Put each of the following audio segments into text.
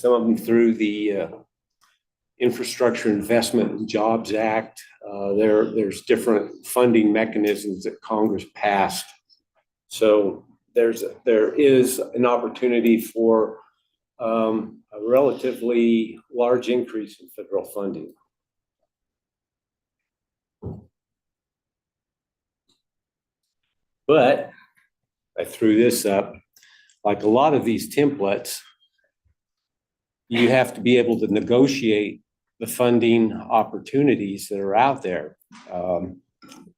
some of them through the Infrastructure Investment and Jobs Act. There's different funding mechanisms that Congress passed. So there is an opportunity for a relatively large increase in federal funding. But I threw this up. Like a lot of these templates, you have to be able to negotiate the funding opportunities that are out there.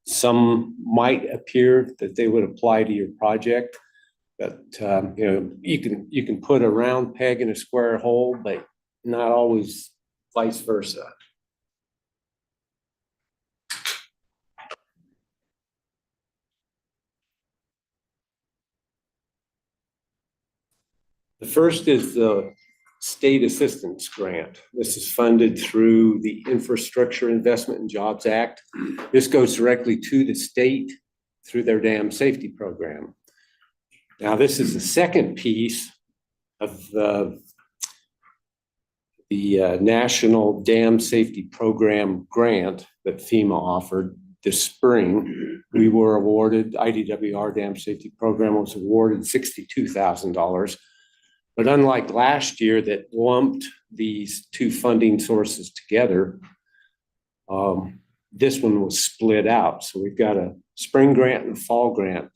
Some might appear that they would apply to your project, but you can put a round peg in a square hole, but not always vice versa. The first is the state assistance grant. This is funded through the Infrastructure Investment and Jobs Act. This goes directly to the state through their dam safety program. Now, this is the second piece of the National Dam Safety Program grant that FEMA offered this spring. We were awarded, IDWR Dam Safety Program was awarded $62,000. But unlike last year that lumped these two funding sources together, this one was split out. So we've got a spring grant and a fall grant.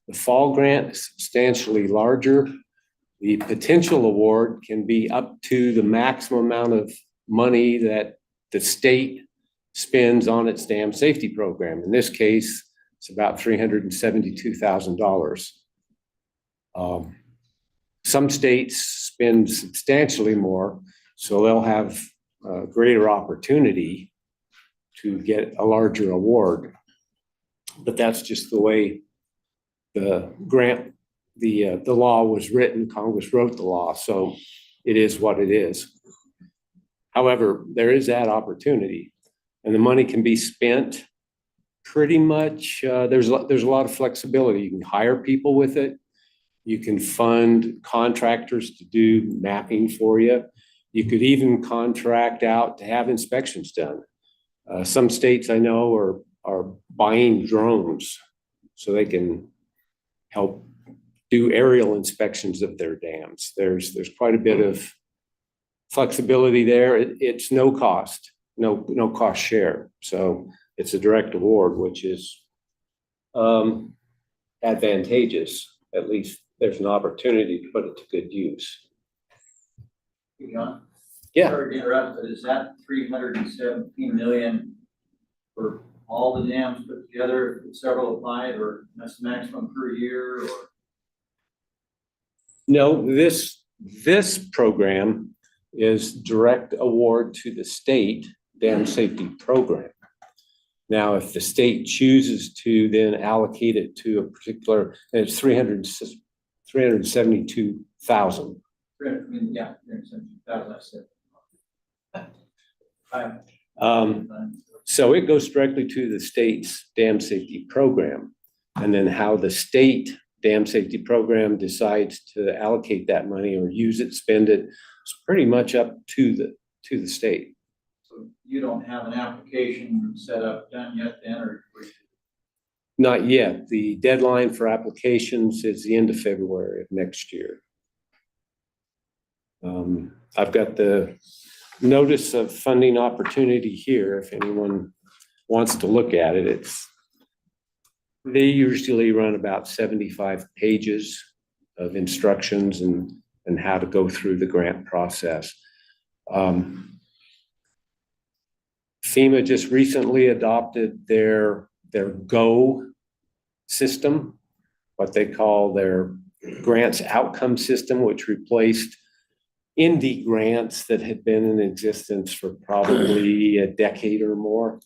The fall grant is substantially larger. The potential award can be up to the maximum amount of money that the state spends on its dam safety program. In this case, it's about $372,000. Some states spend substantially more, so they'll have a greater opportunity to get a larger award. But that's just the way the grant, the law was written. Congress wrote the law, so it is what it is. However, there is that opportunity, and the money can be spent pretty much. There's a lot of flexibility. You can hire people with it. You can fund contractors to do mapping for you. You could even contract out to have inspections done. Some states I know are buying drones so they can help do aerial inspections of their dams. There's quite a bit of flexibility there. It's no cost, no cost share. So it's a direct award, which is advantageous. At least there's an opportunity to put it to good use. John? Yeah. Sorry to interrupt, but is that $317 million for all the dams put together, several applied, or that's the maximum per year? Or? No, this program is direct award to the state dam safety program. Now, if the state chooses to then allocate it to a particular, and it's 372,000. Yeah, 372,000. So it goes directly to the state's dam safety program, and then how the state dam safety program decides to allocate that money or use it, spend it, it's pretty much up to the state. So you don't have an application set up done yet, then, or? Not yet. The deadline for applications is the end of February of next year. I've got the notice of funding opportunity here. If anyone wants to look at it, they usually run about 75 pages of instructions and how to go through the grant process. FEMA just recently adopted their GO system, what they call their grants outcome system, which replaced indie grants that had been in existence for probably a decade or more.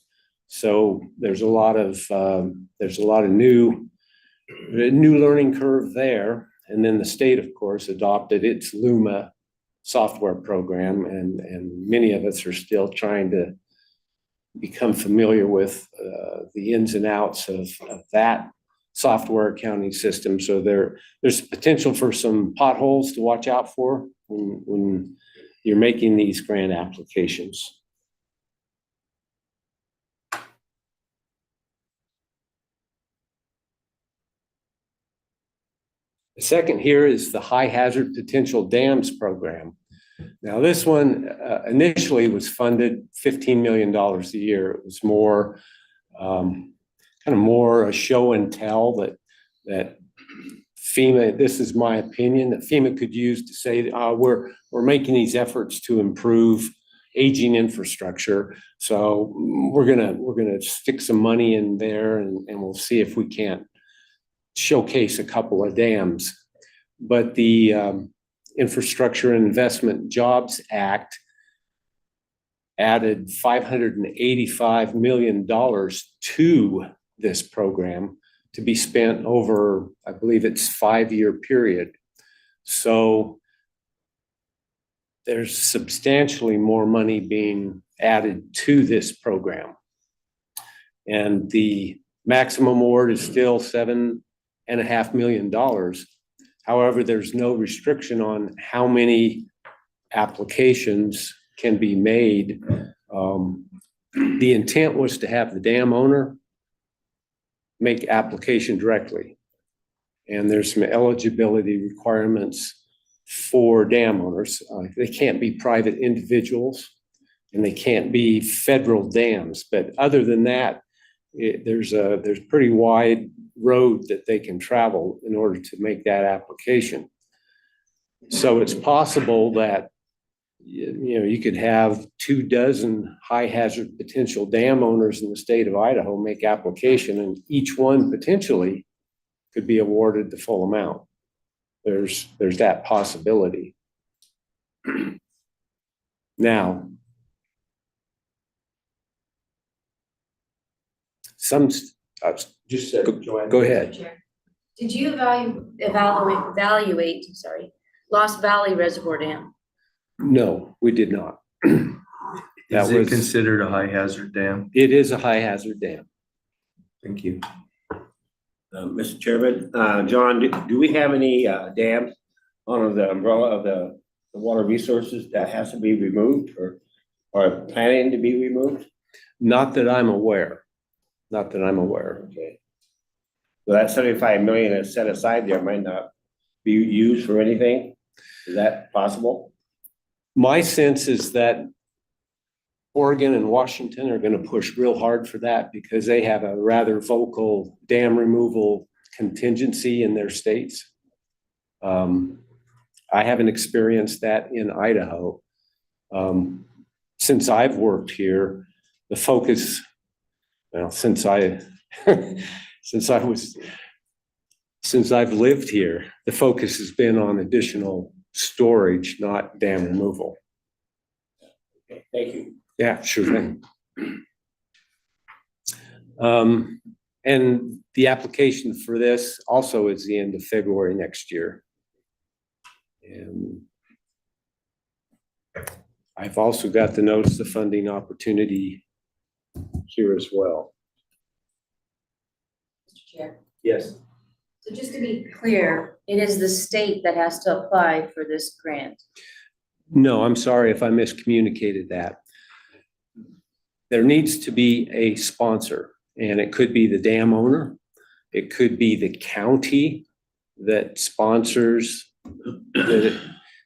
So there's a lot of new learning curve there. And then the state, of course, adopted its LUMA software program, and many of us are still trying to become familiar with the ins and outs of that software accounting system. So there's potential for some potholes to watch out for when you're making these grant applications. The second here is the High Hazard Potential Dams Program. Now, this one initially was funded $15 million a year. It was more kind of more a show and tell that FEMA, this is my opinion, that FEMA could use to say, we're making these efforts to improve aging infrastructure. So we're gonna stick some money in there and we'll see if we can't showcase a couple of dams. But the Infrastructure and Investment Jobs Act added $585 million to this program to be spent over, I believe it's 5-year period. So there's substantially more money being added to this program. And the maximum award is still $7.5 million. However, there's no restriction on how many applications can be made. The intent was to have the dam owner make application directly. And there's some eligibility requirements for dam owners. They can't be private individuals and they can't be federal dams. But other than that, there's pretty wide road that they can travel in order to make that application. So it's possible that you could have 24 high hazard potential dam owners in the state of Idaho make application, and each one potentially could be awarded the full amount. There's that possibility. Now, go ahead. Did you evaluate Lost Valley Reservoir Dam? No, we did not. Is it considered a high hazard dam? It is a high hazard dam. Thank you. Mr. Chairman, John, do we have any dams under the umbrella of the water resources that has to be removed or planning to be removed? Not that I'm aware. Not that I'm aware. Okay. So that 75 million that's set aside there might not be used for anything. Is that possible? My sense is that Oregon and Washington are going to push real hard for that because they have a rather vocal dam removal contingency in their states. I haven't experienced that in Idaho. Since I've worked here, the focus, well, since I've lived here, the focus has been on additional storage, not dam removal. Okay, thank you. Yeah, sure thing. And the application for this also is the end of February next year. And I've also got the notice of funding opportunity here as well. Mr. Chair. Yes. So just to be clear, it is the state that has to apply for this grant. No, I'm sorry if I miscommunicated that. There needs to be a sponsor, and it could be the dam owner. It could be the county that sponsors it,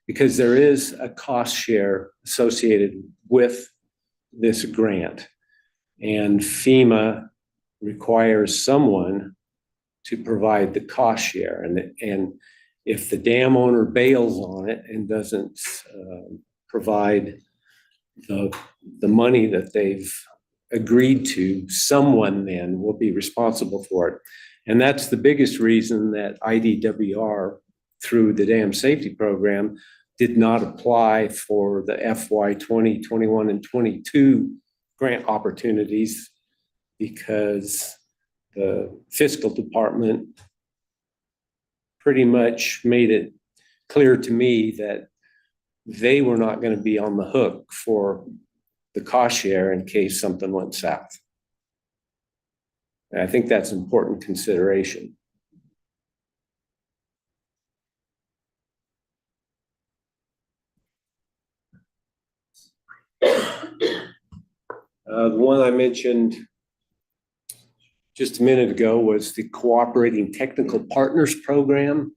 because there is a cost share associated with this grant. And FEMA requires someone to provide the cost share. And if the dam owner bails on it and doesn't provide the money that they've agreed to, someone then will be responsible for it. And that's the biggest reason that IDWR, through the dam safety program, did not apply for the FY 20, 21, and 22 grant opportunities, because the fiscal department pretty much made it clear to me that they were not going to be on the hook for the cost share in case something went south. And I think that's an important consideration. The one I mentioned just a minute ago was the Cooperating Technical Partners Program.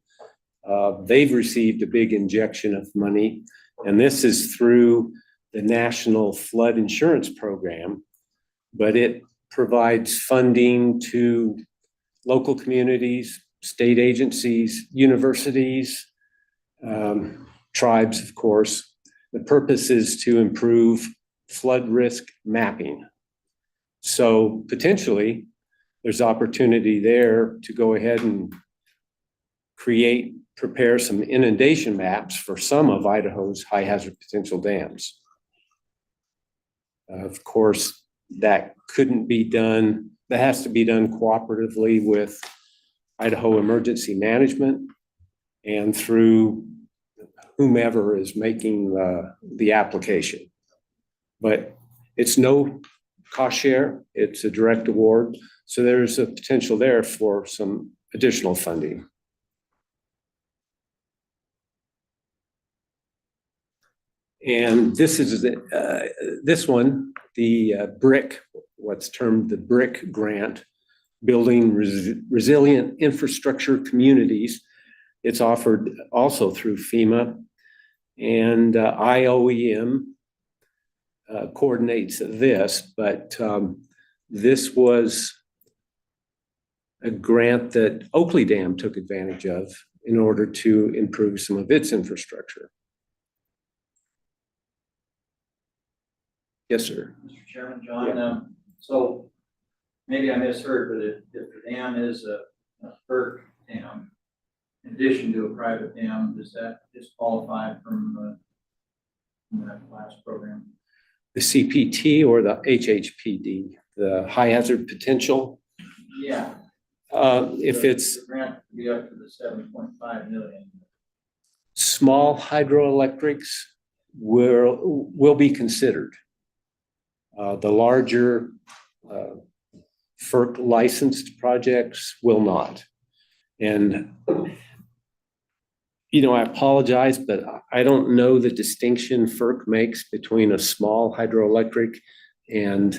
They've received a big injection of money, and this is through the National Flood Insurance Program, but it provides funding to local communities, state agencies, universities, tribes, of course. The purpose is to improve flood risk mapping. So potentially, there's opportunity there to go ahead and prepare some inundation maps for some of Idaho's high hazard potential dams. Of course, that couldn't be done, that has to be done cooperatively with Idaho Emergency Management and through whomever is making the application. But it's no cost share, it's a direct award. So there's a potential there for some additional funding. And this is this one, the BRIC, what's termed the BRIC grant, Building Resilient Infrastructure Communities. It's offered also through FEMA, and IOEM coordinates this, but this was a grant that Oakley Dam took advantage of in order to improve some of its infrastructure. Yes, sir. Mr. Chairman, John, so maybe I misheard, but if the dam is a FERC dam, in addition to a private dam, does that disqualify from that last program? The CPT or the HHPD, the high hazard potential? Yeah. If it's The grant could be up to the 7.5 million. small hydroelectrics will be considered. The larger FERC licensed projects will not. And, you know, I apologize, but I don't know the distinction FERC makes between a small hydroelectric and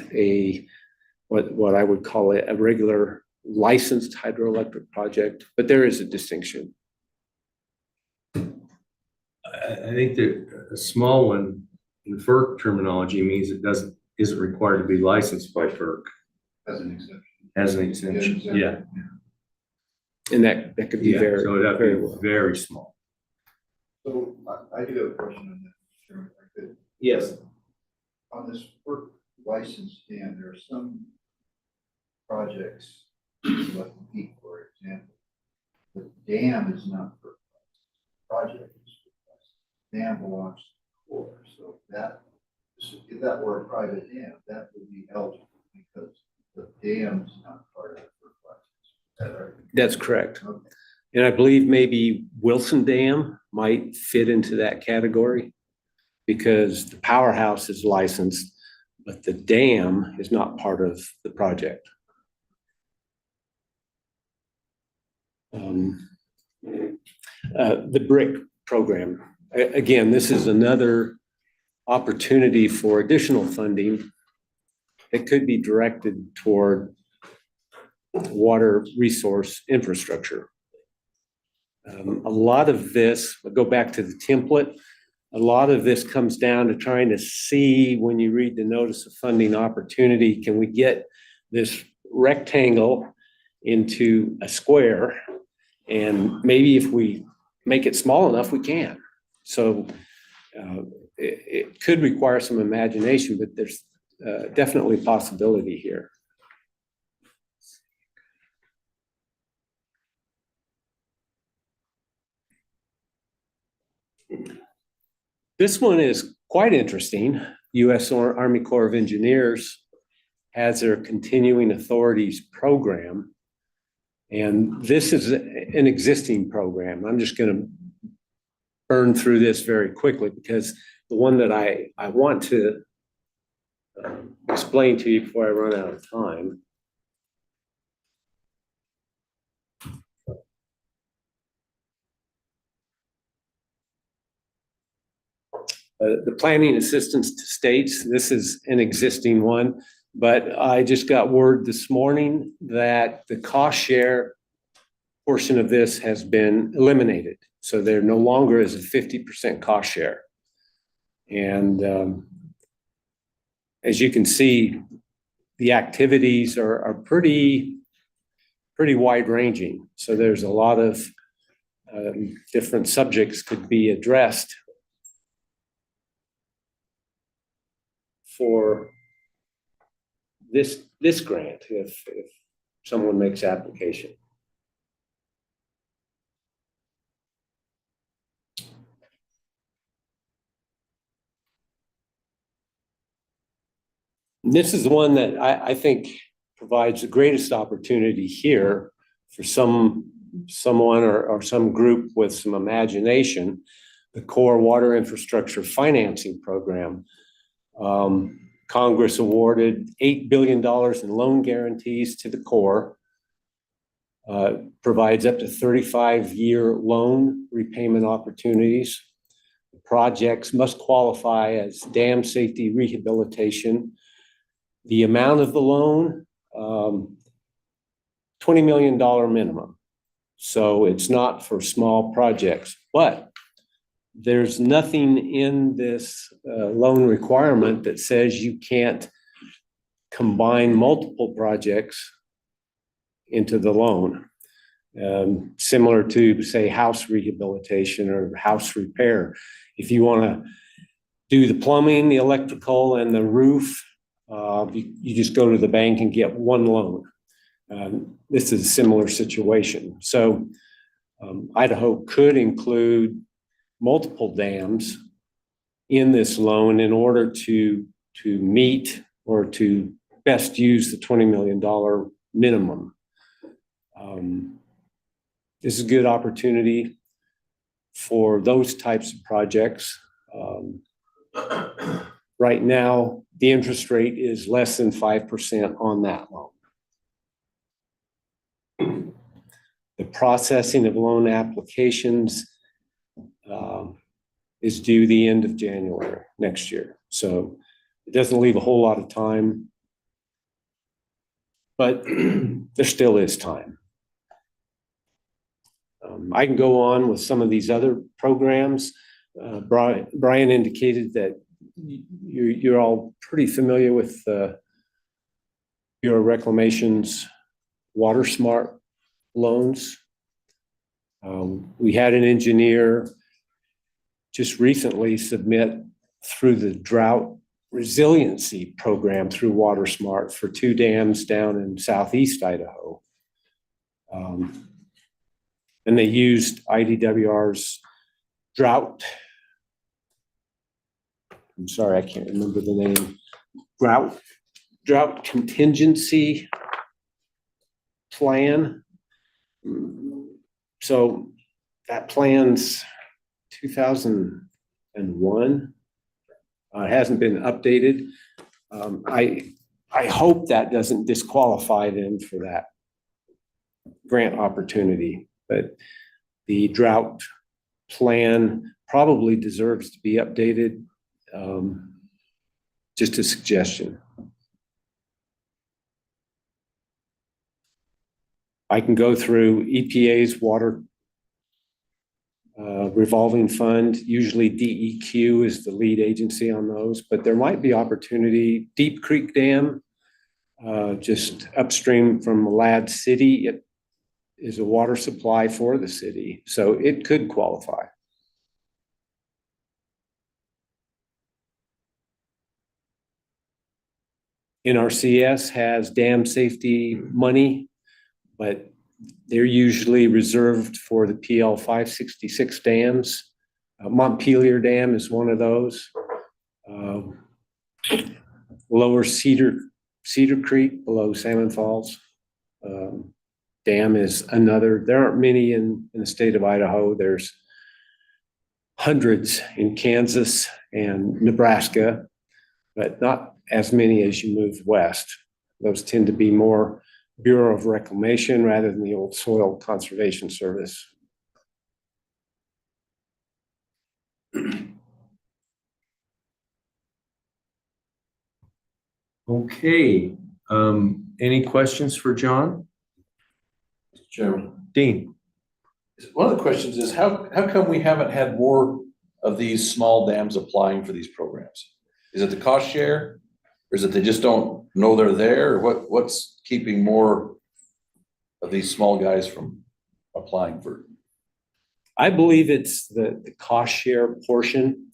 what I would call a regular licensed hydroelectric project, but there is a distinction. I think that a small one in FERC terminology means it isn't required to be licensed by FERC. As an exception. As an exemption, yeah. And that could be Yeah, very, so that'd very be well. very small. So I do have a question on that, Chairman, if I could. Yes. On this work license dam, there are some projects, like the Peak, for example. The dam is not for project, is for dam belongs to the Corps. So if that were a private dam, that would be eligible because the dam is not part of the work license. Is that right? That's correct. Okay. And I believe maybe Wilson Dam might fit into that category because the powerhouse is licensed, but the dam is not part of the project. The BRIC program, again, this is another opportunity for additional funding that could be directed toward water resource infrastructure. A lot of this, I'll go back to the template, a lot of this comes down to trying to see when you read the notice of funding opportunity, can we get this rectangle into a square? And maybe if we make it small enough, we can. So it could require some imagination, but there's definitely possibility here. This one is quite interesting. U.S. Army Corps of Engineers has their continuing authorities program. And this is an existing program. I'm just going to burn through this very quickly because the one that I want to explain to you before I run out of time. The planning assistance to states, this is an existing one, but I just got word this morning that the cost share portion of this has been eliminated. So there no longer is a 50% cost share. And as you can see, the activities are pretty wide ranging. So there's a lot of different subjects could be addressed for this grant if someone makes application. This is the one that I think provides the greatest opportunity here for someone or some group with some imagination, the Core Water Infrastructure Financing Program. Congress awarded $8 billion in loan guarantees to the Corps, provides up to 35-year loan repayment opportunities. The projects must qualify as dam safety rehabilitation. The amount of the loan, $20 million minimum. So it's not for small projects, but there's nothing in this loan requirement that says you can't combine multiple projects into the loan. Similar to, say, house rehabilitation or house repair. If you want to do the plumbing, the electrical, and the roof, you just go to the bank and get one loan. This is a similar situation. So Idaho could include multiple dams in this loan in order to meet or to best use the $20 million minimum. This is a good opportunity for those types of projects. Right now, the interest rate is less than 5% on that loan. The processing of loan applications is due the end of January next year. So it doesn't leave a whole lot of time, but there still is time. I can go on with some of these other programs. Brian indicated that you're all pretty familiar with Bureau of Reclamation's Water Smart loans. We had an engineer just recently submit through the drought resiliency program through Water Smart for 2 dams down in southeast Idaho. And they used IDWR's drought. I'm sorry, I can't remember the name. Drought contingency plan. So that plan's 2001. It hasn't been updated. I hope that doesn't disqualify them for that grant opportunity, but the drought plan probably deserves to be updated. Just a suggestion. I can go through EPA's water revolving fund. Usually DEQ is the lead agency on those, but there might be opportunity. Deep Creek Dam, just upstream from Ladd City, it is a water supply for the city, so it could qualify. NRCS has dam safety money, but they're usually reserved for the PL 566 dams. Montpelier Dam is one of those. Lower Cedar Creek below Salmon Falls Dam is another. There aren't many in the state of Idaho. There's hundreds in Kansas and Nebraska, but not as many as you move west. Those tend to be more Bureau of Reclamation rather than the old Soil Conservation Service. Okay, any questions for John? Chairman, Dean? one of the questions is how come we haven't had more of these small dams applying for these programs? Is it the cost share? Or is it they just don't know they're there? Or what's keeping more of these small guys from applying for? I believe it's the cost share portion.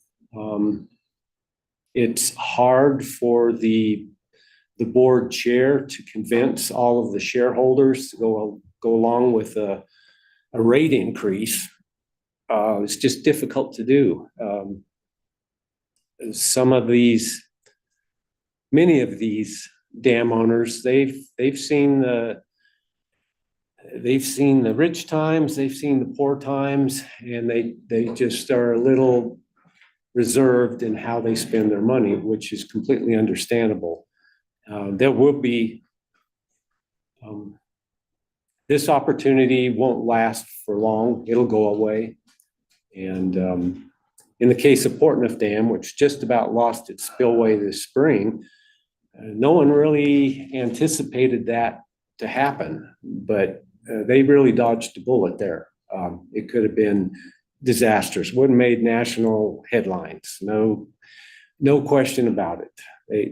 It's hard for the board chair to convince all of the shareholders to go along with a rate increase. It's just difficult to do. Many of these dam owners, they've seen the rich times, they've seen the poor times, and they just are a little reserved in how they spend their money, which is completely understandable. There will be this opportunity won't last for long. It'll go away. And in the case of Portneuf Dam, which just about lost its spillway this spring, no one really anticipated that to happen, but they really dodged a bullet there. It could have been disastrous, would have made national headlines. No question about it.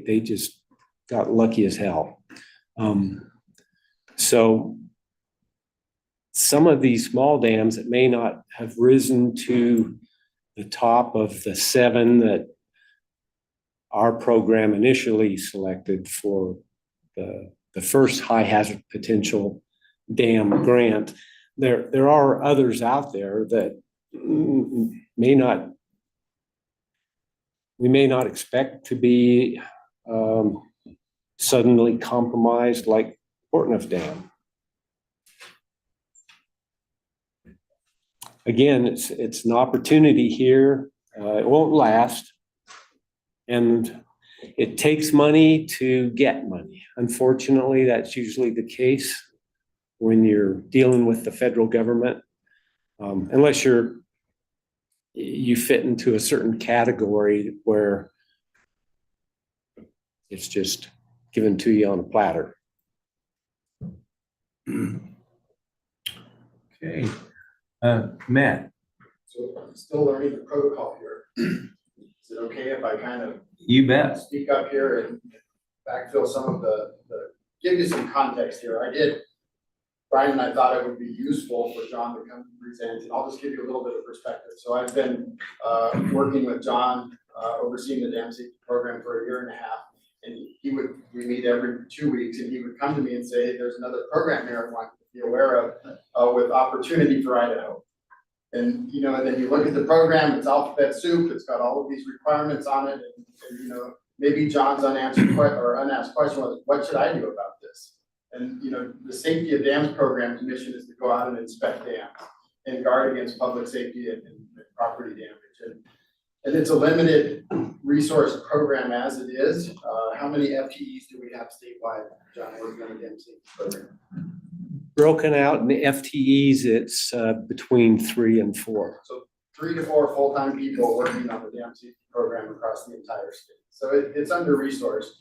They just got lucky as hell. So some of these small dams that may not have risen to the top of the 7 that our program initially selected for the first high hazard potential dam grant, there are others out there that we may not expect to be suddenly compromised like Portneuf Dam. Again, it's an opportunity here. It won't last. And it takes money to get money. Unfortunately, that's usually the case when you're dealing with the federal government, unless you fit into a certain category where it's just given to you on a platter. Okay, Matt? So I'm still learning the protocol here. Is it okay if I kind of You bet. speak up here and backfill some of give you some context here? Brian and I thought it would be useful for John to come and present, and I'll just give you a little bit of perspective. So I've been working with John, overseeing the dam safety program for 1.5 years, and we meet every 2 weeks, and he would come to me and say, there's another program here I want you to be aware of with Opportunity for Idaho. And, and then you look at the program, it's alphabet soup, it's got all of these requirements on it, and maybe John's unasked question was, what should I do about this? And, the Safety of Dams program's mission is to go out and inspect dams and guard against public safety and property damage. And it's a limited resource program as it is. How many FTEs do we have statewide, John, working on the dam safety program? Broken out in the FTEs, it's between 3 and 4. So 3 to 4 full-time people working on the dam safety program across the entire state. So it's under-resourced.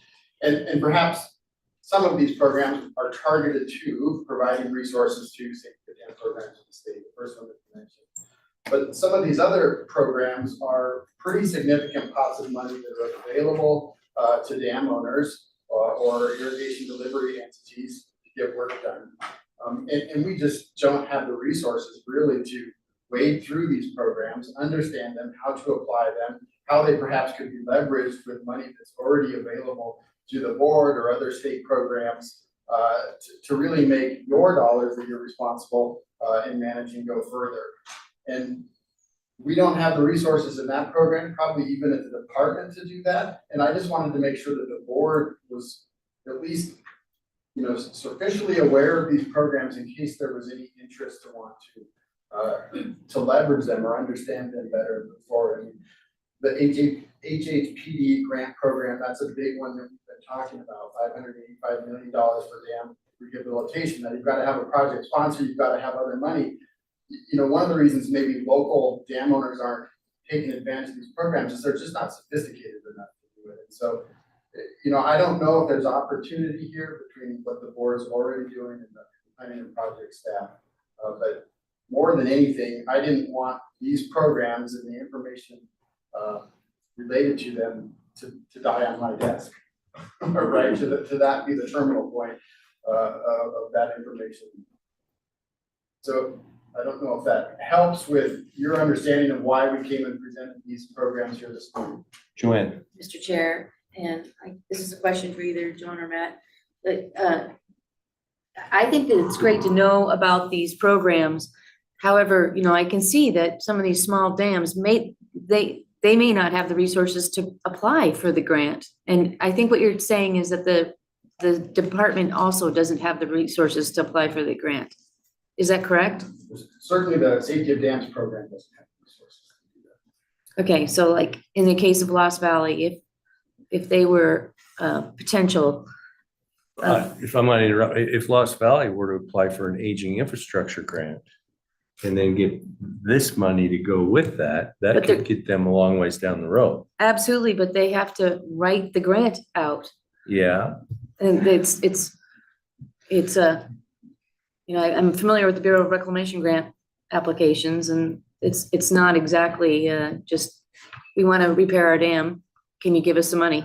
And perhaps some of these programs are targeted to providing resources to safety dam programs in the state, the first one that you mentioned. But some of these other programs are pretty significant pots of money that are available to dam owners or irrigation delivery entities to get work done. And we just don't have the resources really to wade through these programs, understand them, how to apply them, how they perhaps could be leveraged with money that's already available to the board or other state programs to really make your dollars that you're responsible in managing go further. And we don't have the resources in that program, probably even at the department, to do that. And I just wanted to make sure that the board was at least sufficiently aware of these programs in case there was any interest to want to leverage them or understand them better before. I mean, the HHPD grant program, that's a big one that we've been talking about, $585 million for dam rehabilitation. Now you've got to have a project sponsor, you've got to have other money. One of the reasons maybe local dam owners aren't taking advantage of these programs is they're just not sophisticated enough to do it. And so you know, I don't know if there's opportunity here between what the board's already doing and the planning and project staff. But more than anything, I didn't want these programs and the information related to them to die on my desk. Right, to that be the terminal point of that information. So I don't know if that helps with your understanding of why we came and presented these programs here this morning. Joanne? Mr. Chair, and this is a question for either John or Matt. But I think that it's great to know about these programs. However, you know, I can see that some of these small dams they may not have the resources to apply for the grant. And I think what you're saying is that the department also doesn't have the resources to apply for the grant. Is that correct? Certainly the safety of dams program doesn't have the resources to do that. Okay, so like in the case of Lost Valley, if they were potential. If I might interrupt, if Lost Valley were to apply for an aging infrastructure grant and then get this money to go with that, that But they're- could get them a long ways down the road. Absolutely, but they have to write the grant out. Yeah, And it's you know, I'm familiar with the Bureau of Reclamation grant applications, and it's not exactly just, we want to repair our dam. Can you give us some money?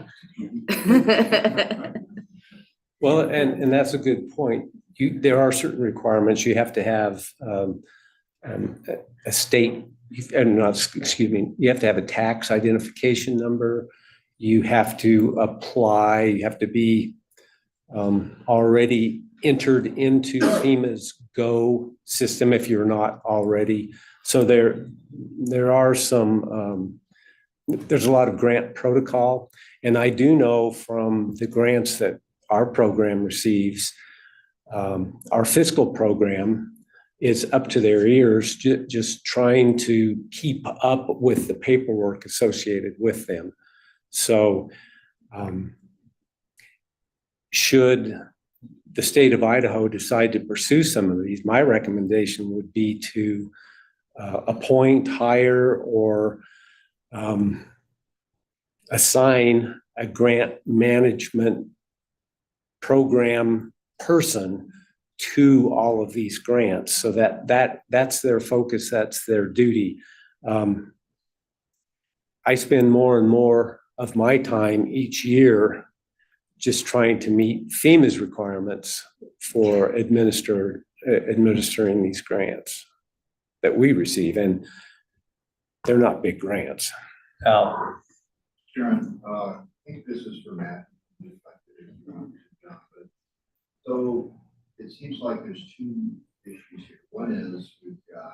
Well, and that's a good point. There are certain requirements. You have to have a state, excuse me, you have to have a tax identification number. You have to apply, you have to be already entered into FEMA's GO system if you're not already. So there are some, there's a lot of grant protocol. And I do know from the grants that our program receives, our fiscal program is up to their ears, just trying to keep up with the paperwork associated with them. So should the state of Idaho decide to pursue some of these, my recommendation would be to appoint, hire, or assign a grant management program person to all of these grants, so that's their focus, that's their duty. I spend more and more of my time each year just trying to meet FEMA's requirements for administering these grants that we receive, and they're not big grants. Al? Sharon, I think this is for Matt. So it seems like there's two issues here. One is we've got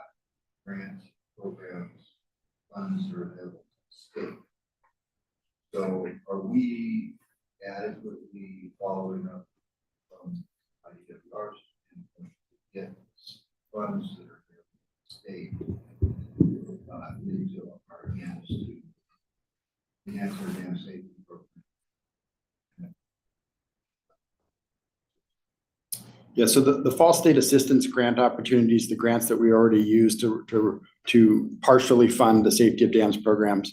grants, programs, funds that are available to the state. So are we adequately following up from IDWRs and get funds that are available to the state into our hands to enhance our dam safety program? Yeah, so the fall state assistance grant opportunities, the grants that we already use to partially fund the safety of dams programs,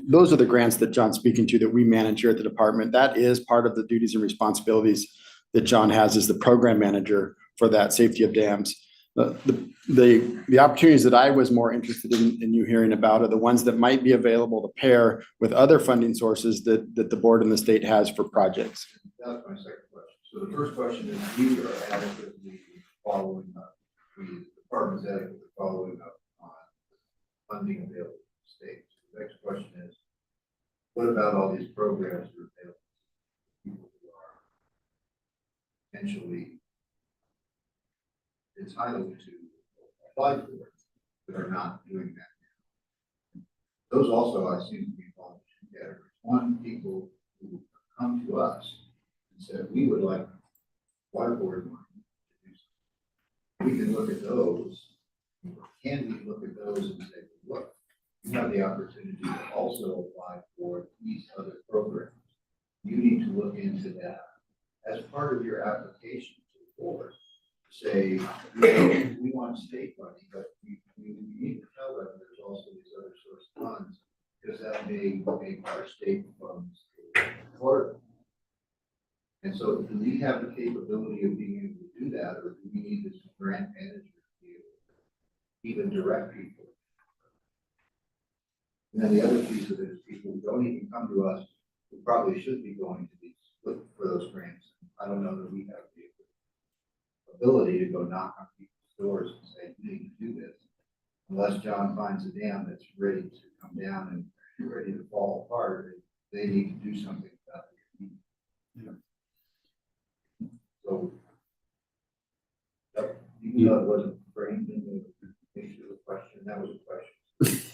those are the grants that John's speaking to that we manage here at the department. That is part of the duties and responsibilities that John has as the program manager for that safety of dams. The opportunities that I was more interested in you hearing about are the ones that might be available to pair with other funding sources that the board and the state has for projects. That's my second question. So the first question is, we are adequately following up, the department's adequately following up on funding available to the state. So the next question is, what about all these programs that are available to people who are potentially entitled to apply for it, but are not doing that now? Those also, I seem to be falling in two categories. One, people who come to us and said, we would like water board money to do something. We can look at those. Can we look at those and say, look, you have the opportunity to also apply for these other programs. You need to look into that as part of your application to the board. Say, we want state money, but we need to tell them there's also these other source of funds, because that may make our state funds Or, and so do we have the capability of being able to do that, or do we need this grant manager to be able to even direct people? And then the other piece of it is people who don't even come to us, who probably should be going to these, look for those grants. I don't know that we have the ability to go knock on people's doors and say, you need to do this. Unless John finds a dam that's ready to come down and ready to fall apart, they need to do something about it. Yeah. So, even though it wasn't framed in the question, that was a question.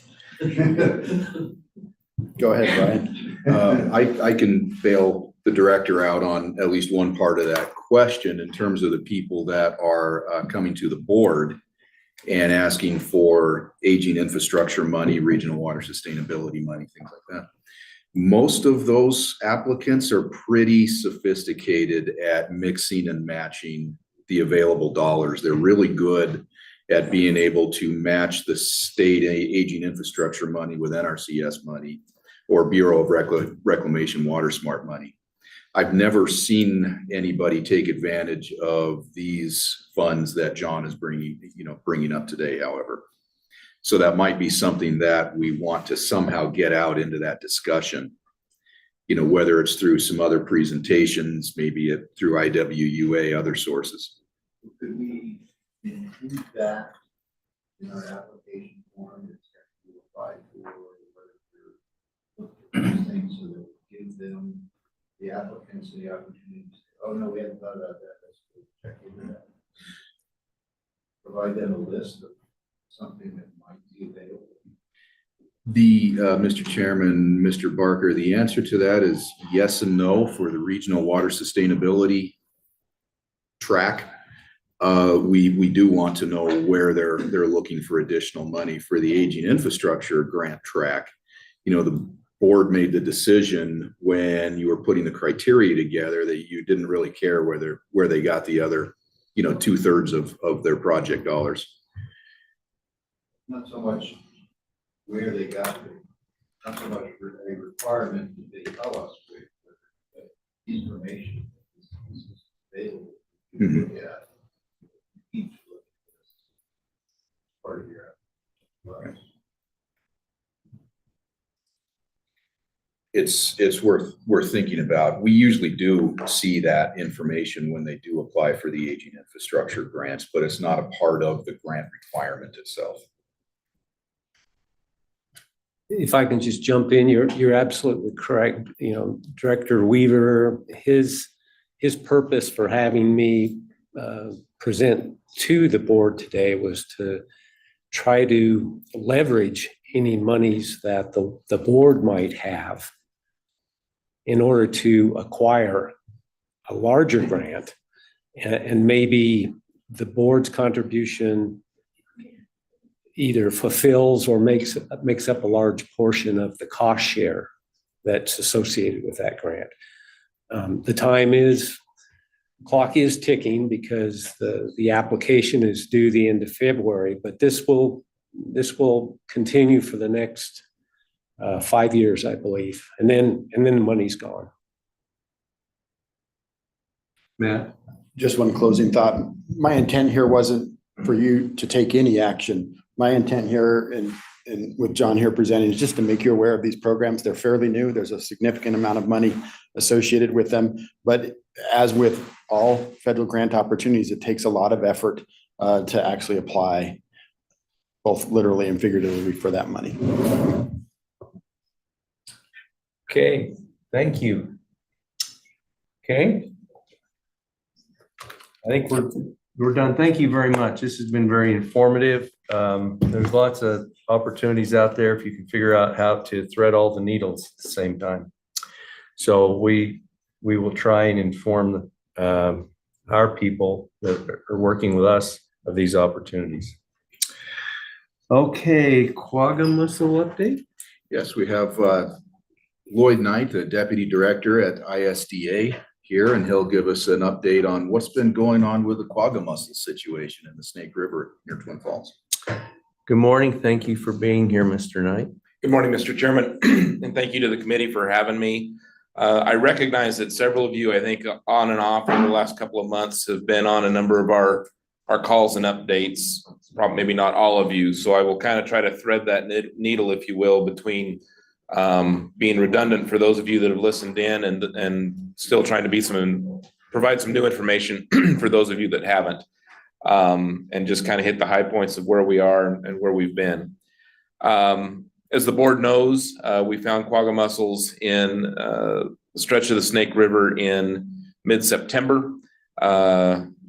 Go ahead, Brian. I can bail the director out on at least one part of that question in terms of the people that are coming to the board and asking for aging infrastructure money, regional water sustainability money, things like that. Most of those applicants are pretty sophisticated at mixing and matching the available dollars. They're really good at being able to match the state aging infrastructure money with NRCS money or Bureau of Reclamation Water Smart money. I've never seen anybody take advantage of these funds that John is bringing up today, however. So that might be something that we want to somehow get out into that discussion, whether it's through some other presentations, maybe through IWUA, other sources. Could we include that in our application form that's actually applied for, or whether these things so that we give them, the applicants, the opportunity to say, oh, no, we haven't thought about that, let's go check into that. Provide them a list of something that might be available. Mr. Chairman, Mr. Barker, the answer to that is yes and no for the regional water sustainability track. We do want to know where they're looking for additional money for the aging infrastructure grant track. The board made the decision when you were putting the criteria together that you didn't really care where they got the other, 2/3 of their project dollars. Not so much where they got it, not so much for a requirement that they tell us, but information is available. To look at each look at this part of your application. It's worth thinking about. We usually do see that information when they do apply for the aging infrastructure grants, but it's not a part of the grant requirement itself. If I can just jump in, you're absolutely correct. Director Weaver, his purpose for having me present to the board today was to try to leverage any monies that the board might have in order to acquire a larger grant, and maybe the board's contribution either fulfills or makes up a large portion of the cost share that's associated with that grant. The clock is ticking because the application is due the end of February, but this will continue for the next 5 years, I believe, and then the money's gone. Matt? Just one closing thought. My intent here wasn't for you to take any action. My intent here and with John here presenting is just to make you aware of these programs. They're fairly new. There's a significant amount of money associated with them. But as with all federal grant opportunities, it takes a lot of effort to actually apply both literally and figuratively for that money. Okay, thank you. Okay. I think we're done. Thank you very much. This has been very informative. There's lots of opportunities out there if you can figure out how to thread all the needles at the same time. So we will try and inform our people that are working with us of these opportunities. Okay, Quagga Mussel update. Yes, we have Lloyd Knight, the Deputy Director at ISDA here, and he'll give us an update on what's been going on with the Quagga mussel situation in the Snake River near Twin Falls. Good morning. Thank you for being here, Mr. Knight. Good morning, Mr. Chairman, and thank you to the committee for having me. I recognize that several of you, I think on and off over the last couple of months, have been on a number of our calls and updates, probably maybe not all of you. So I will kind of try to thread that needle, if you will, between being redundant for those of you that have listened in and still trying to provide some new information for those of you that haven't, and just kind of hit the high points of where we are and where we've been. As the board knows, we found quagga mussels in the stretch of the Snake River in mid-September.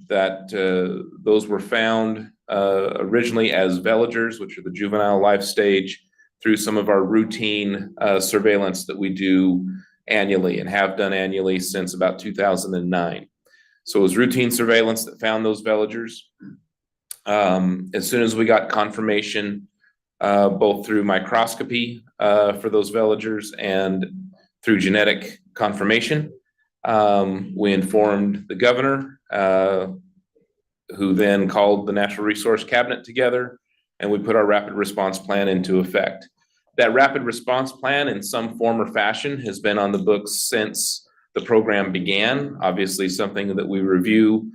Those were found originally as veligers, which are the juvenile life stage, through some of our routine surveillance that we do annually and have done annually since about 2009. So it was routine surveillance that found those veligers. As soon as we got confirmation, both through microscopy for those veligers and through genetic confirmation, we informed the governor, who then called the Natural Resource Cabinet together, and we put our rapid response plan into effect. That rapid response plan in some form or fashion has been on the books since the program began. Obviously something that we review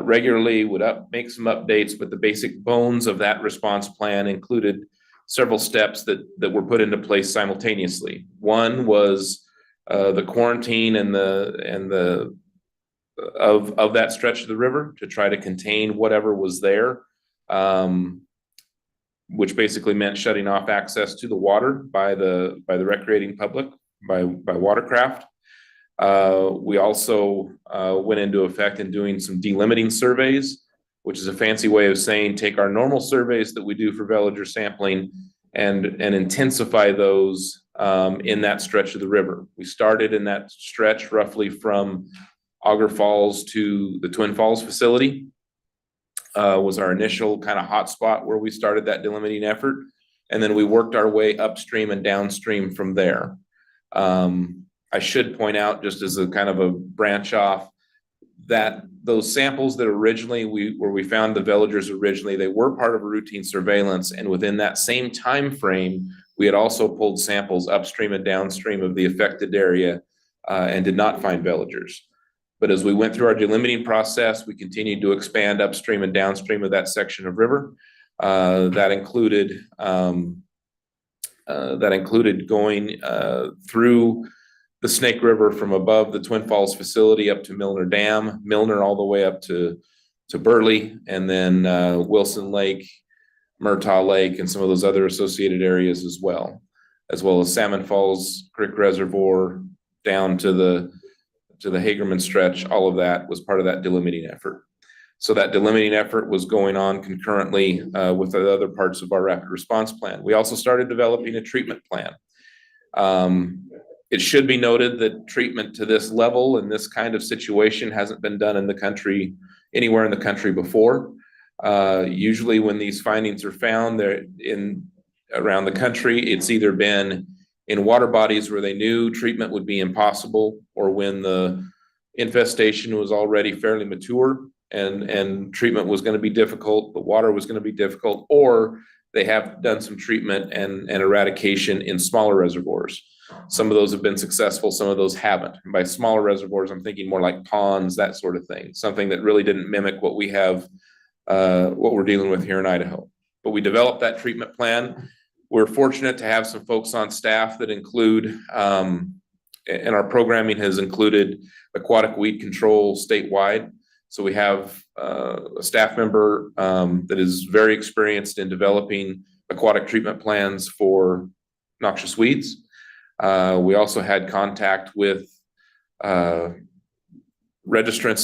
regularly, would make some updates, but the basic bones of that response plan included several steps that were put into place simultaneously. One was the quarantine and of that stretch of the river to try to contain whatever was there, which basically meant shutting off access to the water by the recreating public, by watercraft. We also went into effect in doing some delimiting surveys, which is a fancy way of saying take our normal surveys that we do for veliger sampling and intensify those in that stretch of the river. We started in that stretch roughly from Auger Falls to the Twin Falls facility, was our initial kind of hotspot where we started that delimiting effort. And then we worked our way upstream and downstream from there. I should point out, just as a kind of a branch off, that those samples that originally where we found the veligers originally, they were part of a routine surveillance. And within that same time frame, we had also pulled samples upstream and downstream of the affected area and did not find veligers. But as we went through our delimiting process, we continued to expand upstream and downstream of that section of river. That included going through the Snake River from above the Twin Falls facility up to Milner Dam, Milner all the way up to Burley, and then Wilson Lake, Murtaugh Lake, and some of those other associated areas as well as Salmon Falls Creek Reservoir down to the Hagerman stretch. All of that was part of that delimiting effort. So that delimiting effort was going on concurrently with the other parts of our rapid response plan. We also started developing a treatment plan. It should be noted that treatment to this level in this kind of situation hasn't been done in the country, anywhere in the country before. Usually when these findings are found around the country, it's either been in water bodies where they knew treatment would be impossible, or when the infestation was already fairly mature and treatment was going to be difficult, the water was going to be difficult, or they have done some treatment and eradication in smaller reservoirs. Some of those have been successful, some of those haven't. And by smaller reservoirs, I'm thinking more like ponds, that sort of thing, something that really didn't mimic what we have, what we're dealing with here in Idaho. But we developed that treatment plan. We're fortunate to have some folks on staff that include, and our programming has included aquatic weed control statewide. So we have a staff member that is very experienced in developing aquatic treatment plans for noxious weeds. We also had contact with registrants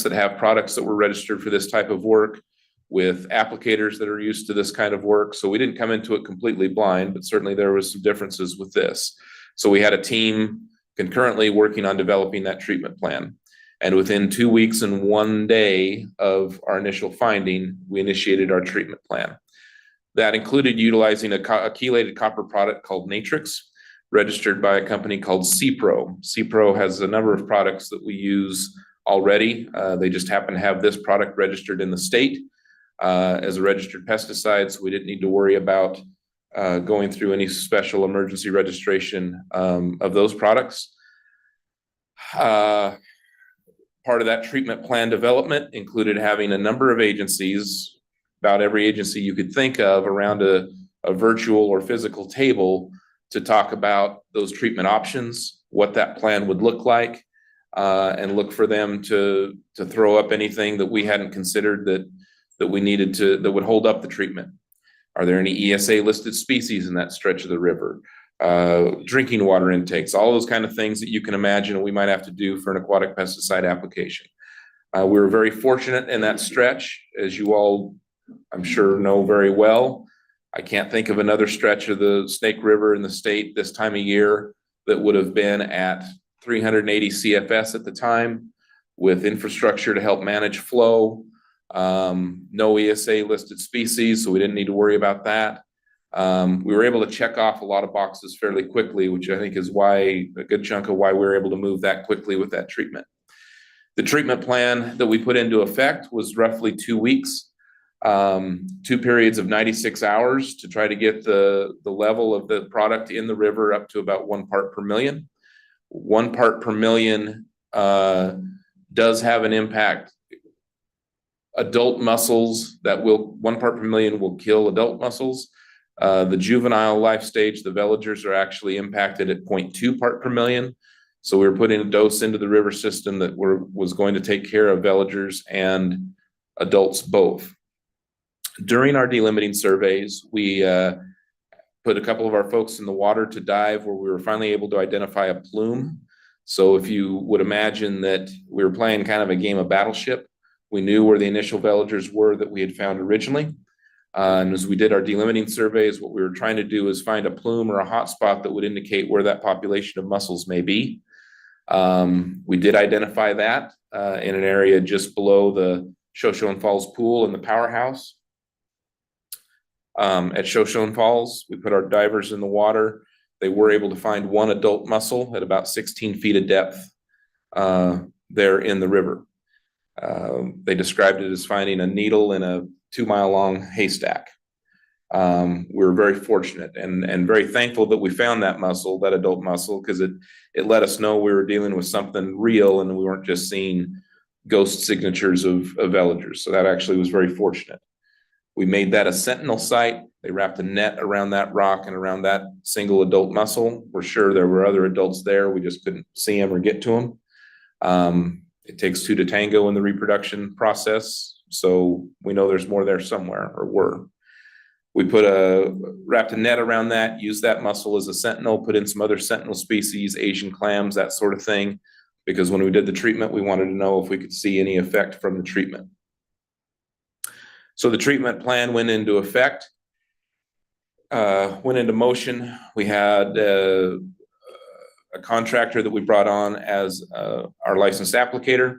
that have products that were registered for this type of work, with applicators that are used to this kind of work. So we didn't come into it completely blind, but certainly there was some differences with this. So we had a team concurrently working on developing that treatment plan. And within 2 weeks and 1 day of our initial finding, we initiated our treatment plan. That included utilizing a chelated copper product called Natrix, registered by a company called CPRO. CPRO has a number of products that we use already. They just happen to have this product registered in the state as a registered pesticide, so we didn't need to worry about going through any special emergency registration of those products. Part of that treatment plan development included having a number of agencies, about every agency you could think of, around a virtual or physical table to talk about those treatment options, what that plan would look like, and look for them to throw up anything that we hadn't considered that we needed to, that would hold up the treatment. Are there any ESA listed species in that stretch of the river? Drinking water intakes, all those kind of things that you can imagine we might have to do for an aquatic pesticide application. We were very fortunate in that stretch, as you all, I'm sure, know very well. I can't think of another stretch of the Snake River in the state this time of year that would have been at 380 CFS at the time, with infrastructure to help manage flow. No ESA listed species, so we didn't need to worry about that. We were able to check off a lot of boxes fairly quickly, which I think is why, a good chunk of why we were able to move that quickly with that treatment. The treatment plan that we put into effect was roughly 2 weeks, 2 periods of 96 hours to try to get the level of the product in the river up to about 1 part per million. 1 part per million does have an impact. Adult mussels that will, 1 part per million will kill adult mussels. The juvenile life stage, the veligers, are actually impacted at 0.2 part per million. So we were putting a dose into the river system that was going to take care of veligers and adults both. During our delimiting surveys, we put a couple of our folks in the water to dive, where we were finally able to identify a plume. So if you would imagine that we were playing kind of a game of battleship, we knew where the initial veligers were that we had found originally. And as we did our delimiting surveys, what we were trying to do is find a plume or a hot spot that would indicate where that population of mussels may be. We did identify that in an area just below the Shoshone Falls pool and the powerhouse. At Shoshone Falls, we put our divers in the water. They were able to find 1 adult mussel at about 16 feet of depth there in the river. They described it as finding a needle in a 2-mile-long haystack. We were very fortunate and very thankful that we found that mussel, that adult mussel, because it let us know we were dealing with something real and we weren't just seeing ghost signatures of veligers. So that actually was very fortunate. We made that a sentinel site. They wrapped a net around that rock and around that single adult mussel. We're sure there were other adults there. We just couldn't see them or get to them. It takes 2 to tango in the reproduction process, so we know there's more there somewhere, or were. We wrapped a net around that, used that mussel as a sentinel, put in some other sentinel species, Asian clams, that sort of thing, because when we did the treatment, we wanted to know if we could see any effect from the treatment. So the treatment plan went into effect, went into motion. We had a contractor that we brought on as our licensed applicator.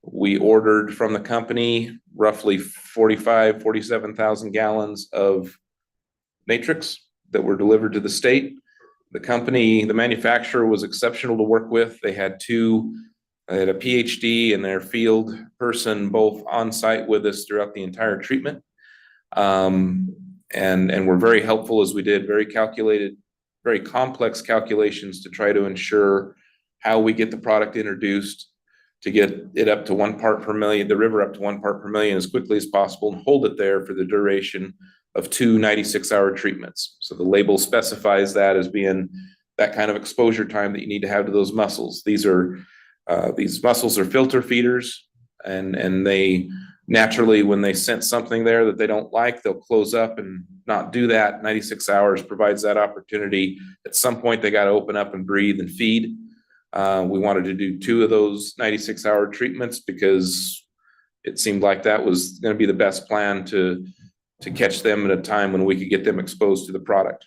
We ordered from the company roughly 47,000 gallons of matrix that were delivered to the state. The company, the manufacturer, was exceptional to work with. They had a PhD and their field person both on site with us throughout the entire treatment. And were very helpful as we did very calculated, very complex calculations to try to ensure how we get the product introduced to get it up to 1 part per million, the river up to 1 part per million as quickly as possible, and hold it there for the duration of 2 96-hour treatments. So the label specifies that as being that kind of exposure time that you need to have to those mussels. These mussels are filter feeders, and they naturally, when they sense something there that they don't like, they'll close up and not do that. 96 hours provides that opportunity. At some point, they got to open up and breathe and feed. We wanted to do 2 of those 96-hour treatments because it seemed like that was going to be the best plan to catch them at a time when we could get them exposed to the product.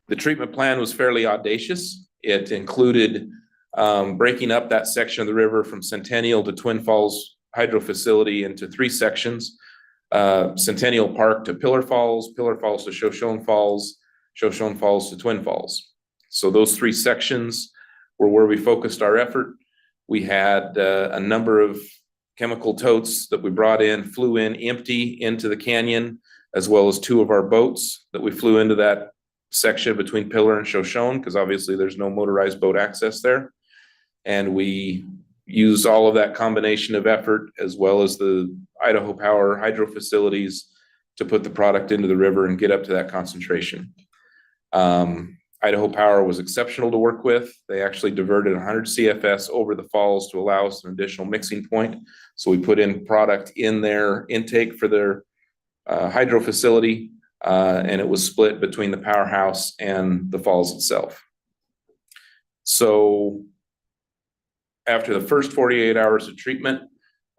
The treatment plan was fairly audacious. It included breaking up that section of the river from Centennial to Twin Falls Hydro Facility into 3 sections. Centennial Park to Pillar Falls to Shoshone Falls to Twin Falls. So those 3 sections were where we focused our effort. We had a number of chemical totes that we brought in, flew in empty into the canyon, as well as 2 of our boats that we flew into that section between Pillar and Shoshone, because obviously there's no motorized boat access there. And we use all of that combination of effort as well as the Idaho Power hydro facilities to put the product into the river and get up to that concentration. Idaho Power was exceptional to work with. They actually diverted 100 CFS over the falls to allow us an additional mixing point. So we put in product in their intake for their hydro facility, and it was split between the powerhouse and the falls itself. So after the first 48 hours of treatment,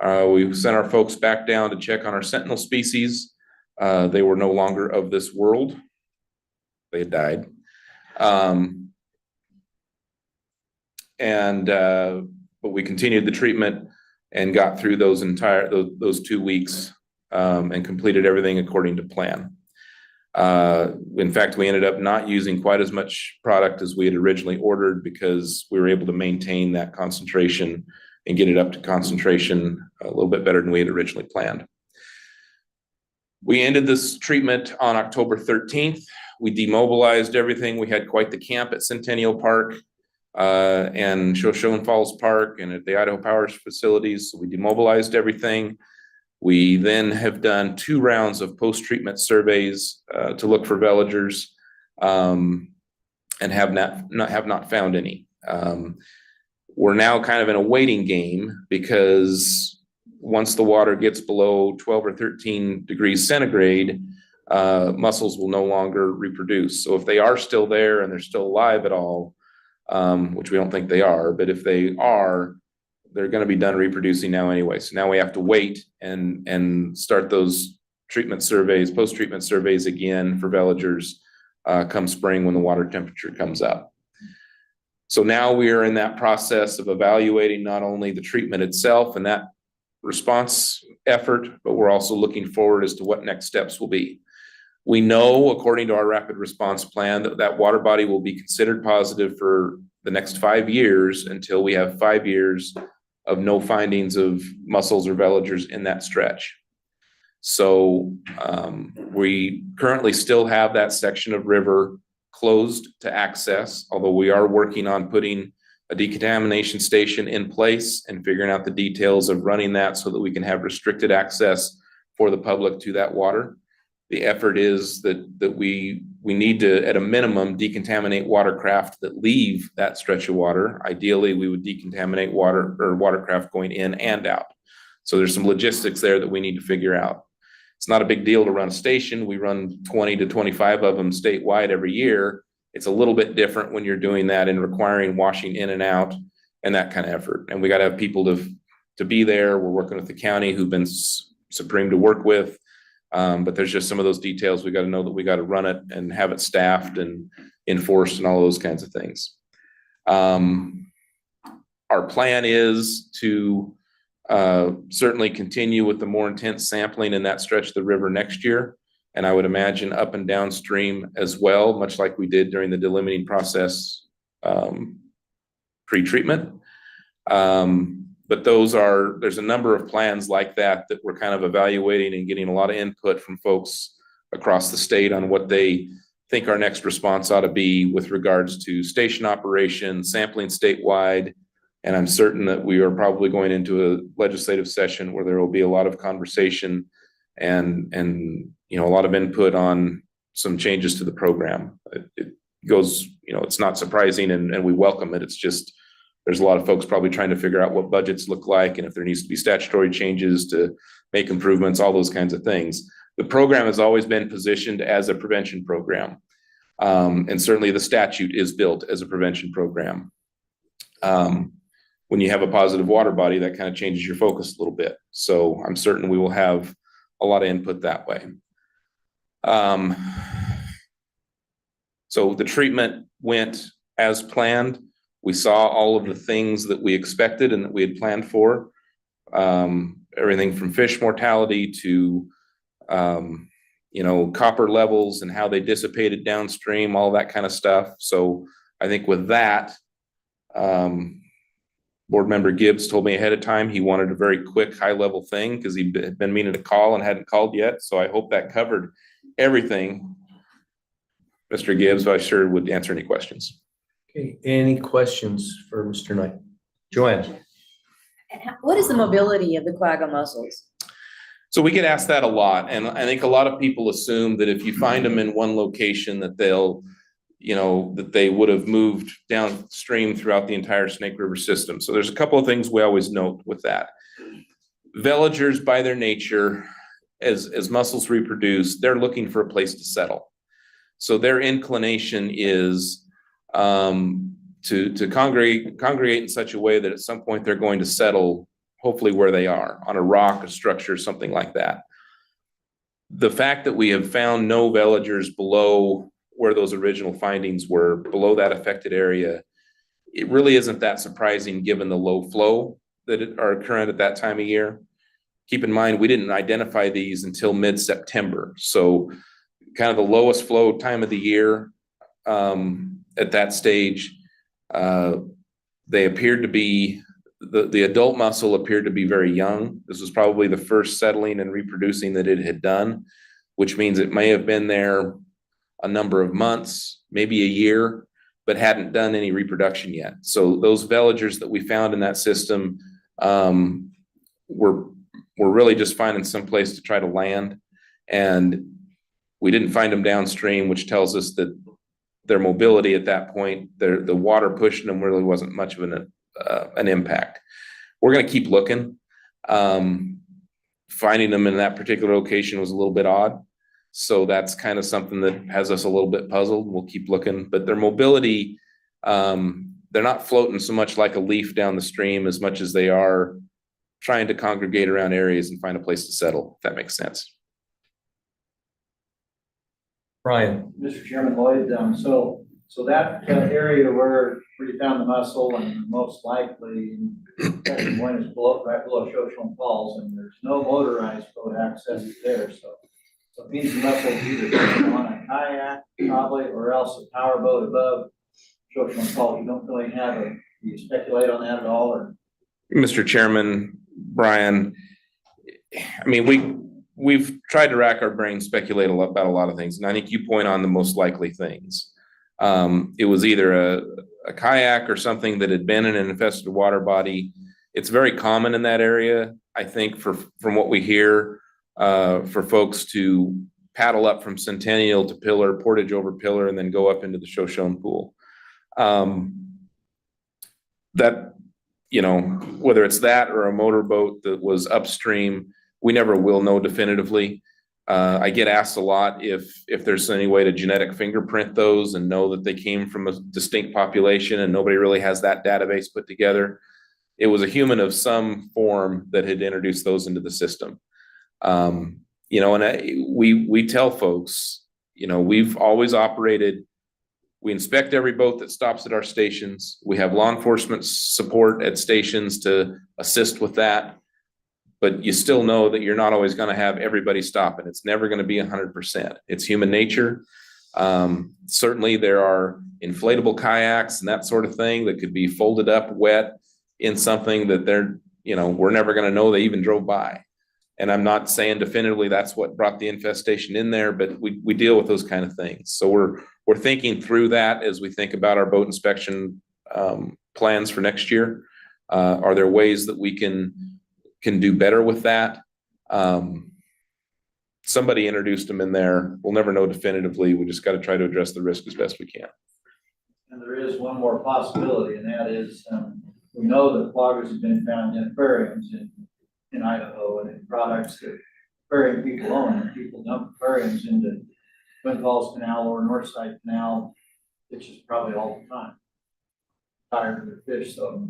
we sent our folks back down to check on our sentinel species. They were no longer of this world. They had died. But we continued the treatment and got through those 2 weeks, and completed everything according to plan. In fact, we ended up not using quite as much product as we had originally ordered because we were able to maintain that concentration and get it up to concentration a little bit better than we had originally planned. We ended this treatment on October 13th. We demobilized everything. We had quite the camp at Centennial Park and Shoshone Falls Park and at the Idaho Power facilities. So we demobilized everything. We then have done 2 rounds of post-treatment surveys to look for veligers, and have not found any. We're now kind of in a waiting game because once the water gets below 12 or 13 degrees centigrade, mussels will no longer reproduce. So if they are still there and they're still alive at all, which we don't think they are, but if they are, they're going to be done reproducing now anyway. So now we have to wait and start those treatment surveys, post-treatment surveys again for veligers come spring when the water temperature comes up. So now we are in that process of evaluating not only the treatment itself and that response effort, but we're also looking forward as to what next steps will be. We know, according to our rapid response plan, that that water body will be considered positive for the next 5 years until we have 5 years of no findings of mussels or veligers in that stretch. So we currently still have that section of river closed to access, although we are working on putting a decontamination station in place and figuring out the details of running that so that we can have restricted access for the public to that water. The effort is that we need to, at a minimum, decontaminate watercraft that leave that stretch of water. Ideally, we would decontaminate water or watercraft going in and out. So there's some logistics there that we need to figure out. It's not a big deal to run a station. We run 20 to 25 of them statewide every year. It's a little bit different when you're doing that and requiring washing in and out and that kind of effort. And we got to have people to be there. We're working with the county who've been supreme to work with. But there's just some of those details. We got to know that we got to run it and have it staffed and enforced and all those kinds of things. Our plan is to certainly continue with the more intense sampling in that stretch of the river next year. And I would imagine up and downstream as well, much like we did during the delimiting process pre-treatment. But there's a number of plans like that we're kind of evaluating and getting a lot of input from folks across the state on what they think our next response ought to be with regards to station operation, sampling statewide. And I'm certain that we are probably going into a legislative session where there will be a lot of conversation and a lot of input on some changes to the program. It goes, it's not surprising and we welcome it. It's just, there's a lot of folks probably trying to figure out what budgets look like and if there needs to be statutory changes to make improvements, all those kinds of things. The program has always been positioned as a prevention program. And certainly the statute is built as a prevention program. When you have a positive water body, that kind of changes your focus a little bit. So I'm certain we will have a lot of input that way. So the treatment went as planned. We saw all of the things that we expected and that we had planned for. Everything from fish mortality to, copper levels and how they dissipated downstream, all that kind of stuff. So I think with that, Board Member Gibbs told me ahead of time he wanted a very quick, high-level thing because he'd been meaning to call and hadn't called yet. So I hope that covered everything. Mr. Gibbs, I sure would answer any questions. Okay, any questions for Mr. Knight? Joanne? What is the mobility of the quagga mussels? So we get asked that a lot, and I think a lot of people assume that if you find them in one location, that they'll, that they would have moved downstream throughout the entire Snake River system. So there's a couple of things we always note with that. Veligers, by their nature, as mussels reproduce, they're looking for a place to settle. So their inclination is to congregate in such a way that at some point they're going to settle, hopefully where they are, on a rock, a structure, something like that. The fact that we have found no veligers below where those original findings were, below that affected area, it really isn't that surprising given the low flow that are current at that time of year. Keep in mind, we didn't identify these until mid-September. So kind of the lowest flow time of the year at that stage. They appeared to be, the adult mussel appeared to be very young. This was probably the first settling and reproducing that it had done, which means it may have been there a number of months, maybe a year, but hadn't done any reproduction yet. So those veligers that we found in that system were really just finding some place to try to land. And we didn't find them downstream, which tells us that their mobility at that point, the water pushing them really wasn't much of an impact. We're going to keep looking. Finding them in that particular location was a little bit odd. So that's kind of something that has us a little bit puzzled. We'll keep looking, but their mobility, they're not floating so much like a leaf down the stream as much as they are trying to congregate around areas and find a place to settle, if that makes sense. Brian? Mr. Chairman Lloyd, so that area where you found the mussel and most likely one is right below Shoshone Falls, and there's no motorized boat access there, so it means the mussel is either on a kayak probably, or else a power boat above Shoshone Falls. You don't really have do you speculate on that at all, or? Mr. Chairman, Brian, I mean, we've tried to rack our brains, speculate about a lot of things, and I think you point on the most likely things. It was either a kayak or something that had been in an infested water body. It's very common in that area, I think, from what we hear, for folks to paddle up from Centennial to Pillar, portage over Pillar, and then go up into the Shoshone Pool. That, whether it's that or a motorboat that was upstream, we never will know definitively. I get asked a lot if there's any way to genetic fingerprint those and know that they came from a distinct population, and nobody really has that database put together. It was a human of some form that had introduced those into the system. And we tell folks, we've always operated, we inspect every boat that stops at our stations. We have law enforcement support at stations to assist with that. But you still know that you're not always going to have everybody stopping. It's never going to be 100%. It's human nature. Certainly there are inflatable kayaks and that sort of thing that could be folded up wet in something that we're never going to know they even drove by. And I'm not saying definitively that's what brought the infestation in there, but we deal with those kind of things. So we're thinking through that as we think about our boat inspection plans for next year. Are there ways that we can do better with that? Somebody introduced them in there. We'll never know definitively. We just got to try to address the risk as best we can. And there is one more possibility, and that is we know that quaggas have been found in aquariums in Idaho and in products that aquarium people own, and people dump aquariums into Twin Falls Canal or Northside Canal, which is probably all the time. Tired of their fish, so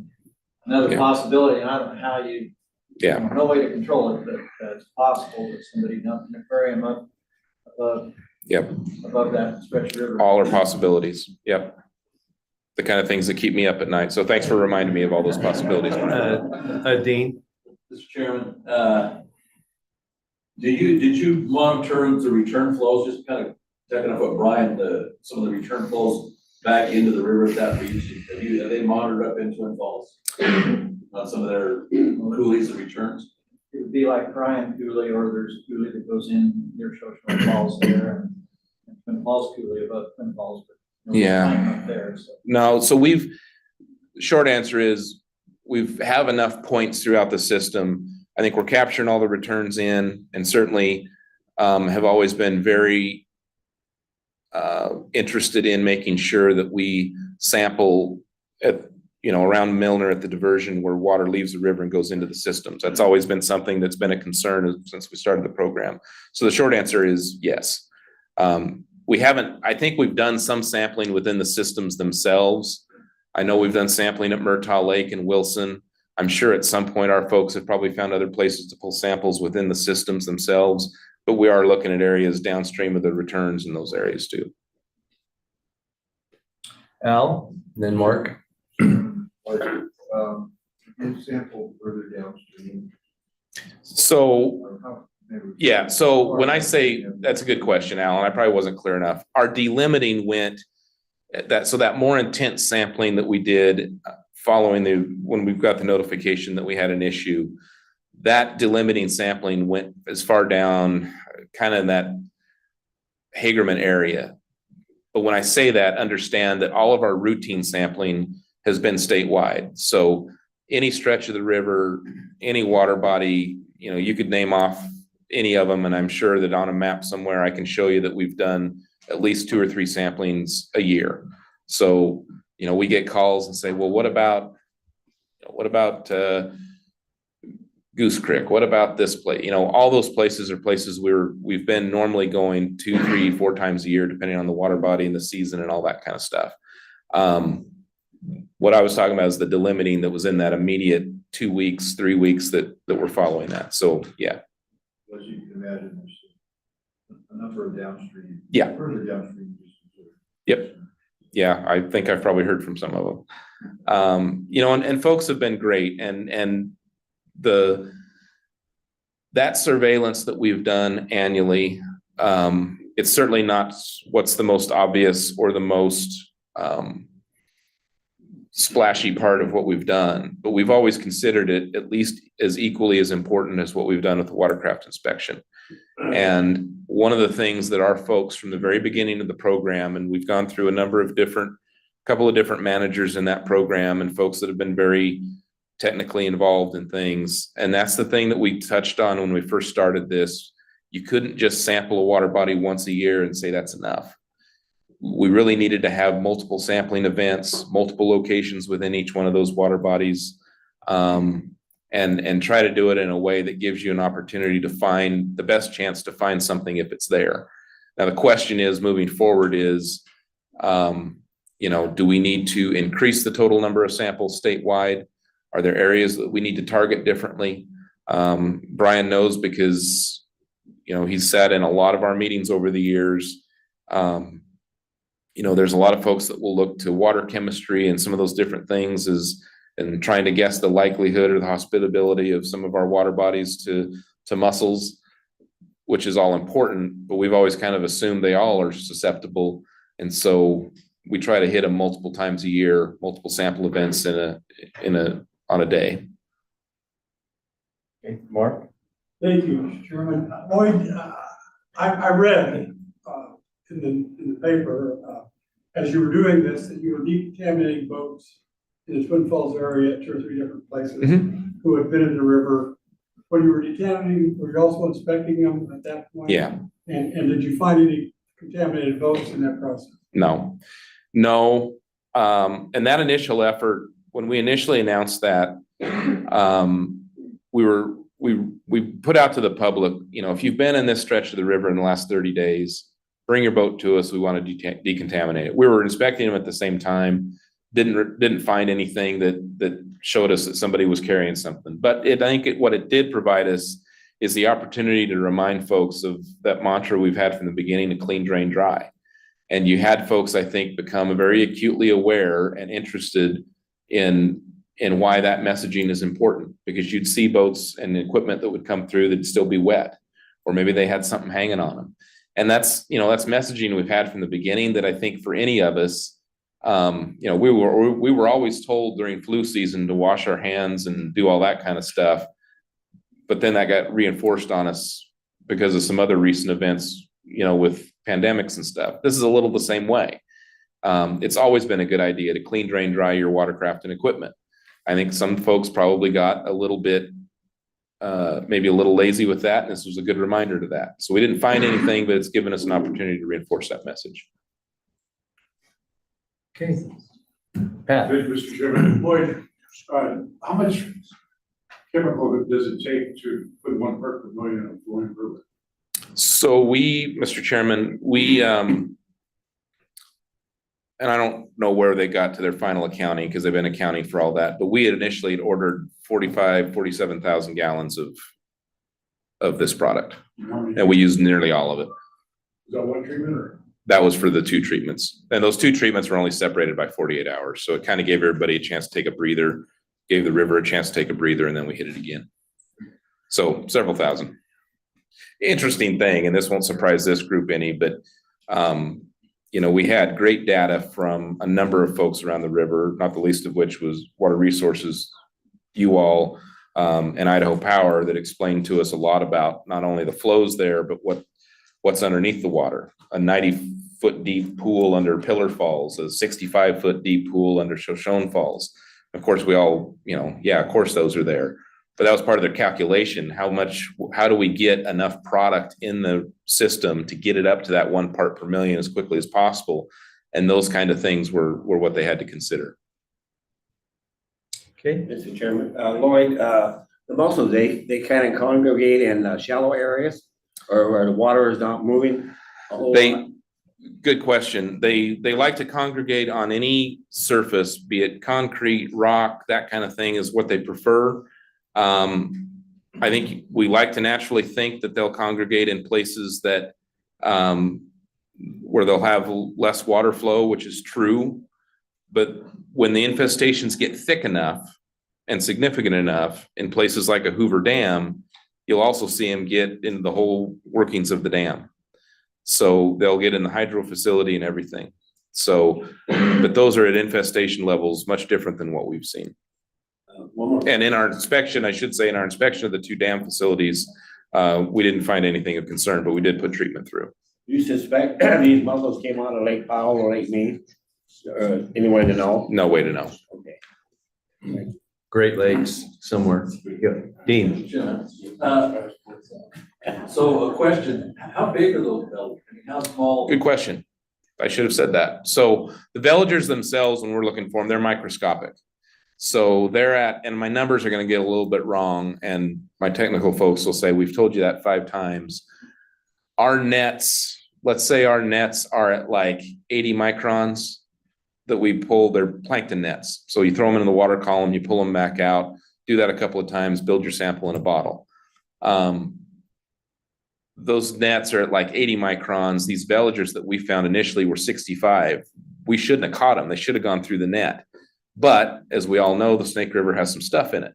another possibility, and I don't know how you. Yeah. No way to control it, but it's possible that somebody dumped an aquarium up above that stretch of river. All are possibilities. Yep. The kind of things that keep me up at night. So thanks for reminding me of all those possibilities. Dean? Mr. Chairman, did you monitor the return flows, just kind of checking up what Brian, some of the return flows back into the river at that region? Have they monitored up into Twin Falls on some of their coulees and returns? It would be like Brian Cooley, or there's a coulee that goes in near Shoshone Falls there, and Twin Falls coulee above Twin Falls, but Yeah. up there. So. No, so short answer is we've have enough points throughout the system. I think we're capturing all the returns in, and certainly have always been very interested in making sure that we sample at, around Milner at the diversion where water leaves the river and goes into the systems. That's always been something that's been a concern since we started the program. So the short answer is yes. We haven't, I think we've done some sampling within the systems themselves. I know we've done sampling at Murtaugh Lake and Wilson. I'm sure at some point our folks have probably found other places to pull samples within the systems themselves, but we are looking at areas downstream of the returns in those areas too. Al, and then Mark. Get sample further downstream. So, Or how- maybe- yeah, so when I say, that's a good question, Alan, I probably wasn't clear enough. Our delimiting went so that more intense sampling that we did following when we've got the notification that we had an issue, that delimiting sampling went as far down kind of in that Hagerman area. But when I say that, understand that all of our routine sampling has been statewide. So any stretch of the river, any water body, you could name off any of them. And I'm sure that on a map somewhere, I can show you that we've done at least 2 or 3 samplings a year. So, we get calls and say, well, what about Goose Creek? What about this place? All those places are places we've been normally going 2, 3, 4 times a year, depending on the water body and the season and all that kind of stuff. What I was talking about is the delimiting that was in that immediate 2 weeks, 3 weeks that we're following that. So, yeah. As you can imagine, there's a number of downstream. Yeah. Further downstream. Yep. Yeah, I think I've probably heard from some of them. And folks have been great, and that surveillance that we've done annually, it's certainly not what's the most obvious or the most splashy part of what we've done, but we've always considered it at least as equally as important as what we've done with the watercraft inspection. And one of the things that our folks from the very beginning of the program, and we've gone through a couple of different managers in that program and folks that have been very technically involved in things. And that's the thing that we touched on when we first started this. You couldn't just sample a water body once a year and say that's enough. We really needed to have multiple sampling events, multiple locations within each one of those water bodies, and try to do it in a way that gives you an opportunity to find the best chance to find something if it's there. Now, the question is moving forward is, do we need to increase the total number of samples statewide? Are there areas that we need to target differently? Brian knows because, he's sat in a lot of our meetings over the years. There's a lot of folks that will look to water chemistry and some of those different things and trying to guess the likelihood or the hospitability of some of our water bodies to mussels, which is all important, but we've always kind of assumed they all are susceptible. And so we try to hit them multiple times a year, multiple sample events on a day. Okay, Mark? Thank you, Mr. Chairman. Boyd, I read in the paper, as you were doing this, that you were decontaminating boats in the Twin Falls area at 2 or 3 different places who had been in the river. When you were decontaminating, were you also inspecting them at that point? Yeah. And did you find any contaminated boats in that process? No. And that initial effort, when we initially announced that, we put out to the public, if you've been in this stretch of the river in the last 30 days, bring your boat to us. We want to decontaminate it. We were inspecting them at the same time. Didn't find anything that showed us that somebody was carrying something. But what it did provide us is the opportunity to remind folks of that mantra we've had from the beginning, to clean, drain, dry. And you had folks, I think, become very acutely aware and interested in why that messaging is important, because you'd see boats and equipment that would come through that'd still be wet, or maybe they had something hanging on them. And that's messaging we've had from the beginning that I think for any of us, we were always told during flu season to wash our hands and do all that kind of stuff. But then that got reinforced on us because of some other recent events, with pandemics and stuff. This is a little the same way. It's always been a good idea to clean, drain, dry your watercraft and equipment. I think some folks probably got a little bit, maybe a little lazy with that, and this was a good reminder to that. So we didn't find anything, but it's given us an opportunity to reinforce that message. Okay. Pat? Good, Mr. Chairman. Boyd, how much chemical does it take to put 1 part per million of flowing river? So we, Mr. Chairman, we, and I don't know where they got to their final accounting because they've been accounting for all that, but we had initially ordered 47,000 gallons of this product, and we used nearly all of it. Is that 1 treatment or? That was for the 2 treatments, and those 2 treatments were only separated by 48 hours. So it kind of gave everybody a chance to take a breather, gave the river a chance to take a breather, and then we hit it again. So several thousand. Interesting thing, and this won't surprise this group any, but you know, we had great data from a number of folks around the river, not the least of which was Water Resources, you all, and Idaho Power, that explained to us a lot about not only the flows there, but what's underneath the water. A 90-foot deep pool under Pillar Falls, a 65-foot deep pool under Shoshone Falls. Of course, we all, you know, yeah, of course those are there. But that was part of their calculation. How do we get enough product in the system to get it up to that 1 part per million as quickly as possible? And those kind of things were what they had to consider. Okay. Mr. Chairman, Lloyd, the mussels, they kind of congregate in shallow areas or where the water is not moving a whole lot? Good question. They like to congregate on any surface, be it concrete, rock, that kind of thing is what they prefer. I think we like to naturally think that they'll congregate in places that where they'll have less water flow, which is true. But when the infestations get thick enough and significant enough in places like a Hoover Dam, you'll also see them get into the whole workings of the dam. So they'll get in the hydro facility and everything. So, but those are at infestation levels much different than what we've seen. One more. And in our inspection, I should say, in our inspection of the 2 dam facilities, we didn't find anything of concern, but we did put treatment through. You suspect these mussels came out of Lake Powell or Lake Mead? Any way to know? No way to know. Okay. Great Lakes somewhere. Yeah. Dean? So a question, how big are those belts? I mean, how small? Good question. I should have said that. So the veligers themselves, when we're looking for them, they're microscopic. So they're at, and my numbers are going to get a little bit wrong, and my technical folks will say, we've told you that 5 times. Our nets, let's say our nets are at like 80 microns that we pull, they're plankton nets. So you throw them in the water column, you pull them back out, do that a couple of times, build your sample in a bottle. Those nets are at like 80 microns. These veligers that we found initially were 65. We shouldn't have caught them. They should have gone through the net. But as we all know, the Snake River has some stuff in it.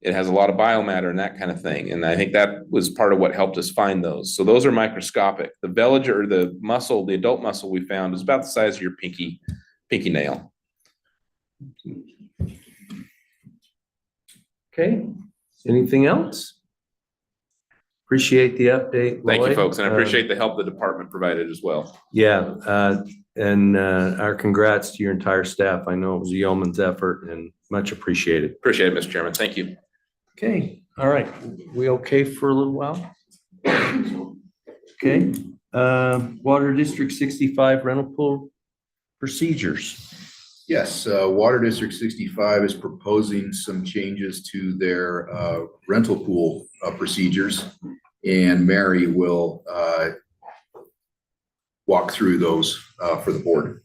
It has a lot of biomatter and that kind of thing. And I think that was part of what helped us find those. So those are microscopic. The veliger, the mussel, the adult mussel we found is about the size of your pinky nail. Okay. Anything else? Appreciate the update, Thank you, Lloyd. folks. And I appreciate the help the department provided as well. Yeah, and our congrats to your entire staff. I know it was a yeoman's effort and much appreciated. Appreciate it, Mr. Chairman. Thank you. Okay, all right. We okay for a little while? Okay, Water District 65 rental pool procedures. Yes, Water District 65 is proposing some changes to their rental pool procedures, and Mary will walk through those for the board.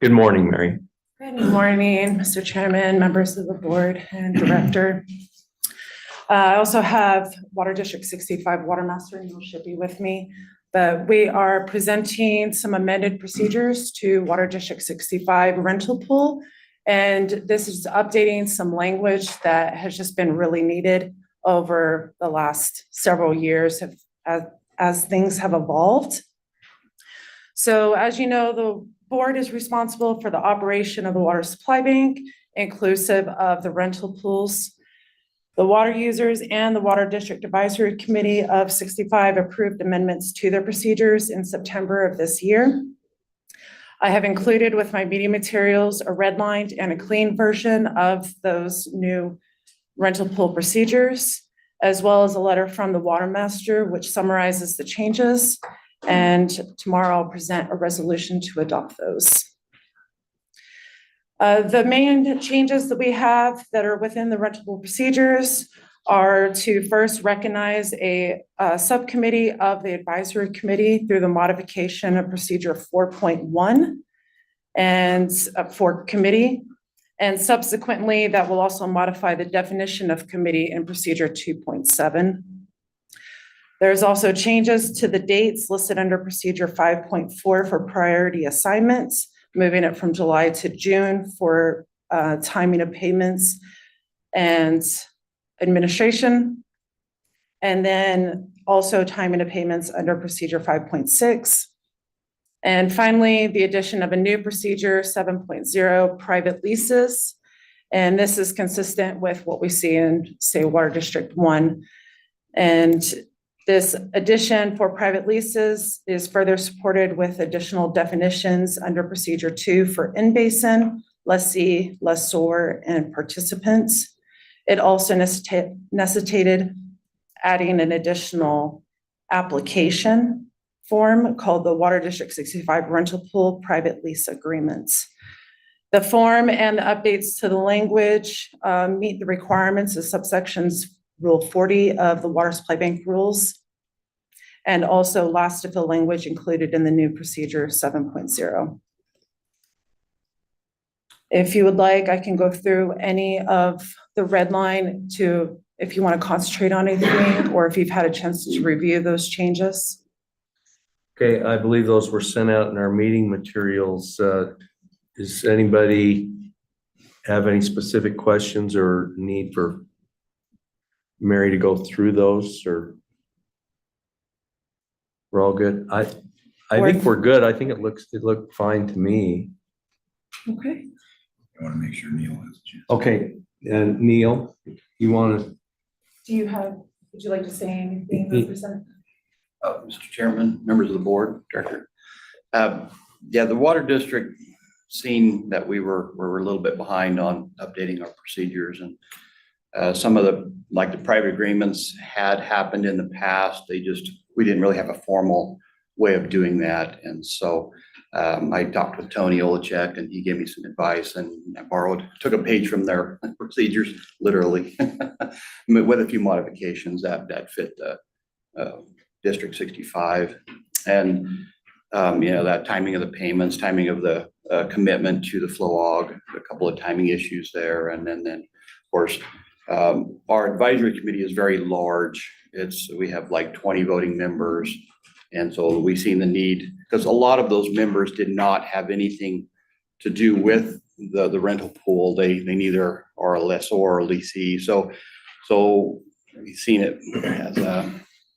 Good morning, Mary. Good morning, Mr. Chairman, members of the board and director. I also have Water District 65 Water Master, and you should be with me. But we are presenting some amended procedures to Water District 65 rental pool. And this is updating some language that has just been really needed over the last several years as things have evolved. So as you know, the board is responsible for the operation of the water supply bank, inclusive of the rental pools. The water users and the Water District Advisory Committee of 65 approved amendments to their procedures in September of this year. I have included with my meeting materials a redlined and a clean version of those new rental pool procedures, as well as a letter from the water master, which summarizes the changes. And tomorrow I'll present a resolution to adopt those. The main changes that we have that are within the rental pool procedures are to first recognize a subcommittee of the advisory committee through the modification of procedure 4.1 and for committee. And subsequently, that will also modify the definition of committee in procedure 2.7. There's also changes to the dates listed under procedure 5.4 for priority assignments, moving it from July to June for timing of payments and administration. And then also timing of payments under procedure 5.6. And finally, the addition of a new procedure 7.0, private leases. And this is consistent with what we see in, say, Water District 1. And this addition for private leases is further supported with additional definitions under procedure 2 for in-basin, lessee, lessor, and participants. It also necessitated adding an additional application form called the Water District 65 Rental Pool Private Lease Agreements. The form and the updates to the language meet the requirements of subsections Rule 40 of the Water Supply Bank rules, and also last of the language included in the new procedure 7.0. If you would like, I can go through any of the red line to, if you want to concentrate on anything, or if you've had a chance to review those changes. Okay, I believe those were sent out in our meeting materials. Does anybody have any specific questions or need for Mary to go through those, or we're all good? I think we're good. I think it looked fine to me. Okay. I want to make sure Neil has a chance. Okay, and Neil, you want to? Do you have, would you like to say anything, Representative? Mr. Chairman, members of the board, Director. Yeah, the Water District seen that we were a little bit behind on updating our procedures, and some of the, like the private agreements had happened in the past. We didn't really have a formal way of doing that. And so I talked with Tony Olachek and he gave me some advice, and I took a page from their procedures, literally, with a few modifications that fit the District 65. And, that timing of the payments, timing of the commitment to the flow og, a couple of timing issues there. And then of course, our advisory committee is very large. We have like 20 voting members. And so we've seen the need, because a lot of those members did not have anything to do with the rental pool. They neither are a lessor or a leasee. So we've seen it as a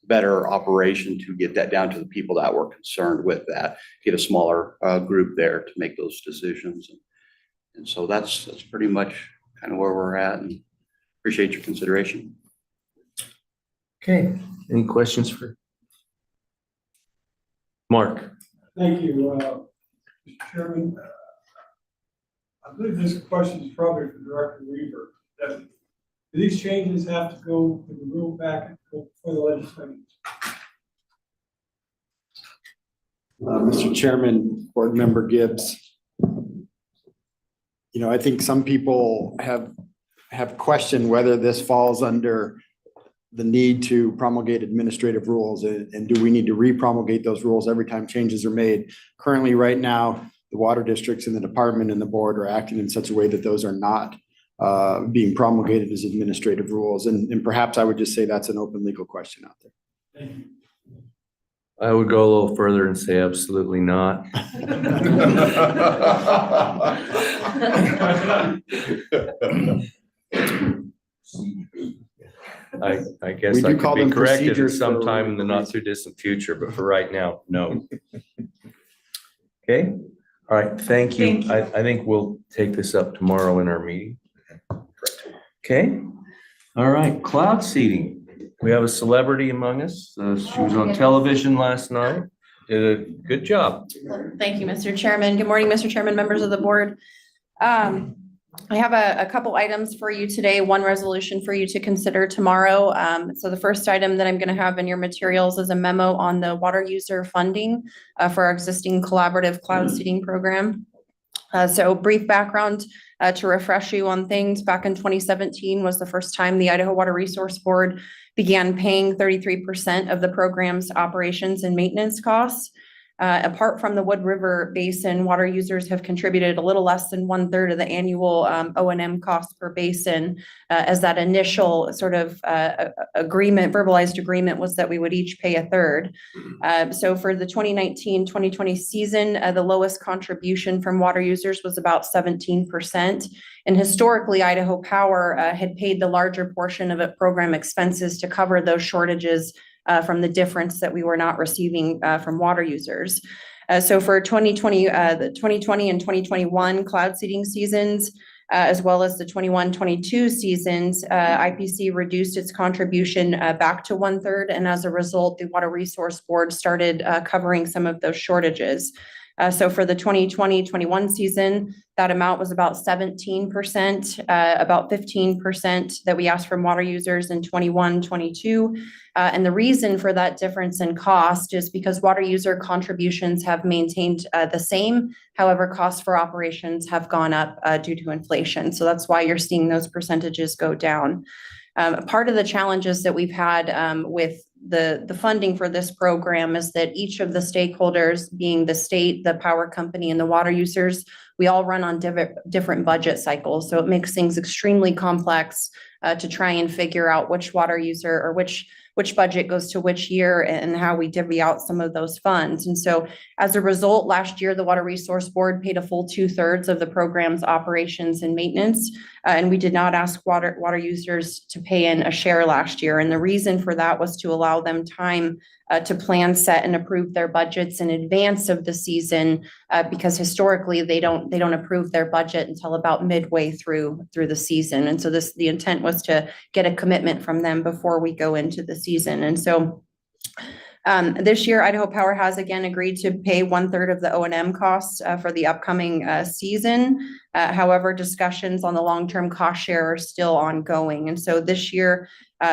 better operation to get that down to the people that were concerned with that, get a smaller group there to make those decisions. And so that's pretty much kind of where we're at, and appreciate your consideration. Okay, any questions for Mark? Thank you, Mr. Chairman. I believe this question is probably for Director Weaver. Do these changes have to go to the rule packet for the legislature? Mr. Chairman, Board Member Gibbs. I think some people have questioned whether this falls under the need to promulgate administrative rules, and do we need to re-promulgate those rules every time changes are made? Currently, right now, the water districts and the department and the board are acting in such a way that those are not being promulgated as administrative rules. And perhaps I would just say that's an open legal question out there. Thank you. I would go a little further and say absolutely not. I guess I could be corrected at some time in the not too distant future, but for right now, no. Okay, all right, thank you. Thank you. I think we'll take this up tomorrow in our meeting. Okay, all right, cloud seeding. We have a celebrity among us. She was on television last night. did a good job. Thank you, Mr. Chairman. Good morning, Mr. Chairman, members of the board. I have a couple items for you today, one resolution for you to consider tomorrow. So the first item that I'm going to have in your materials is a memo on the water user funding for our existing collaborative cloud seeding program. So brief background to refresh you on things. Back in 2017 was the first time the Idaho Water Resource Board began paying 33% of the program's operations and maintenance costs. Apart from the Wood River Basin, water users have contributed a little less than 1/3 of the annual O&M costs per basin, as that initial sort of verbalized agreement was that we would each pay 1/3. So for the 2019-2020 season, the lowest contribution from water users was about 17%. And historically, Idaho Power had paid the larger portion of its program expenses to cover those shortages from the difference that we were not receiving from water users. So for 2020, the 2020 and 2021 cloud seeding seasons, as well as the 21-22 seasons, IPC reduced its contribution back to 1/3. And as a result, the Water Resource Board started covering some of those shortages. So for the 2020-21 season, that amount was about 17%, about 15% that we asked from water users in 21-22. And the reason for that difference in cost is because water user contributions have maintained the same. However, costs for operations have gone up due to inflation. So that's why you're seeing those percentages go down. Part of the challenges that we've had with the funding for this program is that each of the stakeholders, being the state, the power company, and the water users, we all run on different budget cycles. So it makes things extremely complex to try and figure out which water user or which budget goes to which year and how we divvy out some of those funds. And so as a result, last year, the Water Resource Board paid a full 2/3 of the program's operations and maintenance. And we did not ask water users to pay in a share last year. And the reason for that was to allow them time to plan, set, and approve their budgets in advance of the season, because historically they don't approve their budget until about midway through the season. And so the intent was to get a commitment from them before we go into the season. And so this year, Idaho Power has again agreed to pay 1/3 of the O&M costs for the upcoming season. However, discussions on the long-term cost share are still ongoing. And so this year,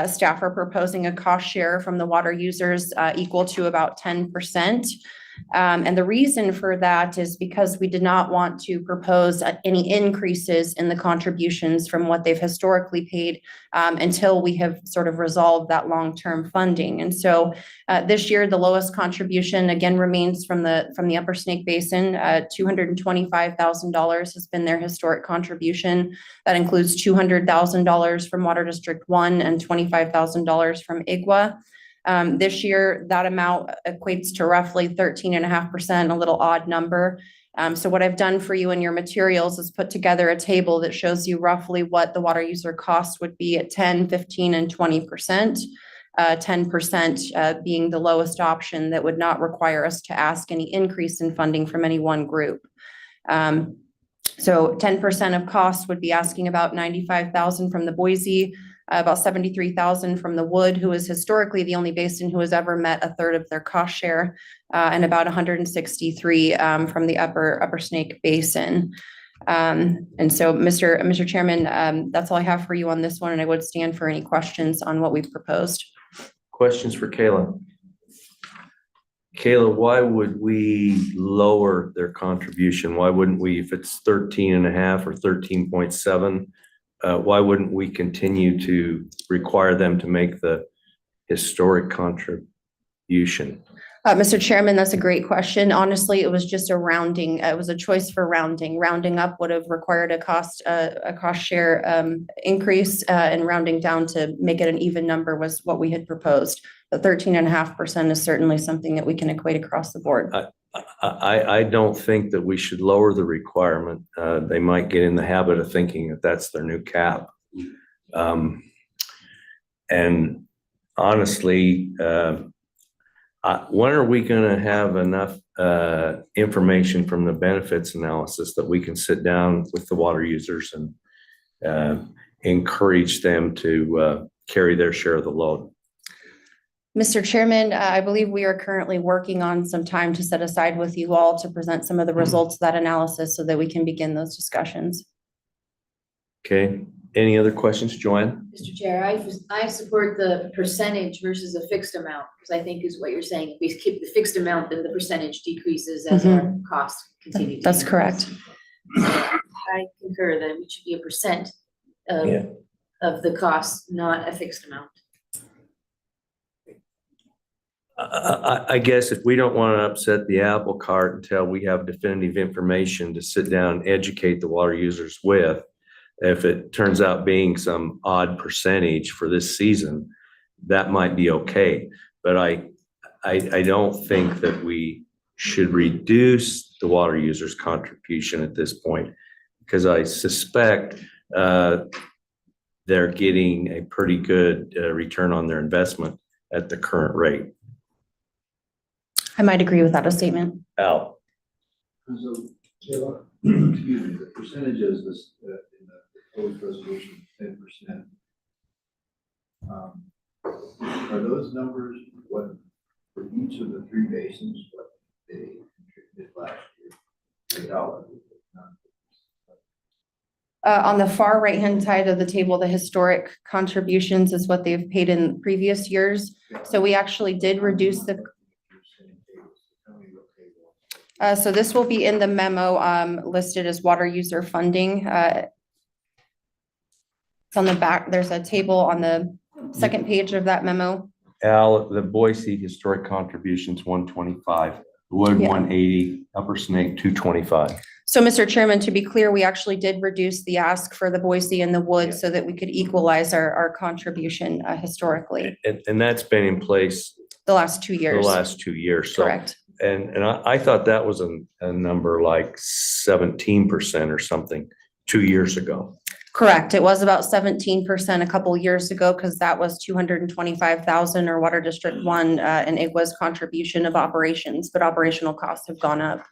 staff are proposing a cost share from the water users equal to about 10%. And the reason for that is because we did not want to propose any increases in the contributions from what they've historically paid until we have sort of resolved that long-term funding. And so this year, the lowest contribution again remains from the Upper Snake Basin. $225,000 has been their historic contribution. That includes $200,000 from Water District 1 and $25,000 from IGWA. This year, that amount equates to roughly 13.5%, a little odd number. So what I've done for you in your materials is put together a table that shows you roughly what the water user cost would be at 10, 15, and 20%. 10% being the lowest option that would not require us to ask any increase in funding from any one group. So 10% of cost would be asking about $95,000 from the Boise, about $73,000 from the Wood, who is historically the only basin who has ever met 1/3 of their cost share, and about $163,000 from the Upper Snake Basin. And so, Mr. Chairman, that's all I have for you on this one, and I would stand for any questions on what we've proposed. Questions for Kayla? Kayla, why would we lower their contribution? Why wouldn't we, if it's 13.5 or 13.7? Why wouldn't we continue to require them to make the historic contribution? Mr. Chairman, that's a great question. Honestly, it was just a rounding. It was a choice for rounding. Rounding up would have required a cost share increase, and rounding down to make it an even number was what we had proposed. The 13.5% is certainly something that we can equate across the board. I don't think that we should lower the requirement. They might get in the habit of thinking that that's their new cap. And honestly, when are we going to have enough information from the benefits analysis that we can sit down with the water users and encourage them to carry their share of the load? Mr. Chairman, I believe we are currently working on some time to set aside with you all to present some of the results of that analysis so that we can begin those discussions. Okay, any other questions, Joanne? Mr. Chair, I support the percentage versus a fixed amount, because I think is what you're saying. If we keep the fixed amount, then the percentage decreases as our costs continue. to That's increase. correct. I concur that it should be a percent Yeah. of the cost, not a fixed amount. I guess if we don't want to upset the apple cart until we have definitive information to sit down and educate the water users with, if it turns out being some odd percentage for this season, that might be okay. But I don't think that we should reduce the water users' contribution at this point, because I suspect they're getting a pretty good return on their investment at the current rate. I might agree with that statement. Al? So, excuse me, the percentages this, in the proposed resolution, 10%. Are those numbers what, for each of the three basins, what they contributed last year? $8. On the far right-hand side of the table, the historic contributions is what they've paid in previous years. So we actually did reduce the, so this will be in the memo listed as water user funding. It's on the back, there's a table on the second page of that memo. Al, the Boise historic contributions 125, Wood Yeah. 180, Upper Snake 225. So, Mr. Chairman, to be clear, we actually did reduce the ask for the Boise and the Wood so that we could equalize our contribution historically, And that's been in place the last 2 the years. last 2 years. So, Correct. and I thought that was a number like 17% or something 2 years ago. Correct. It was about 17% a couple years ago because that was 225,000 or Water District 1 and it was contribution of operations, but operational costs have gone up.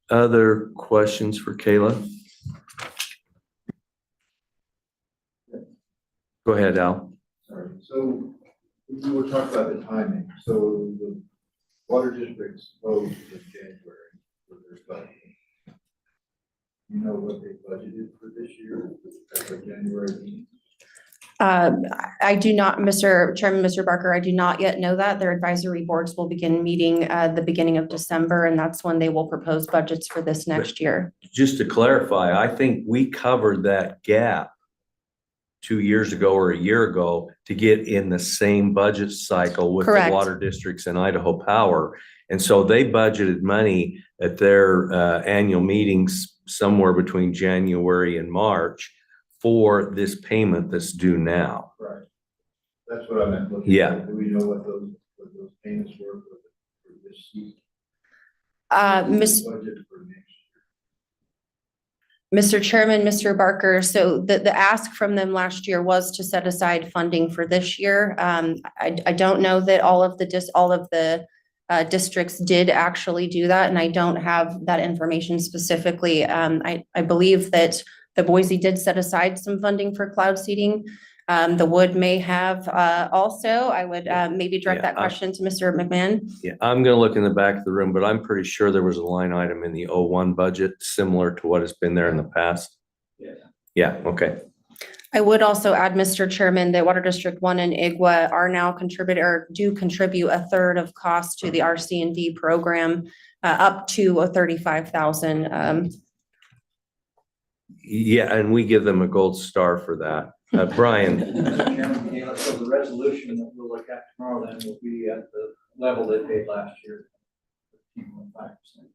Other questions for Kayla? Go ahead, Al. Sorry, so we were talking about the timing, so the water districts closed in January for their budget. You know what they budgeted for this year, for January meeting? I do not, Mr. Chairman, Mr. Barker, I do not yet know that. Their advisory boards will begin meeting the beginning of December, and that's when they will propose budgets for this next year. Just to clarify, I think we covered that gap 2 years ago or a year ago to get in the same budget cycle with the Correct. water districts and Idaho Power. And so they budgeted money at their annual meetings somewhere between January and March for this payment that's due now. Right. That's what I meant. looking Yeah. for. Do we know what those payments were for this season? Budget for next Mr. Chairman, Mr. Barker, so the ask from them last year was to set aside funding for this year. I don't know that all of the districts did actually do that, and I don't have that information specifically. I believe that the Boise did set aside some funding for cloud seeding. The Wood may have also. I would maybe direct that question to Mr. McMahon. Yeah, I'm gonna look in the back of the room, but I'm pretty sure there was a line item in the 01 budget similar to what has been there in the past. Yeah. Yeah, okay. I would also add, Mr. Chairman, that Water District 1 and IGWA are now do contribute a third of cost to the RC&D program, up to 35,000. Yeah, and we give them a gold star for that. Brian, Mr. Chairman, Kayla, so the resolution that we'll look at tomorrow then will be at the level they paid last year, 15.5%.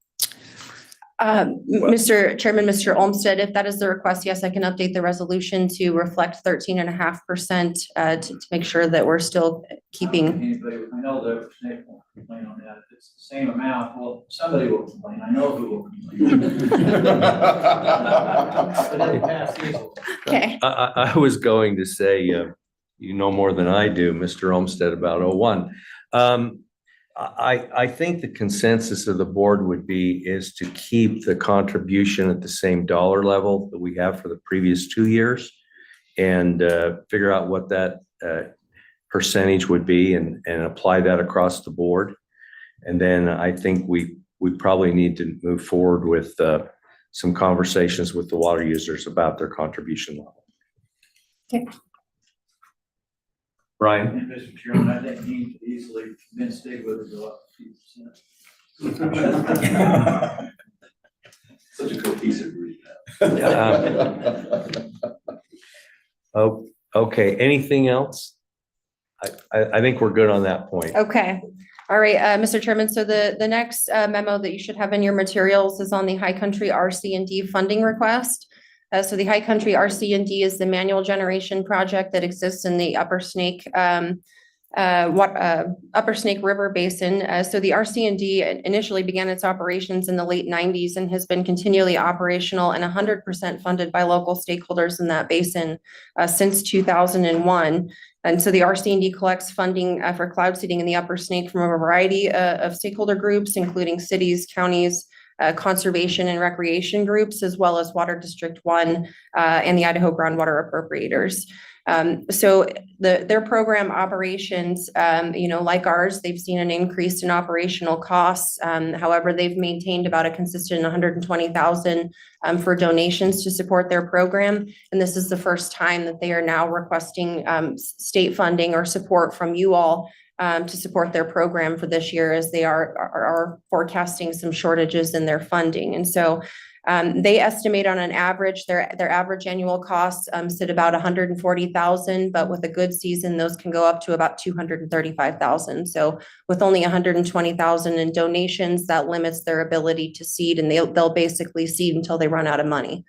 Mr. Chairman, Mr. Olmstead, if that is the request, yes, I can update the resolution to reflect 13.5% to make sure that we're still keeping. I know the snake won't complain on that. If it's the same amount, well, somebody will complain. I know who will complain. But it'll pass easily. Okay. I was going to say, you know more than I do, Mr. Olmstead, about 01. I think the consensus of the board would be is to keep the contribution at the same dollar level that we have for the previous 2 years. and figure out what that percentage would be and apply that across the board. And then I think we probably need to move forward with some conversations with the water users about their contribution level. Okay. Brian? And Mr. Chairman, I think he could easily convince Digwood to go up to 2%. Such a cohesive group. Oh, okay. Anything else? I think we're good on that point. Okay. All right, Mr. Chairman, so the next memo that you should have in your materials is on the High Country RC&D funding request. So the High Country RC&D is the manual generation project that exists in the Upper Snake River Basin. So the RC&D initially began its operations in the late 90s and has been continually operational and 100% funded by local stakeholders in that basin since 2001. And so the RC&D collects funding for cloud seeding in the Upper Snake from a variety of stakeholder groups, including cities, counties, conservation and recreation groups, as well as Water District 1 and the Idaho Groundwater Appropriators. So their program operations, like ours, they've seen an increase in operational costs. However, they've maintained about a consistent $120,000 for donations to support their program. And this is the first time that they are now requesting state funding or support from you all to support their program for this year, as they are forecasting some shortages in their funding. And so they estimate on an average, their average annual costs sit about $140,000, but with a good season, those can go up to about $235,000. So with only $120,000 in donations, that limits their ability to seed, and they'll basically seed until they run out of money.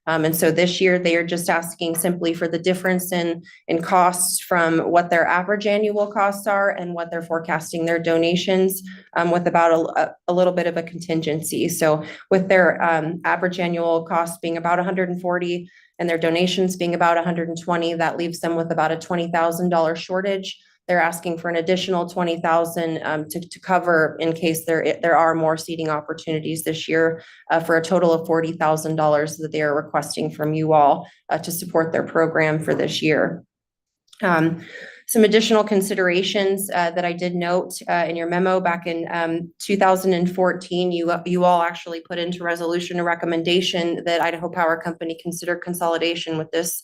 And so this year they are just asking simply for the difference in costs from what their average annual costs are and what they're forecasting their donations, with about a little bit of a contingency. So with their average annual cost being about $140 and their donations being about $120, that leaves them with about a $20,000 shortage. They're asking for an additional $20,000 to cover in case there are more seeding opportunities this year, for a total of $40,000 that they are requesting from you all to support their program for this year. Some additional considerations that I did note in your memo back in 2014, you all actually put into resolution a recommendation that Idaho Power Company consider consolidation with this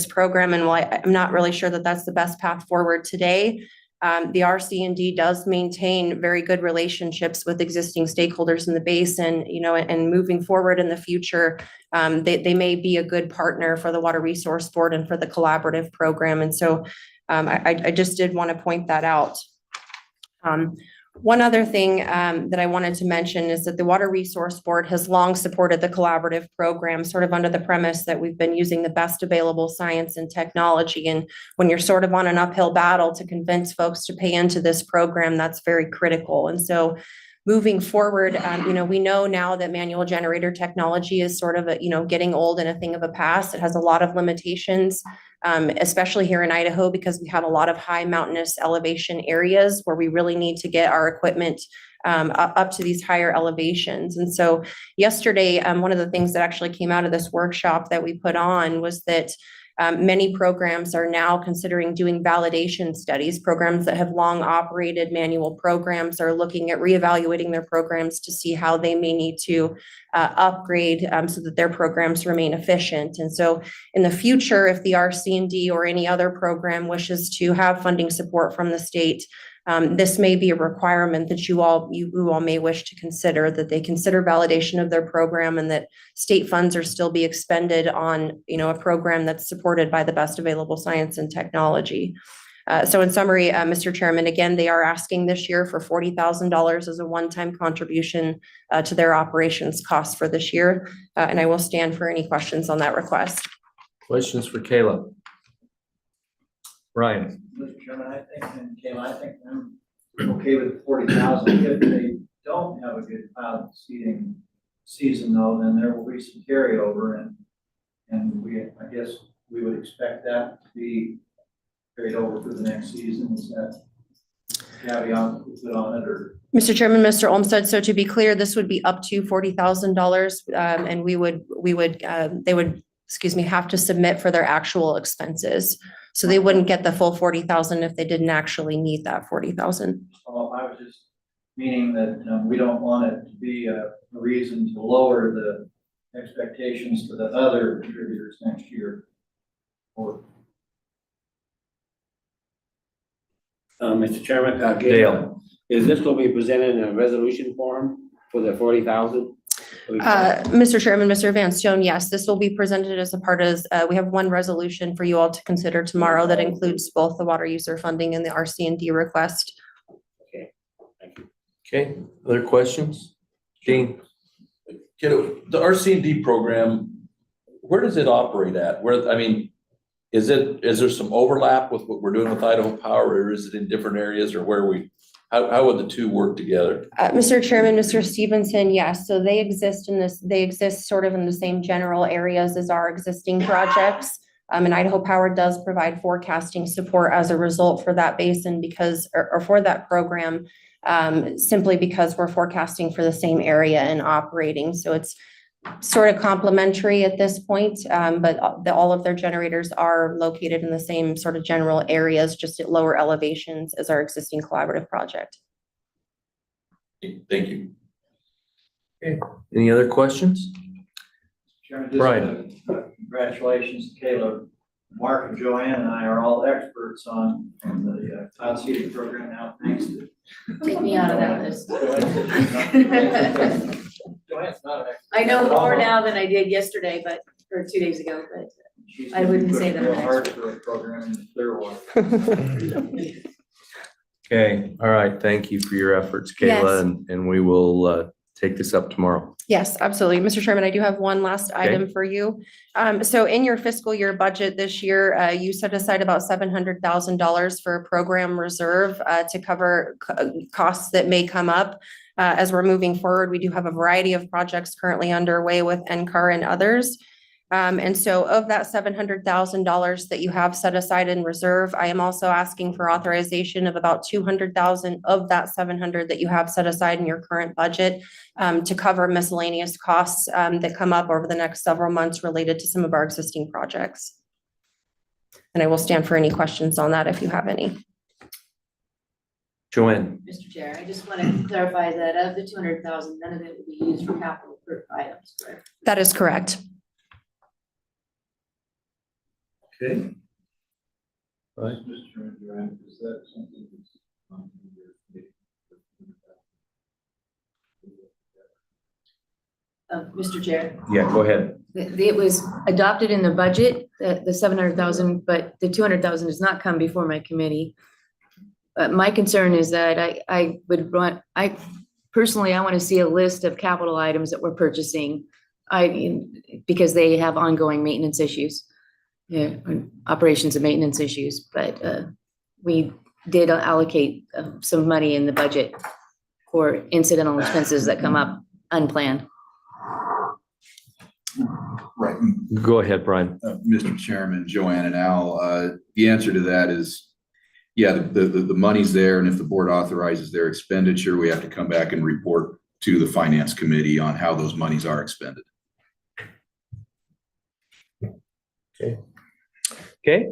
program. And while I'm not really sure that that's the best path forward today, the RC&D does maintain very good relationships with existing stakeholders in the basin, and moving forward in the future, they may be a good partner for the Water Resource Board and for the collaborative program. And so I just did want to point that out. One other thing that I wanted to mention is that the Water Resource Board has long supported the collaborative program, sort of under the premise that we've been using the best available science and technology. And when you're sort of on an uphill battle to convince folks to pay into this program, that's very critical. And so moving forward, we know now that manual generator technology is sort of getting old and a thing of a past. It has a lot of limitations, especially here in Idaho, because we have a lot of high mountainous elevation areas where we really need to get our equipment up to these higher elevations. And so yesterday, one of the things that actually came out of this workshop that we put on was that many programs are now considering doing validation studies. Programs that have long operated manual programs are looking at reevaluating their programs to see how they may need to upgrade so that their programs remain efficient. And so in the future, if the RC&D or any other program wishes to have funding support from the state, this may be a requirement that you all may wish to consider, that they consider validation of their program and that state funds are still be expended on, a program that's supported by the best available science and technology. So in summary, Mr. Chairman, again, they are asking this year for $40,000 as a one-time contribution to their operations costs for this year. And I will stand for any questions on that request. Questions for Kayla? Ryan? Mr. Chairman, I think I'm okay with the 40,000. If they don't have a good cloud seeding season though, then there will be some carryover, and I guess we would expect that to be carried over for the next season. Is that caveat put on it, or? Mr. Chairman, Mr. Olmstead, so to be clear, this would be up to $40,000, and they would have to submit for their actual expenses. So they wouldn't get the full 40,000 if they didn't actually need that 40,000. Oh, I was just meaning that, we don't want it to be a reason to lower the expectations for the other contributors next year. Or Mr. Chairman, Dale. is this gonna be presented in a resolution form for the 40,000? Mr. Chairman, Mr. Van Stone, yes, this will be presented as a part of, we have one resolution for you all to consider tomorrow that includes both the water user funding and the RC&D request. Okay, other questions? Dean? The RC&D program, where does it operate at? Where, I mean, is there some overlap with what we're doing with Idaho Power, or is it in different areas, or how would the two work together? Mr. Chairman, Mr. Stevenson, yes, so they exist sort of in the same general areas as our existing projects. And Idaho Power does provide forecasting support as a result for that basin or for that program, simply because we're forecasting for the same area and operating. So it's sort of complementary at this point, but all of their generators are located in the same sort of general areas, just at lower elevations as our existing collaborative project. Thank you. Okay, any other questions? Chairman, just, Brian. Congratulations to Caleb. Mark and Joanne and I are all experts on the cloud seeding program now, thanks to. Take me out of that list. Joanne's not an expert. I know more now than I did yesterday, or 2 days ago, but She's I wouldn't say that I'm real an hard for a program in Clearwater. Okay, all right, thank you for your efforts, Kayla, and we will take this up tomorrow. Yes, absolutely. Mr. Chairman, I do have one last item for you. So in your fiscal year budget this year, you set aside about $700,000 for a program reserve to cover costs that may come up. As we're moving forward, we do have a variety of projects currently underway with NCAR and others. And so of that $700,000 that you have set aside in reserve, I am also asking for authorization of about $200,000 of that $700,000 that you have set aside in your current budget to cover miscellaneous costs that come up over the next several months related to some of our existing projects. And I will stand for any questions on that if you have any. Joanne? Mr. Chair, I just want to clarify that of the 200,000, none of it will be used for capital items, correct? That is correct. Okay. Right. Mr. Chairman, is that something that's on Mr. Chair, Yeah, go ahead. it was adopted in the budget, the 700,000, but the 200,000 does not come before my committee. My concern is that I personally want to see a list of capital items that we're purchasing. Because they have ongoing maintenance issues, operations and maintenance issues, but we did allocate some money in the budget for incidental expenses that come up unplanned. Right. Go ahead, Brian. Mr. Chairman, Joanne and Al, the answer to that is, yeah, the money's there, and if the board authorizes their expenditure, we have to come back and report to the finance committee on how those monies are expended. Okay,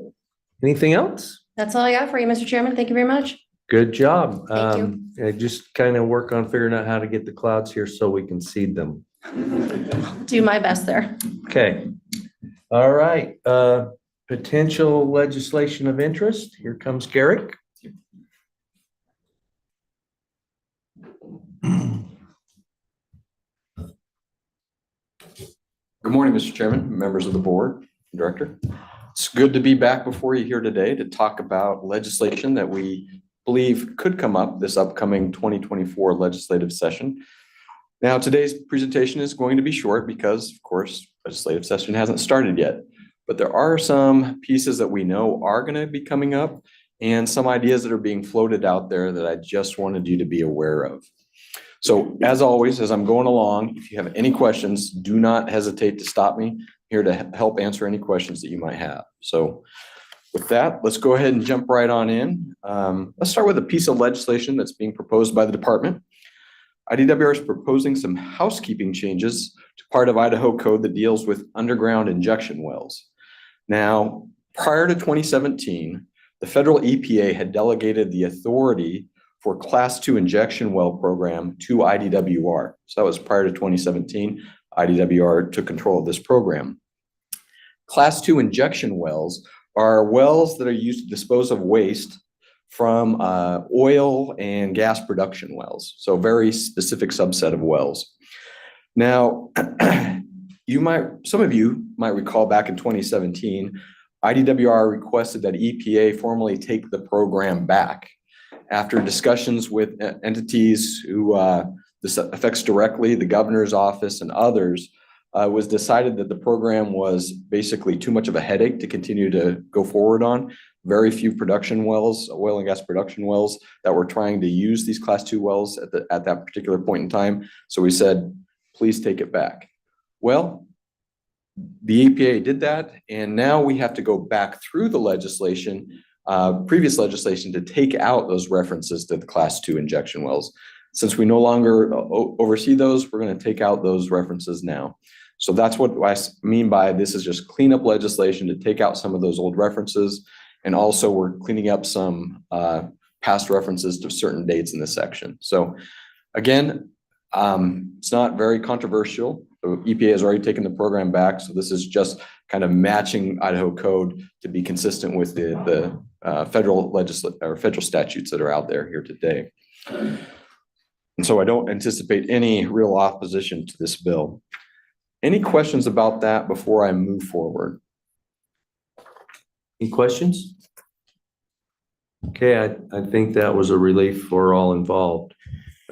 anything else? That's all I got for you, Mr. Chairman. Thank you very much. Good job. Thank I just kind of work on figuring out how to get the clouds here so we can seed them. Do my best there. Okay. All right. Potential legislation of interest. Here comes Garrick. Good morning, Mr. Chairman, members of the board, director. It's good to be back before you here today to talk about legislation that we believe could come up this upcoming 2024 legislative session. Now, today's presentation is going to be short because, of course, legislative session hasn't started yet. But there are some pieces that we know are going to be coming up and some ideas that are being floated out there that I just wanted you to be aware of. So as always, as I'm going along, if you have any questions, do not hesitate to stop me. I'm here to help answer any questions that you might have. So with that, let's go ahead and jump right on in. Let's start with a piece of legislation that's being proposed by the department. IDWR is proposing some housekeeping changes to part of Idaho code that deals with underground injection wells. Now, prior to 2017, the federal EPA had delegated the authority for Class 2 injection well program to IDWR. So that was prior to 2017. IDWR took control of this program. Class 2 injection wells are wells that are used to dispose of waste from oil and gas production wells. So a very specific subset of wells. Now, some of you might recall back in 2017, IDWR requested that EPA formally take the program back. After discussions with entities who this affects directly, the governor's office and others, was decided that the program was basically too much of a headache to continue to go forward on. Very few production wells, oil and gas production wells, that were trying to use these Class 2 wells at that particular point in time. So we said, please take it back. Well, the EPA did that, and now we have to go back through the legislation, previous legislation, to take out those references to the Class 2 injection wells. Since we no longer oversee those, we're going to take out those references now. So that's what I mean by this is just cleanup legislation to take out some of those old references. And also we're cleaning up some past references to certain dates in this section. So again, it's not very controversial. The EPA has already taken the program back. So this is just kind of matching Idaho code to be consistent with the federal statutes that are out there here today. And so I don't anticipate any real opposition to this bill. Any questions about that before I move forward? Any questions? Okay, I think that was a relief for all involved.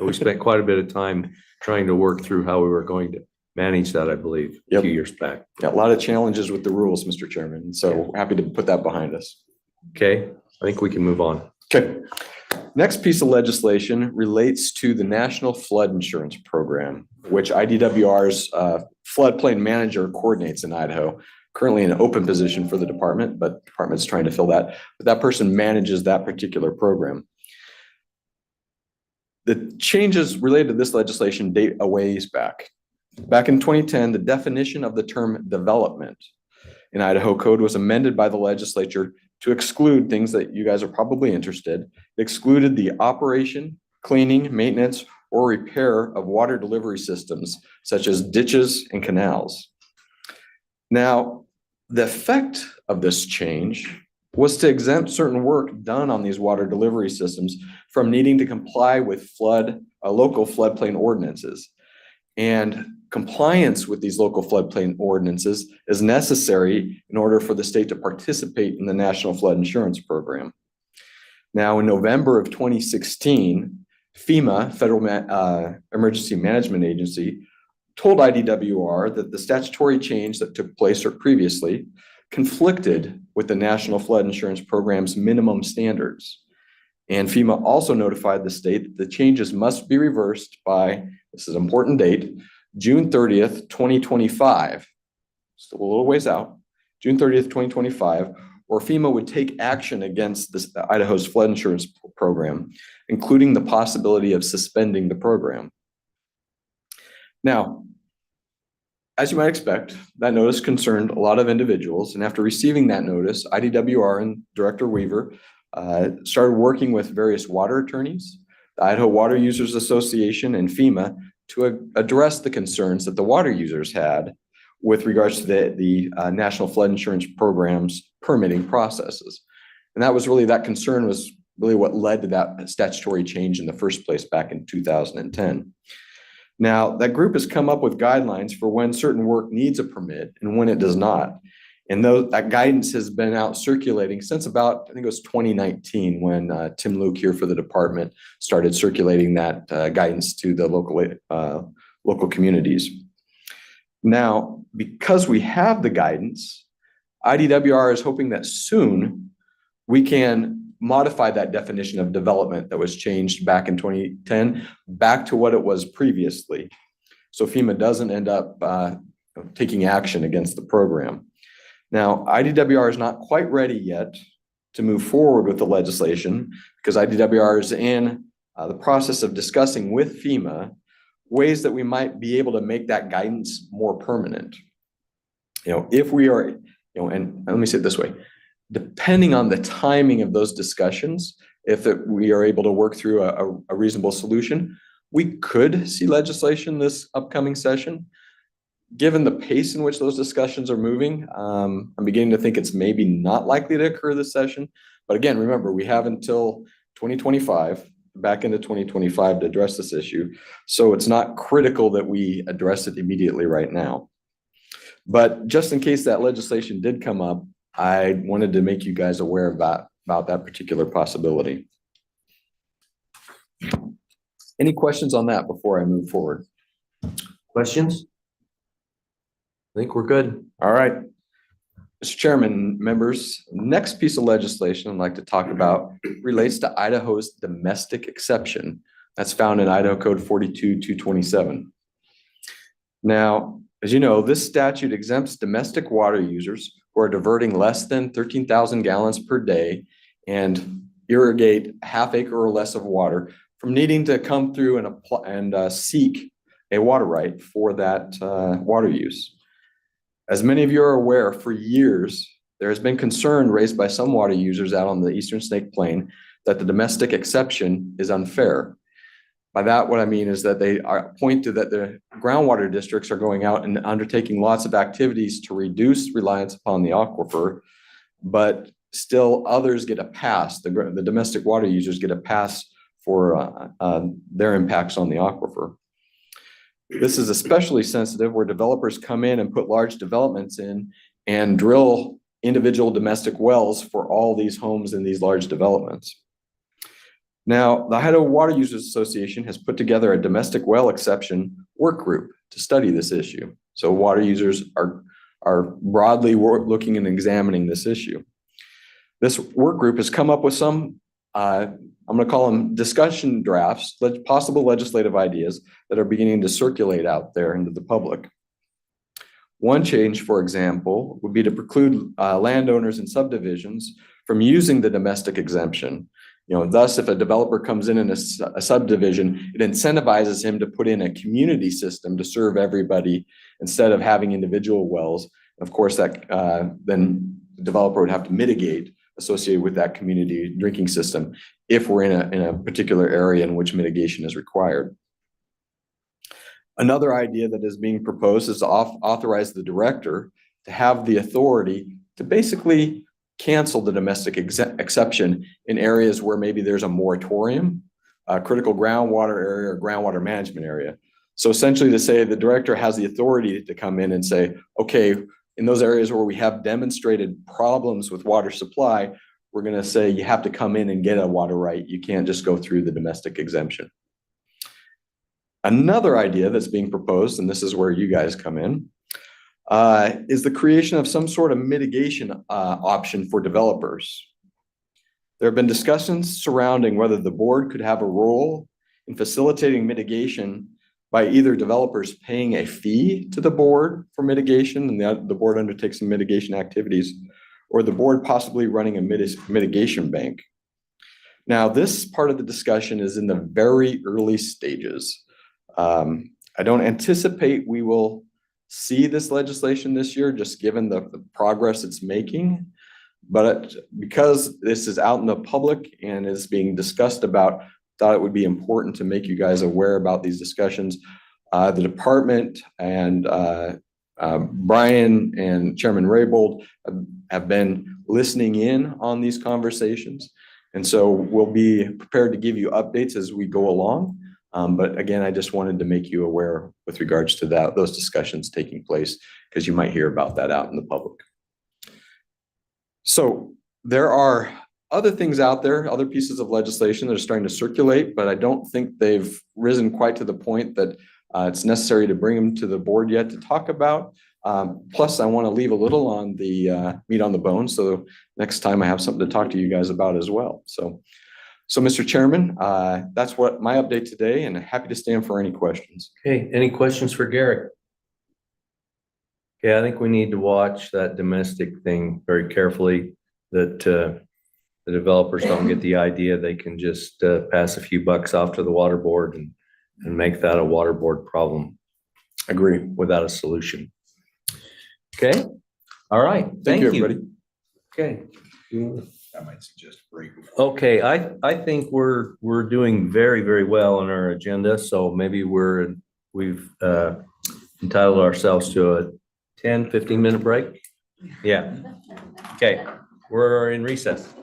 We spent quite a bit of time trying to work through how we were going to manage that, I believe, a few years back. Yeah, a lot of challenges with the rules, Mr. Chairman. So happy to put that behind us. Okay, I think we can move on. Okay. Next piece of legislation relates to the National Flood Insurance Program, which IDWR's floodplain manager coordinates in Idaho. Currently an open position for the department, but the department's trying to fill that. But that person manages that particular program. The changes related to this legislation date a ways back. Back in 2010, the definition of the term development in Idaho code was amended by the legislature to exclude things that you guys are probably interested. It excluded the operation, cleaning, maintenance, or repair of water delivery systems, such as ditches and canals. Now, the effect of this change was to exempt certain work done on these water delivery systems from needing to comply with local floodplain ordinances. And compliance with these local floodplain ordinances is necessary in order for the state to participate in the National Flood Insurance Program. Now, in November of 2016, FEMA, Federal Emergency Management Agency, told IDWR that the statutory change that took place previously conflicted with the National Flood Insurance Program's minimum standards. And FEMA also notified the state that the changes must be reversed by, this is an important date, June 30th, 2025, still a little ways out, June 30th, 2025, or FEMA would take action against Idaho's flood insurance program, including the possibility of suspending the program. Now, as you might expect, that notice concerned a lot of individuals, and after receiving that notice, IDWR and Director Weaver started working with various water attorneys, the Idaho Water Users Association, and FEMA to address the concerns that the water users had with regards to the National Flood Insurance Program's permitting processes. And that concern was really what led to that statutory change in the first place back in 2010. Now, that group has come up with guidelines for when certain work needs a permit and when it does not. And that guidance has been out circulating since about, I think it was 2019 when Tim Luke here for the department started circulating that guidance to the local communities. Now, because we have the guidance, IDWR is hoping that soon we can modify that definition of development that was changed back in 2010 back to what it was previously. So FEMA doesn't end up taking action against the program. Now, IDWR is not quite ready yet to move forward with the legislation because IDWR is in the process of discussing with FEMA ways that we might be able to make that guidance more permanent. If we are, and let me say it this way, depending on the timing of those discussions, if we are able to work through a reasonable solution, we could see legislation this upcoming session. Given the pace in which those discussions are moving, I'm beginning to think it's maybe not likely to occur this session. But again, remember, we have until 2025, back into 2025 to address this issue. So it's not critical that we address it immediately right now. But just in case that legislation did come up, I wanted to make you guys aware about that particular possibility. Any questions on that before I move forward? Questions? I think we're good. All right. Mr. Chairman, members, next piece of legislation I'd like to talk about relates to Idaho's domestic exception. That's found in Idaho Code 42-227. Now, as you know, this statute exempts domestic water users who are diverting less than 13,000 gallons per day and irrigate half acre or less of water from needing to come through and seek a water right for that water use. As many of you are aware, for years, there has been concern raised by some water users out on the Eastern Snake Plain that the domestic exception is unfair. By that, what I mean is that they point to that the groundwater districts are going out and undertaking lots of activities to reduce reliance upon the aquifer, but still others get a pass. The domestic water users get a pass for their impacts on the aquifer. This is especially sensitive where developers come in and put large developments in and drill individual domestic wells for all these homes in these large developments. Now, the Idaho Water Users Association has put together a domestic well exception work group to study this issue. So water users are broadly looking and examining this issue. This work group has come up with some I'm going to call them discussion drafts, possible legislative ideas that are beginning to circulate out there into the public. One change, for example, would be to preclude landowners and subdivisions from using the domestic exemption. Thus, if a developer comes in a subdivision, it incentivizes him to put in a community system to serve everybody instead of having individual wells. Of course, that then the developer would have to mitigate associated with that community drinking system if we're in a particular area in which mitigation is required. Another idea that is being proposed is to authorize the director to have the authority to basically cancel the domestic exception in areas where maybe there's a moratorium, a critical groundwater area or groundwater management area. So essentially to say the director has the authority to come in and say, okay, in those areas where we have demonstrated problems with water supply, we're going to say you have to come in and get a water right. You can't just go through the domestic exemption. Another idea that's being proposed, and this is where you guys come in, is the creation of some sort of mitigation option for developers. There have been discussions surrounding whether the board could have a role in facilitating mitigation by either developers paying a fee to the board for mitigation, and the board undertakes some mitigation activities, or the board possibly running a mitigation bank. Now, this part of the discussion is in the very early stages. I don't anticipate we will see this legislation this year, just given the progress it's making. But because this is out in the public and is being discussed about, thought it would be important to make you guys aware about these discussions. The department and Brian and Chairman Raybould have been listening in on these conversations. And so we'll be prepared to give you updates as we go along. But again, I just wanted to make you aware with regards to those discussions taking place, because you might hear about that out in the public. So there are other things out there, other pieces of legislation that are starting to circulate, but I don't think they've risen quite to the point that it's necessary to bring them to the board yet to talk about. Plus, I want to leave a little on the meat on the bone, so next time I have something to talk to you guys about as well. So Mr. Chairman, that's what my update today, and happy to stand for any questions. Okay, any questions for Garrett? Okay, I think we need to watch that domestic thing very carefully, that the developers don't get the idea they can just pass a few bucks off to the water board and and make that a water board problem. Agree. Without a solution. Okay, all right, Thank you, thank you. everybody. Okay. I might suggest a break. Okay, I think we're doing very, very well on our agenda, so maybe we've entitled ourselves to a 10, 15-minute break. Yeah. Okay, we're in recess.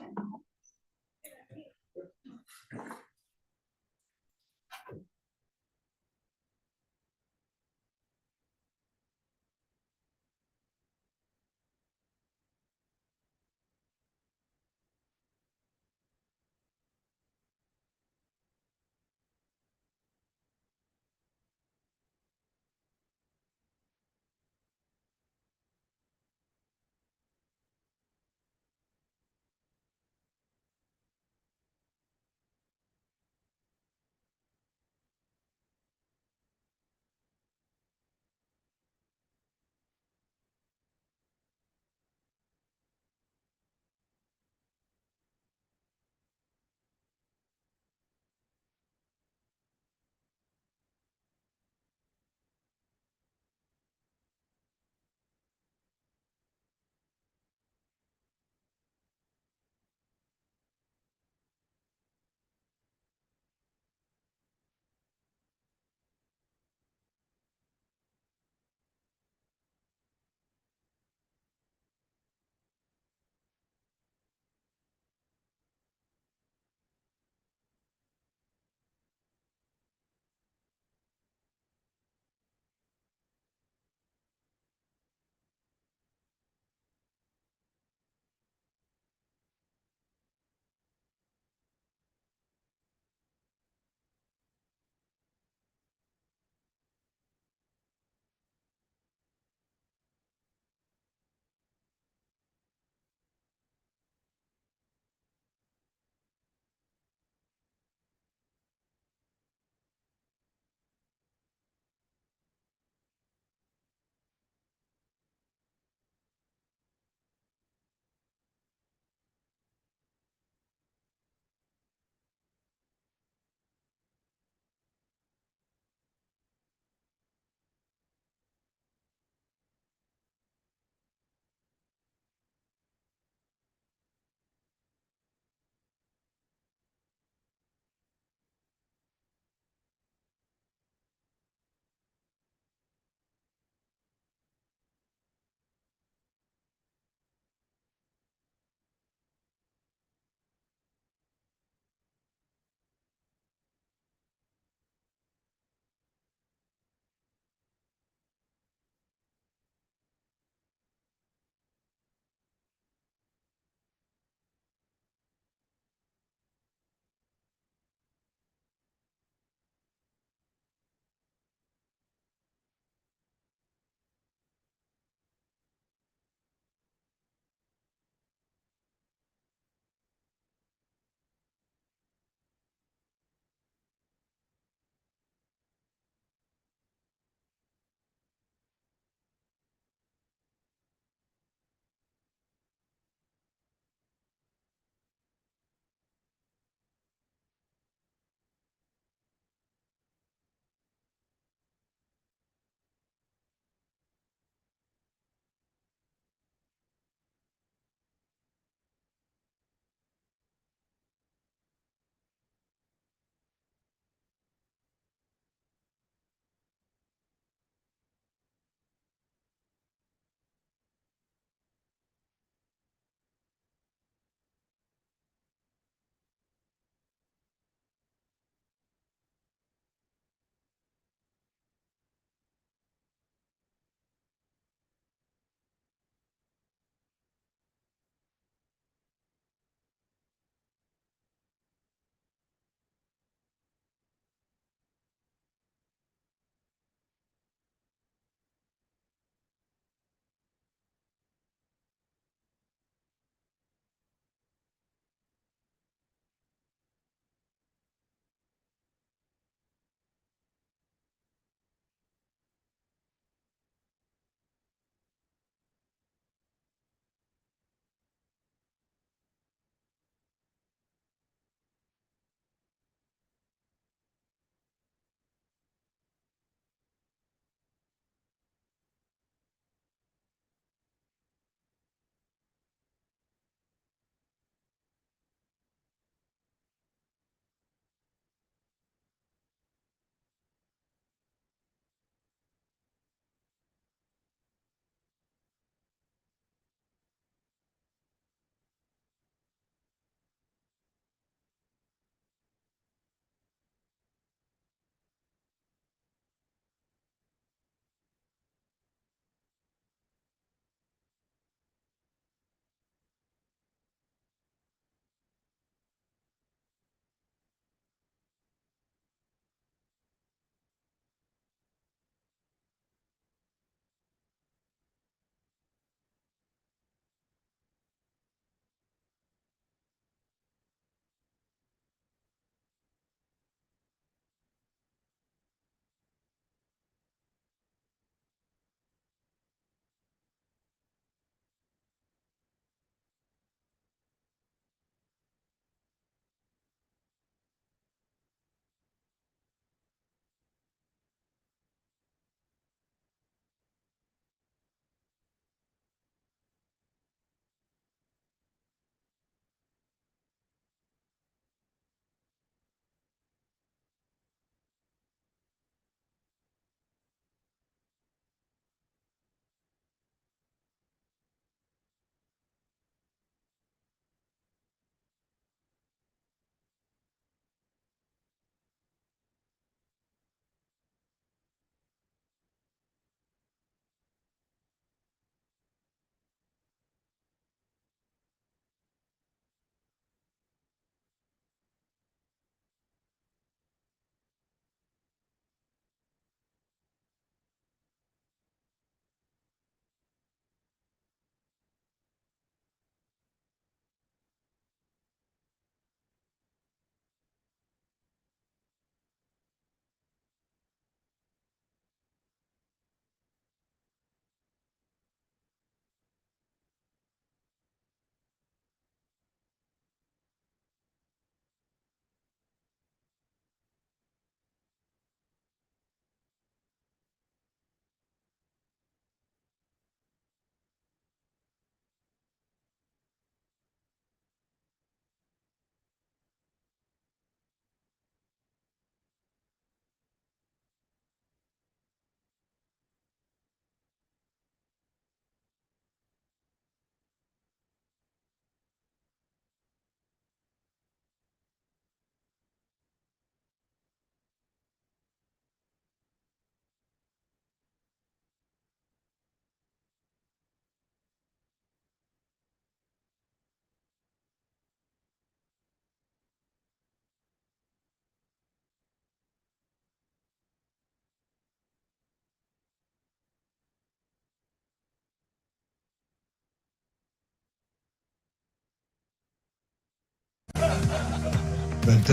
But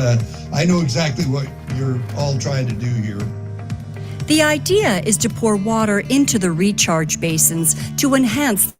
I know exactly what you're all trying to do here. The idea is to pour water into the recharge basins to enhance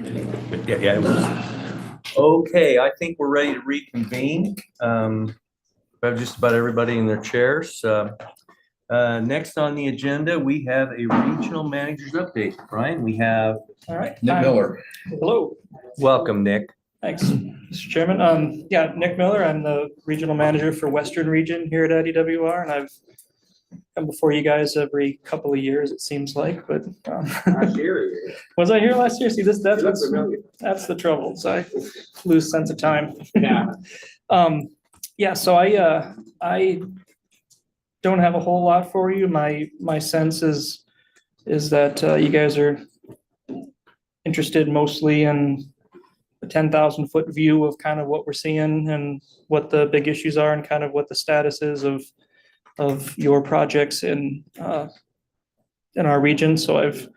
Yeah, it was. Okay, I think we're ready to reconvene. We have just about everybody in their chairs. Next on the agenda, we have a regional manager's update. Brian, we have All right. Nick Miller. Hello, welcome, Nick. thanks, Mr. Chairman. Yeah, Nick Miller, I'm the regional manager for Western Region here at IDWR, and I've come before you guys every couple of years, it seems like, but. Was I here last year? See, that's the trouble, so I lose sense of time. Yeah. Yeah, so I don't have a whole lot for you. My sense is that you guys are interested mostly in the 10,000-foot view of kind of what we're seeing and what the big issues are and kind of what the status is of your projects in our region. So I've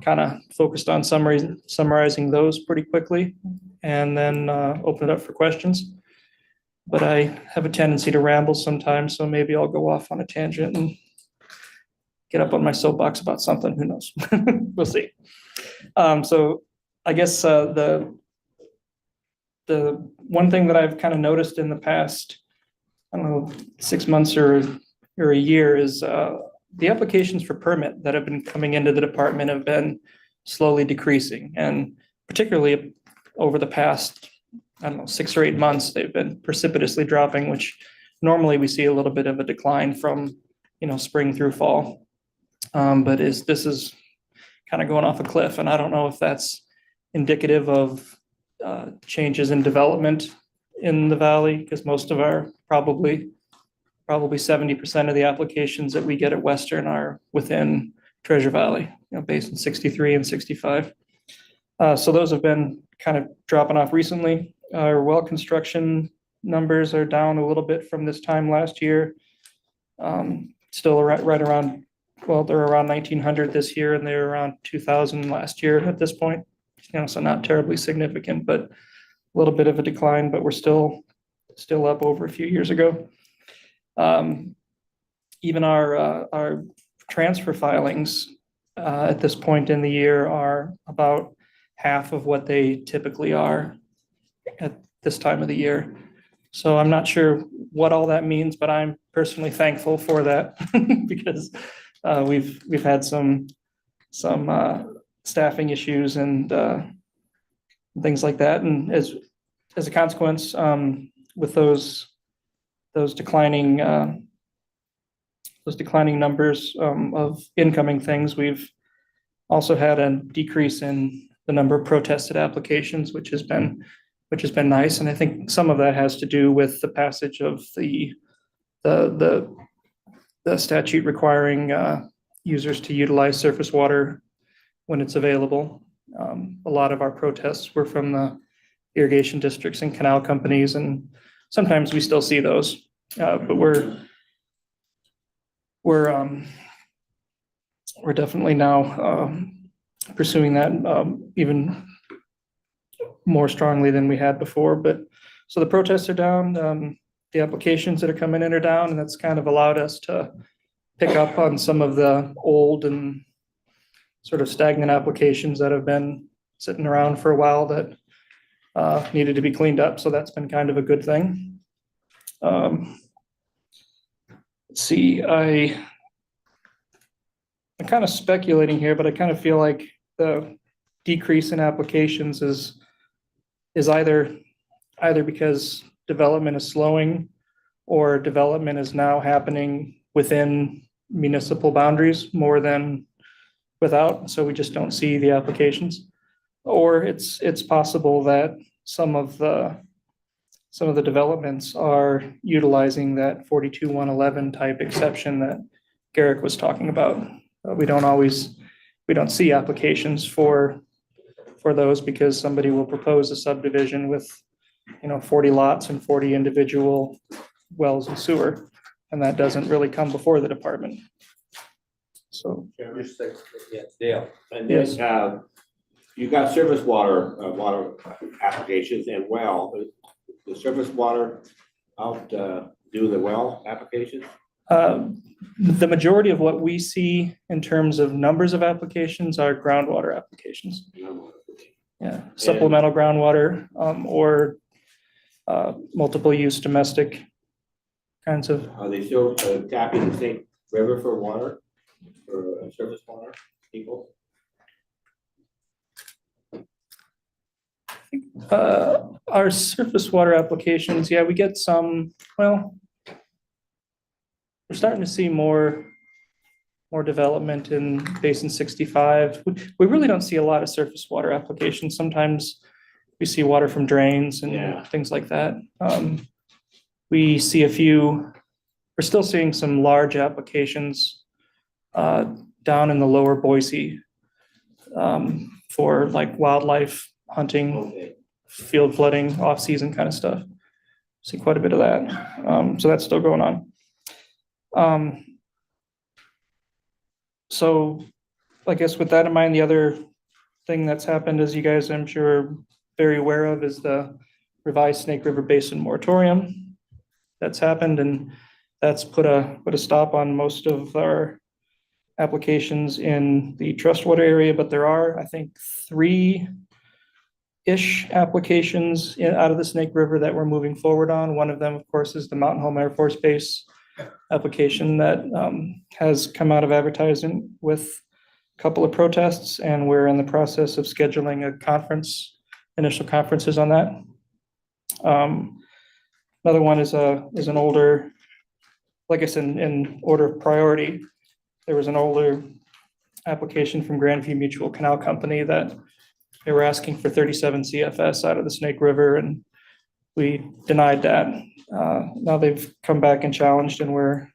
kind of focused on summarizing those pretty quickly and then open it up for questions. But I have a tendency to ramble sometimes, so maybe I'll go off on a tangent and get up on my soapbox about something, who knows? We'll see. So I guess the one thing that I've kind of noticed in the past, I don't know, 6 months or a year is the applications for permit that have been coming into the department have been slowly decreasing. And particularly over the past, I don't know, 6 or 8 months, they've been precipitously dropping, which normally we see a little bit of a decline from, spring through fall. But this is kind of going off a cliff. And I don't know if that's indicative of changes in development in the valley, because most of our probably 70% of the applications that we get at Western are within Treasure Valley, Basin 63 and 65. So those have been kind of dropping off recently. Our well construction numbers are down a little bit from this time last year. Still right around, well, they're around 1,900 this year and they're around 2,000 last year at this point. So not terribly significant, but a little bit of a decline, but we're still up over a few years ago. Even our transfer filings at this point in the year are about half of what they typically are at this time of the year. So I'm not sure what all that means, but I'm personally thankful for that because we've had some staffing issues and things like that. And as a consequence, with those declining numbers of incoming things, we've also had a decrease in the number of protested applications, which has been nice. And I think some of that has to do with the passage of the statute requiring users to utilize surface water when it's available. A lot of our protests were from the irrigation districts and canal companies, and sometimes we still see those, but we're definitely now pursuing that even more strongly than we had before. But so the protests are down, the applications that are coming in are down, and that's kind of allowed us to pick up on some of the old and sort of stagnant applications that have been sitting around for a while that needed to be cleaned up. So that's been kind of a good thing. Let's see, I'm kind of speculating here, but I kind of feel like the decrease in applications is either because development is slowing or development is now happening within municipal boundaries more than without. So we just don't see the applications. Or it's possible that some of the developments are utilizing that 42-111 type exception that Garrick was talking about. We don't see applications for those because somebody will propose a subdivision with 40 lots and 40 individual wells and sewer, and that doesn't really come before the department. So. Dale, and Yes. then, you got surface water applications and well, the surface water out, do the well applications? The majority of what we see in terms of numbers of applications are groundwater applications. Yeah, supplemental groundwater, or multiple use domestic kinds of. Are they still tapping the same river for water, for surface water, people? Our surface water applications, yeah, we get some, well, we're starting to see more development in Basin 65. We really don't see a lot of surface water applications. Sometimes we see water from drains and things like that. We see a few, we're still seeing some large applications down in the lower Boise for like wildlife hunting, field flooding, off-season kind of stuff. See quite a bit of that. So that's still going on. So I guess with that in mind, the other thing that's happened, as you guys I'm sure are very aware of, is the revised Snake River Basin moratorium that's happened, and that's put a stop on most of our applications in the Trustwater area, but there are, I think, 3-ish applications out of the Snake River that we're moving forward on. One of them, of course, is the Mountain Home Air Force Base application that has come out of advertising with a couple of protests, and we're in the process of scheduling a conference, initial conferences on that. Another one is an older, like I said, in order of priority, there was an older application from Grandview Mutual Canal Company that they were asking for 37 CFS out of the Snake River, and we denied that. Now they've come back and challenged, and we're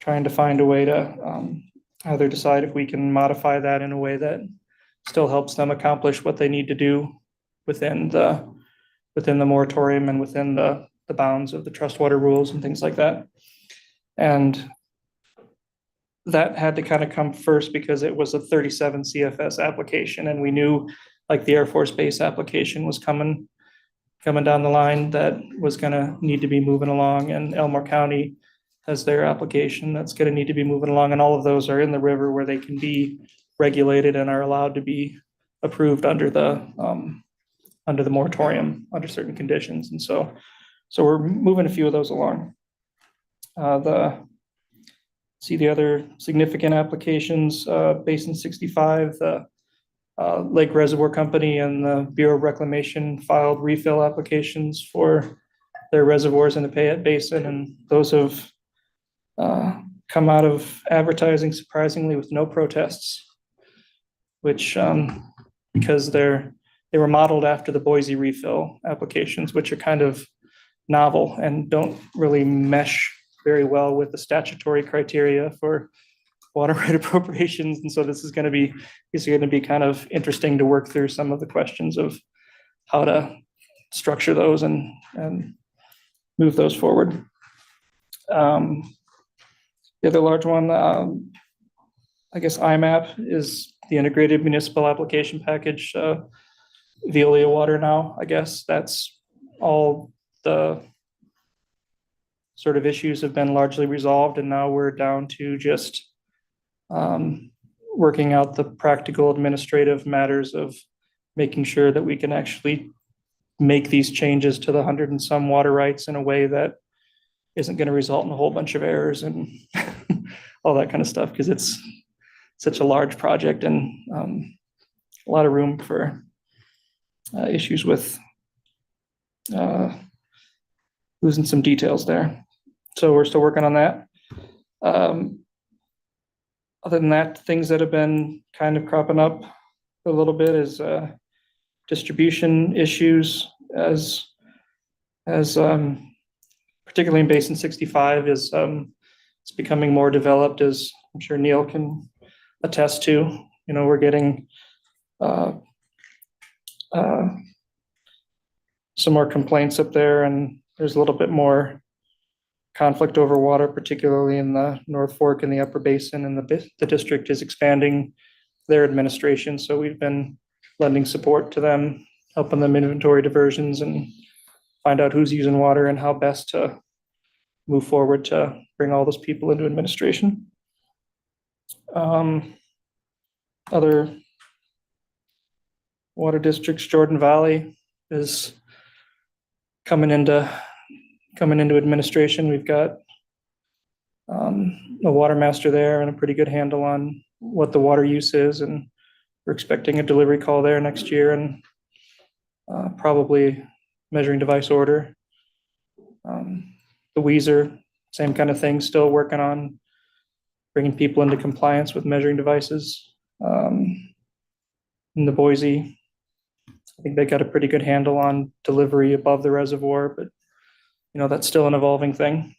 trying to find a way to either decide if we can modify that in a way that still helps them accomplish what they need to do within the moratorium and within the bounds of the Trustwater rules and things like that. And that had to kind of come first because it was a 37 CFS application, and we knew, like, the Air Force Base application was coming down the line that was gonna need to be moving along, and Elmore County has their application that's gonna need to be moving along, and all of those are in the river where they can be regulated and are allowed to be approved under the moratorium under certain conditions. And so we're moving a few of those along. The other significant applications, Basin 65, the Lake Reservoir Company and the Bureau of Reclamation filed refill applications for their reservoirs in the Payette Basin, and those have come out of advertising surprisingly with no protests, which because they were modeled after the Boise refill applications, which are kind of novel and don't really mesh very well with the statutory criteria for water right appropriations. And so these are going to be kind of interesting to work through some of the questions of how to structure those and move those forward. The other large one, I guess IMAP, is the Integrated Municipal Application Package, Veolia Water now. I guess that's all the sort of issues have been largely resolved, and now we're down to just working out the practical administrative matters of making sure that we can actually make these changes to the 100 and some water rights in a way that isn't going to result in a whole bunch of errors and all that kind of stuff, because it's such a large project and a lot of room for issues with losing some details there. So we're still working on that. Other than that, things that have been kind of cropping up a little bit is distribution issues, as particularly in Basin 65 is it's becoming more developed, as I'm sure Neil can attest to. You know, we're getting some more complaints up there, and there's a little bit more conflict over water, particularly in the North Fork and the Upper Basin, and the district is expanding their administration. So we've been lending support to them, helping them inventory diversions and find out who's using water and how best to move forward to bring all those people into administration. Other water districts, Jordan Valley is coming into administration. We've got a water master there and a pretty good handle on what the water use is, and we're expecting a delivery call there next year, and probably measuring device order. The Weezer, same kind of thing, still working on bringing people into compliance with measuring devices. In the Boise, I think they got a pretty good handle on delivery above the reservoir, but that's still an evolving thing.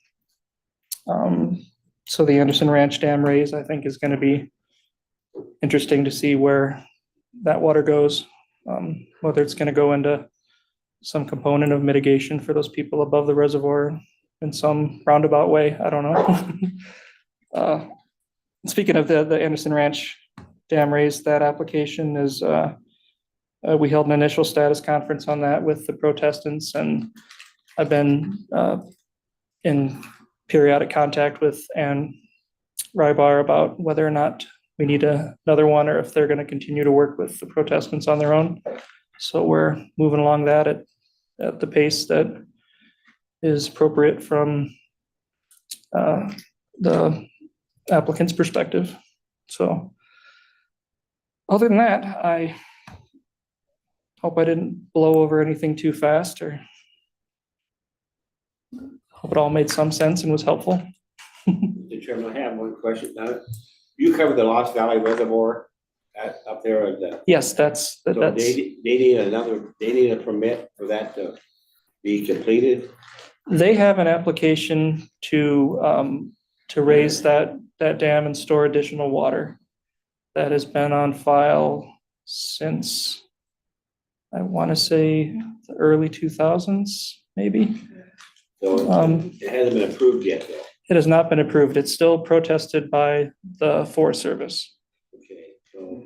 So the Anderson Ranch Dam raise, I think, is going to be interesting to see where that water goes, whether it's going to go into some component of mitigation for those people above the reservoir in some roundabout way. I don't know. Speaking of the Anderson Ranch Dam raise, that application is, we held an initial status conference on that with the protestants, and I've been in periodic contact with Ann Raybould about whether or not we need another one, or if they're going to continue to work with the protestants on their own. So we're moving along that at the pace that is appropriate from the applicant's perspective. So other than that, I hope I didn't blow over anything too fast, or hope it all made some sense and was helpful. Mr. Chairman, I have one question. Now, you cover the Lost Valley Reservoir up there at the. Yes, that's. So they need a permit for that to be completed? They have an application to raise that dam and store additional water that has been on file since, I want to say, the early 2000s, maybe. So it hasn't been approved yet, though. It has not been approved. It's still protested by the Forest Service. Okay, so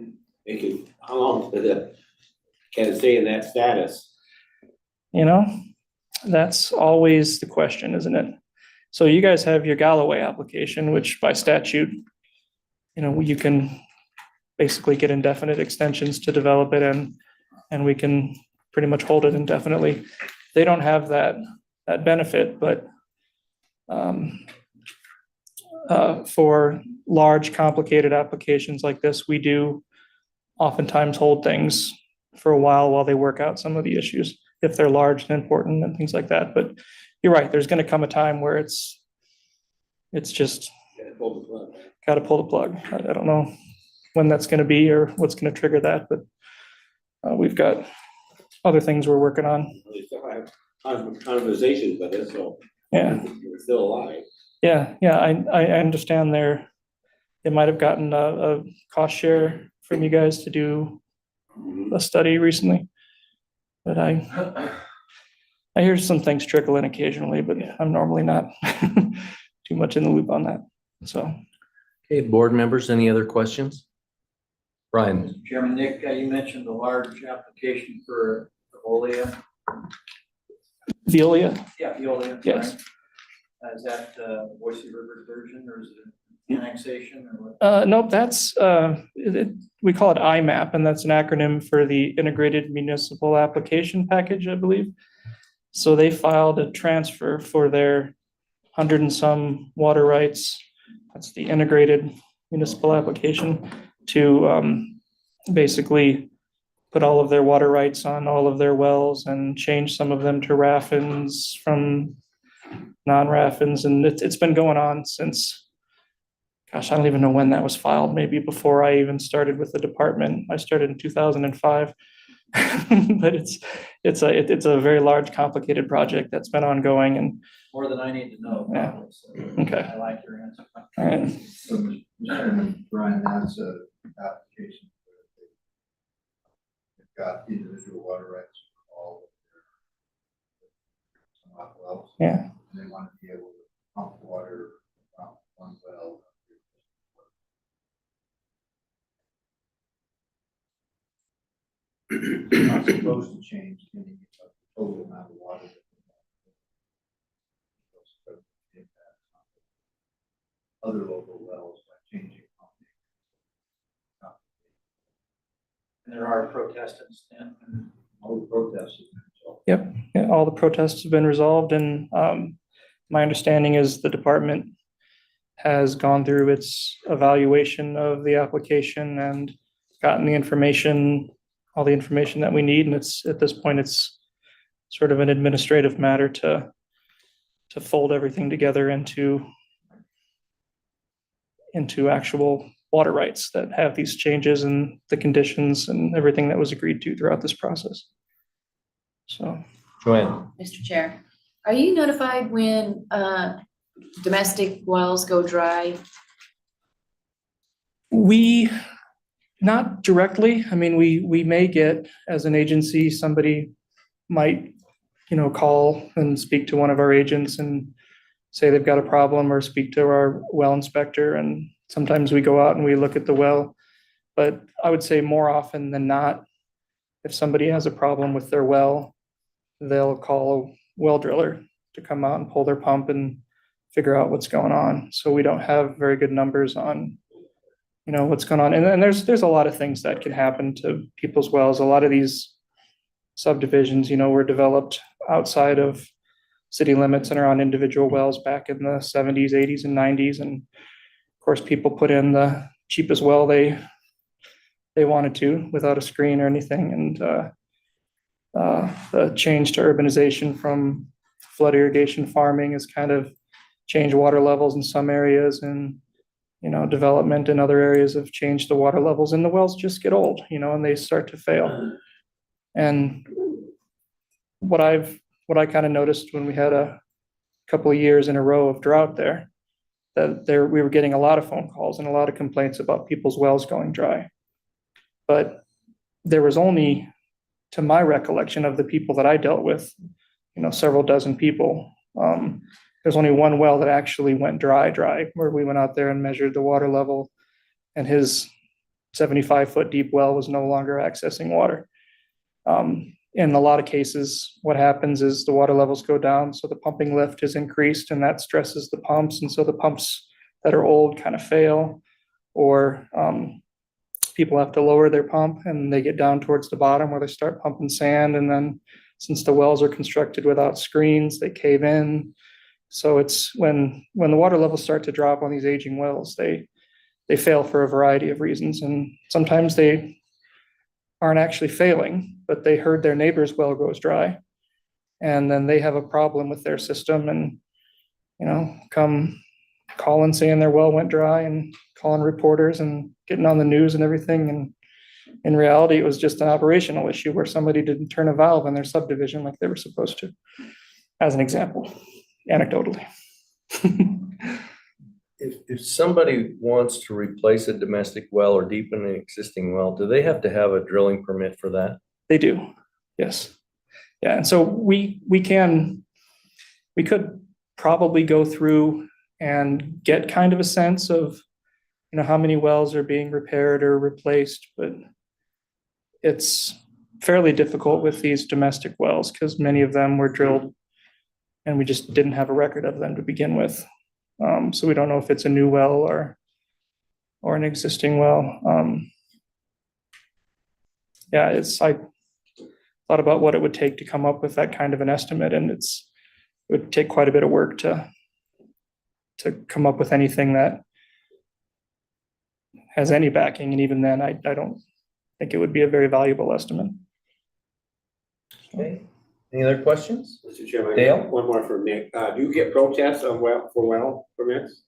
how long can it stay in that status? That's always the question, isn't it? So you guys have your Galloway application, which by statute, you can basically get indefinite extensions to develop it, and we can pretty much hold it indefinitely. They don't have that benefit, but for large, complicated applications like this, we do oftentimes hold things for a while they work out some of the issues, if they're large and important and things like that. But you're right, there's going to come a time where it's just got to pull the plug. I don't know when that's going to be or what's going to trigger that, but we've got other things we're working on. We still have conversations with it, so Yeah. it's still alive. Yeah, I understand they might have gotten a cost share from you guys to do a study recently. But I hear some things trickle in occasionally, but I'm normally not too much in the loop on that, so. Okay, board members, any other questions? Brian? Mr. Chairman, Nick, you mentioned the large application for Veolia. Veolia? Yeah, Veolia. Yes. Right. Is that Boise River diversion, or is it annexation, or what? Nope, that's, we call it IMAP, and that's an acronym for the Integrated Municipal Application Package, I believe. So they filed a transfer for their 100 and some water rights. That's the Integrated Municipal Application to basically put all of their water rights on all of their wells and change some of them to raffins from non-raffins. And it's been going on since, gosh, I don't even know when that was filed, maybe before I even started with the department. I started in 2005. But it's a very large, complicated project that's been ongoing, and More than I need to know. Yeah. Probably, so Okay. I like your answer. all right. So, Mr. Chairman, Brian, that's a application. They've got individual water rights for all of their wells. Yeah. And they want to be able to pump water from one well. Not supposed to change any of the total amount of water. Other local wells by changing pumping. And there are protestants and all the protests. Yep, yeah, all the protests have been resolved, and my understanding is the department has gone through its evaluation of the application and gotten the information, all the information that we need, and it's, at this point, it's sort of an administrative matter to fold everything together into actual water rights that have these changes and the conditions and everything that was agreed to throughout this process. So. Joanne? Mr. Chair, are you notified when domestic wells go dry? We, not directly. I mean, we may get, as an agency, somebody might, call and speak to one of our agents and say they've got a problem, or speak to our well inspector. And sometimes we go out and we look at the well. But I would say more often than not, if somebody has a problem with their well, they'll call a well driller to come out and pull their pump and figure out what's going on. So we don't have very good numbers on, what's going on. And then there's a lot of things that can happen to people's wells. A lot of these subdivisions, were developed outside of city limits and are on individual wells back in the 70s, 80s, and 90s. And of course, people put in the cheapest well they wanted to without a screen or anything. And the change to urbanization from flood irrigation farming has kind of changed water levels in some areas, and development in other areas have changed the water levels, and the wells just get old, and they start to fail. And what I kind of noticed when we had a couple of years in a row of drought there, we were getting a lot of phone calls and a lot of complaints about people's wells going dry. But there was only, to my recollection of the people that I dealt with, several dozen people, there's only one well that actually went dry, where we went out there and measured the water level, and his 75-foot deep well was no longer accessing water. In a lot of cases, what happens is the water levels go down, so the pumping lift is increased, and that stresses the pumps, and so the pumps that are old kind of fail, or people have to lower their pump, and they get down towards the bottom where they start pumping sand, and then since the wells are constructed without screens, they cave in. So it's when the water levels start to drop on these aging wells, they fail for a variety of reasons, and sometimes they aren't actually failing, but they heard their neighbor's well goes dry, and then they have a problem with their system, and come calling saying their well went dry, and calling reporters and getting on the news and everything. And in reality, it was just an operational issue where somebody didn't turn a valve in their subdivision like they were supposed to, as an example, anecdotally. If somebody wants to replace a domestic well or deepen an existing well, do they have to have a drilling permit for that? They do, yes. Yeah, and so we could probably go through and get kind of a sense of, how many wells are being repaired or replaced, but it's fairly difficult with these domestic wells because many of them were drilled and we just didn't have a record of them to begin with. So we don't know if it's a new well or an existing well. I thought about what it would take to come up with that kind of an estimate, and it would take quite a bit of work to come up with anything that has any backing, and even then, I don't think it would be a very valuable estimate. Okay. Any other questions? Mr. Chairman, Dale? one more from Nick. Do you get protests on well permits?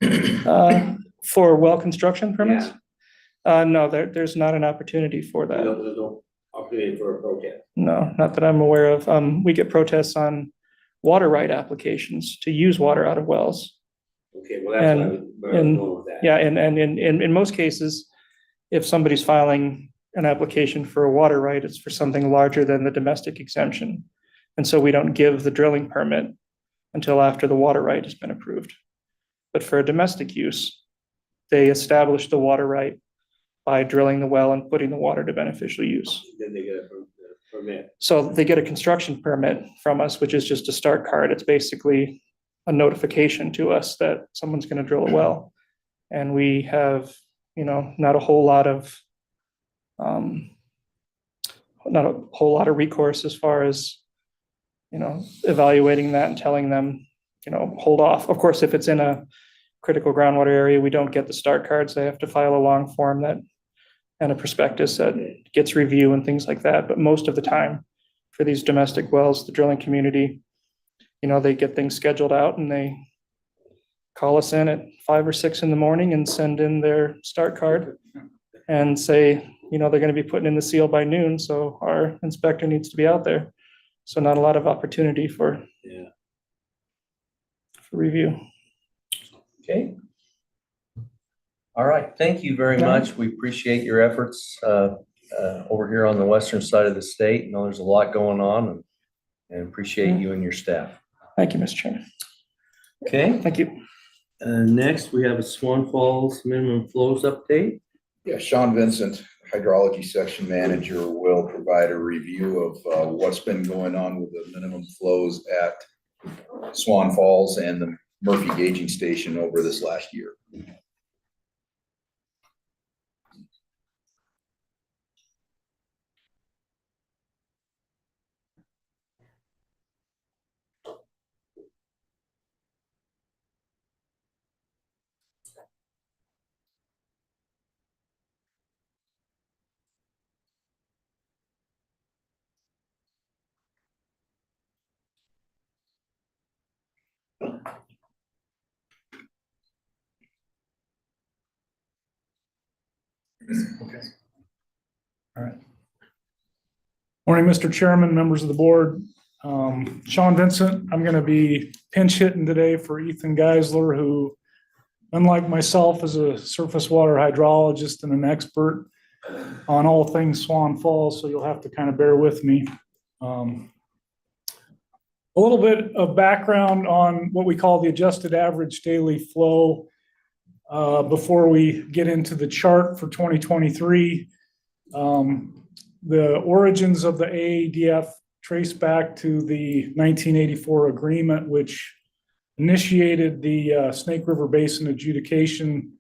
For well construction permits? No, there's not an opportunity for that. There's no opportunity for a protest. No, not that I'm aware of. We get protests on water right applications to use water out of wells. Okay, well, that's where I was going with that. Yeah, and in most cases, if somebody's filing an application for a water right, it's for something larger than the domestic exemption. And so we don't give the drilling permit until after the water right has been approved. But for a domestic use, they establish the water right by drilling the well and putting the water to beneficial use. Then they get a permit. So they get a construction permit from us, which is just a start card. It's basically a notification to us that someone's going to drill a well. And we have, not a whole lot of not a whole lot of recourse as far as, evaluating that and telling them, hold off. Of course, if it's in a critical groundwater area, we don't get the start cards. They have to file a long form and a prospectus that gets review and things like that. But most of the time for these domestic wells, the drilling community, they get things scheduled out and they call us in at 5 or 6 in the morning and send in their start card and say, they're going to be putting in the seal by noon. So our inspector needs to be out there. So not a lot of opportunity for review. Okay. All right, thank you very much. We appreciate your efforts over here on the western side of the state. There's a lot going on and appreciate you and your staff. Thank you, Mr. Chairman. Okay. Thank you. Next, we have a Swan Falls minimum flows update. Yeah, Sean Vincent, hydrology section manager, will provide a review of what's been going on with the minimum flows at Swan Falls and the Murphy gauging station over this last year. Okay. All right. Morning, Mr. Chairman, members of the board. Sean Vincent, I'm going to be pinch hitting today for Ethan Geisler, who, unlike myself, is a surface water hydrologist and an expert on all things Swan Falls, so you'll have to kind of bear with me. A little bit of background on what we call the adjusted average daily flow before we get into the chart for 2023. The origins of the AADF trace back to the 1984 agreement, which initiated the Snake River Basin adjudication,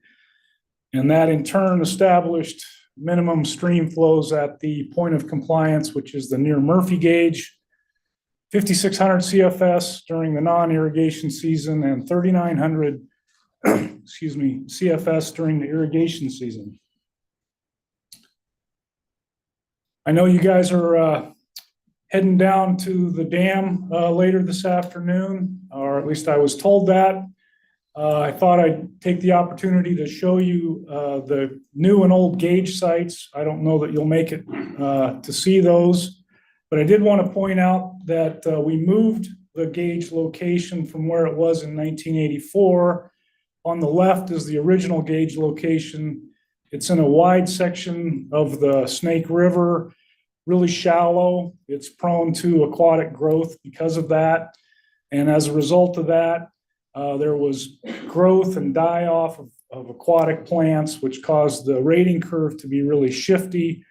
and that in turn established minimum stream flows at the point of compliance, which is the near Murphy gauge, 5,600 CFS during the non-irrigation season and 3,900 CFS during the irrigation season. I know you guys are heading down to the dam later this afternoon, or at least I was told that. I thought I'd take the opportunity to show you the new and old gauge sites. I don't know that you'll make it to see those, but I did want to point out that we moved the gauge location from where it was in 1984. On the left is the original gauge location. It's in a wide section of the Snake River, really shallow. It's prone to aquatic growth because of that. And as a result of that, there was growth and die-off of aquatic plants, which caused the rating curve to be really shifty.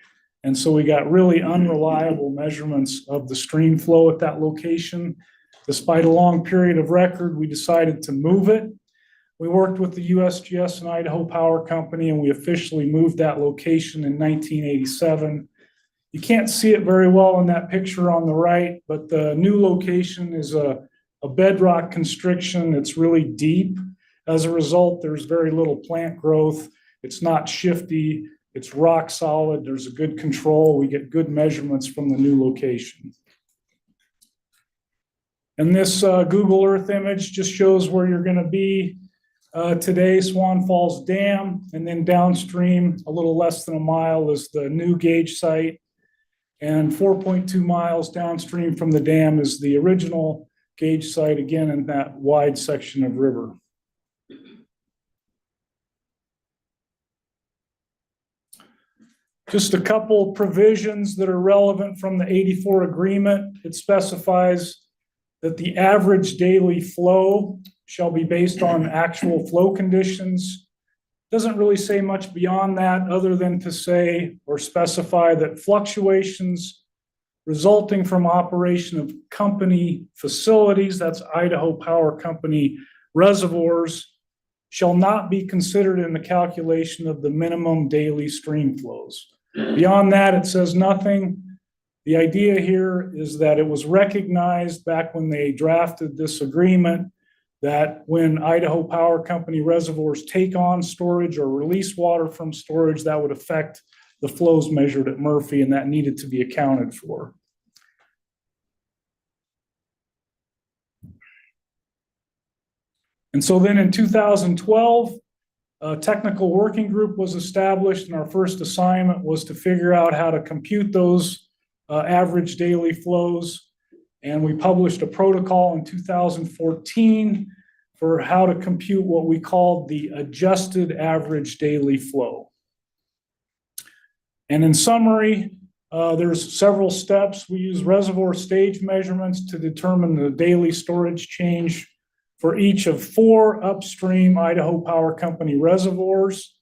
And so we got really unreliable measurements of the stream flow at that location. Despite a long period of record, we decided to move it. We worked with the USGS and Idaho Power Company, and we officially moved that location in 1987. You can't see it very well in that picture on the right, but the new location is a bedrock constriction. It's really deep. As a result, there's very little plant growth. It's not shifty. It's rock solid. There's a good control. We get good measurements from the new location. And this Google Earth image just shows where you're going to be today, Swan Falls Dam, and then downstream, a little less than a mile, is the new gauge site. And 4.2 miles downstream from the dam is the original gauge site, again, in that wide section of river. Just a couple provisions that are relevant from the 84 agreement. It specifies that the average daily flow shall be based on actual flow conditions. Doesn't really say much beyond that other than to say or specify that fluctuations resulting from operation of company facilities, that's Idaho Power Company reservoirs, shall not be considered in the calculation of the minimum daily stream flows. Beyond that, it says nothing. The idea here is that it was recognized back when they drafted this agreement that when Idaho Power Company reservoirs take on storage or release water from storage, that would affect the flows measured at Murphy, and that needed to be accounted for. And so then in 2012, a technical working group was established, and our first assignment was to figure out how to compute those average daily flows. And we published a protocol in 2014 for how to compute what we called the adjusted average daily flow. And in summary, there's several steps. We use reservoir stage measurements to determine the daily storage change for each of 4 upstream Idaho Power Company reservoirs.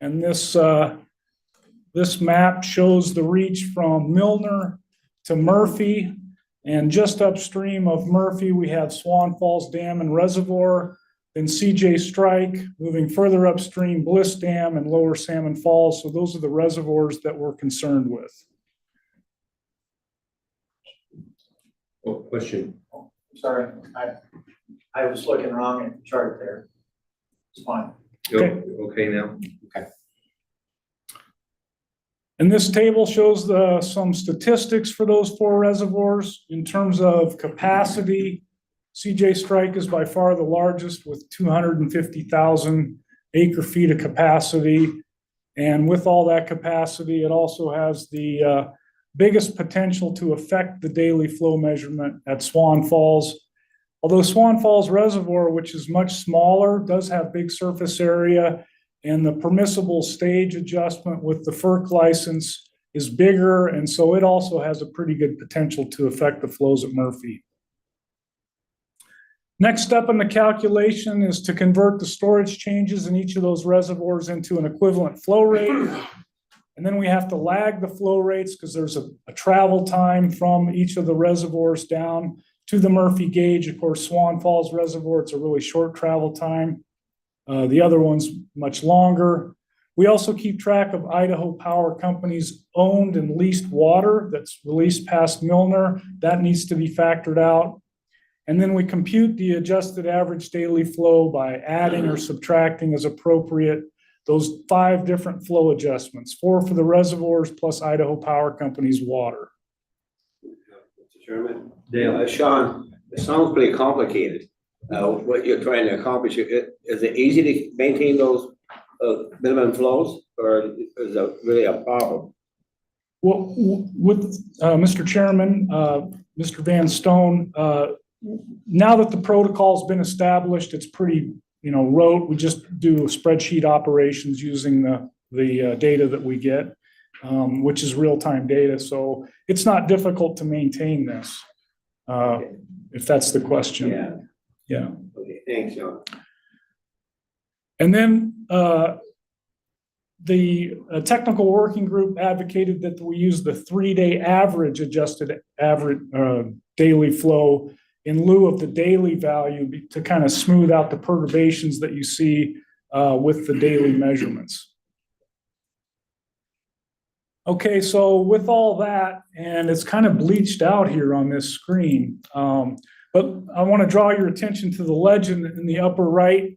And this map shows the reach from Milner to Murphy. And just upstream of Murphy, we have Swan Falls Dam and Reservoir, then CJ Strike, moving further upstream, Bliss Dam and Lower Salmon Falls. So those are the reservoirs that we're concerned with. Oh, question. Sorry, I was looking wrong at the chart there. It's fine. Okay now. And this table shows some statistics for those 4 reservoirs in terms of capacity. CJ Strike is by far the largest with 250,000 acre feet of capacity. And with all that capacity, it also has the biggest potential to affect the daily flow measurement at Swan Falls. Although Swan Falls Reservoir, which is much smaller, does have big surface area, and the permissible stage adjustment with the FERC license is bigger, and so it also has a pretty good potential to affect the flows at Murphy. Next step in the calculation is to convert the storage changes in each of those reservoirs into an equivalent flow rate. And then we have to lag the flow rates because there's a travel time from each of the reservoirs down to the Murphy gauge. Of course, Swan Falls Reservoir, it's a really short travel time. The other one's much longer. We also keep track of Idaho Power Company's owned and leased water that's released past Milner. That needs to be factored out. And then we compute the adjusted average daily flow by adding or subtracting as appropriate those 5 different flow adjustments, 4 for the reservoirs plus Idaho Power Company's water. Mr. Chairman. Dale. Sean, it sounds pretty complicated. What you're trying to accomplish, is it easy to maintain those minimum flows, or is it really a problem? Well, with Mr. Chairman, Mr. Van Stone, now that the protocol's been established, it's pretty, rote. We just do spreadsheet operations using the data that we get, which is real-time data. So it's not difficult to maintain this, if that's the question. Yeah. Yeah. Okay, thanks, Sean. And then the technical working group advocated that we use the 3-day average adjusted average daily flow in lieu of the daily value to kind of smooth out the perturbations that you see with the daily measurements. Okay, so with all that, and it's kind of bleached out here on this screen, but I want to draw your attention to the legend in the upper right.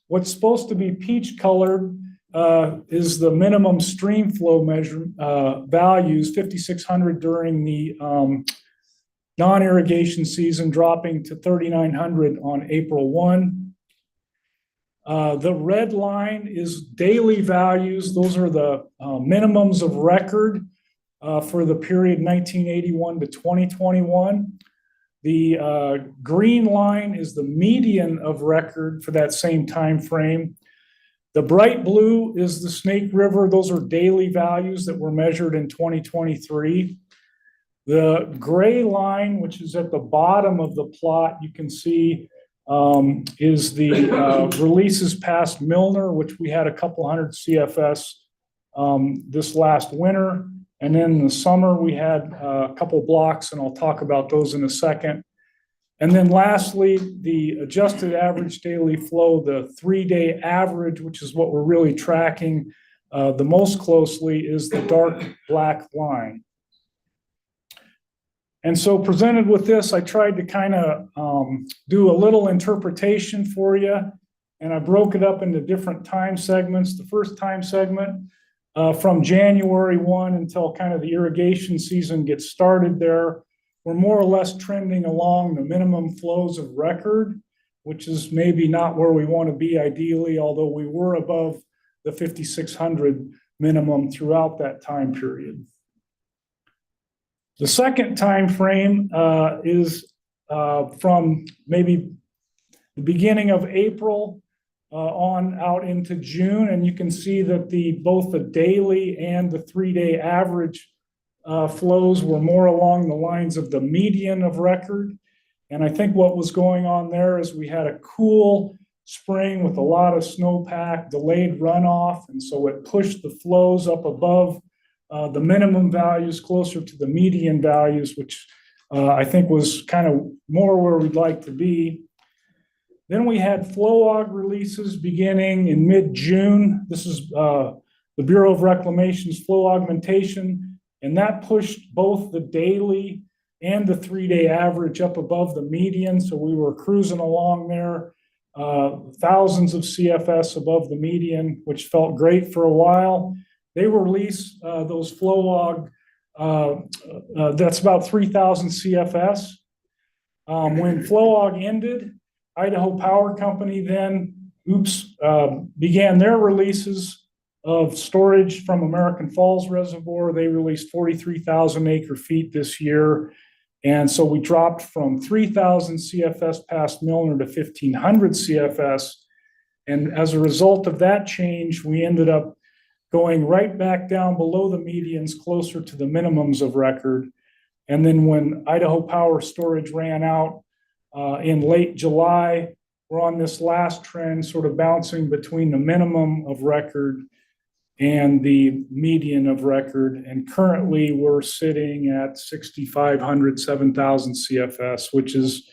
What's supposed to be peach colored is the minimum stream flow measure values, 5,600 during the non-irrigation season, dropping to 3,900 on April 1. The red line is daily values. Those are the minimums of record for the period 1981 to 2021. The green line is the median of record for that same time frame. The bright blue is the Snake River. Those are daily values that were measured in 2023. The gray line, which is at the bottom of the plot, you can see is the releases past Milner, which we had a couple hundred CFS this last winter. And then in the summer, we had a couple blocks, and I'll talk about those in a second. And then lastly, the adjusted average daily flow, the 3-day average, which is what we're really tracking the most closely, is the dark black line. And so presented with this, I tried to kind of do a little interpretation for you. And I broke it up into different time segments. The first time segment from January 1 until kind of the irrigation season gets started there, we're more or less trending along the minimum flows of record, which is maybe not where we want to be ideally, although we were above the 5,600 minimum throughout that time period. The second time frame is from maybe the beginning of April on out into June, and you can see that both the daily and the 3-day average flows were more along the lines of the median of record. And I think what was going on there is we had a cool spring with a lot of snowpack, delayed runoff, and so it pushed the flows up above the minimum values closer to the median values, which I think was kind of more where we'd like to be. Then we had flow log releases beginning in mid-June. This is the Bureau of Reclamation's flow augmentation, and that pushed both the daily and the 3-day average up above the median. So we were cruising along there, thousands of CFS above the median, which felt great for a while. They release those flow log, that's about 3,000 CFS. When flow log ended, Idaho Power Company then, began their releases of storage from American Falls Reservoir. They released 43,000 acre feet this year. And so we dropped from 3,000 CFS past Milner to 1,500 CFS. And as a result of that change, we ended up going right back down below the medians, closer to the minimums of record. And then when Idaho Power storage ran out in late July, we're on this last trend, sort of bouncing between the minimum of record and the median of record. And currently we're sitting at 6,500, 7,000 CFS, which is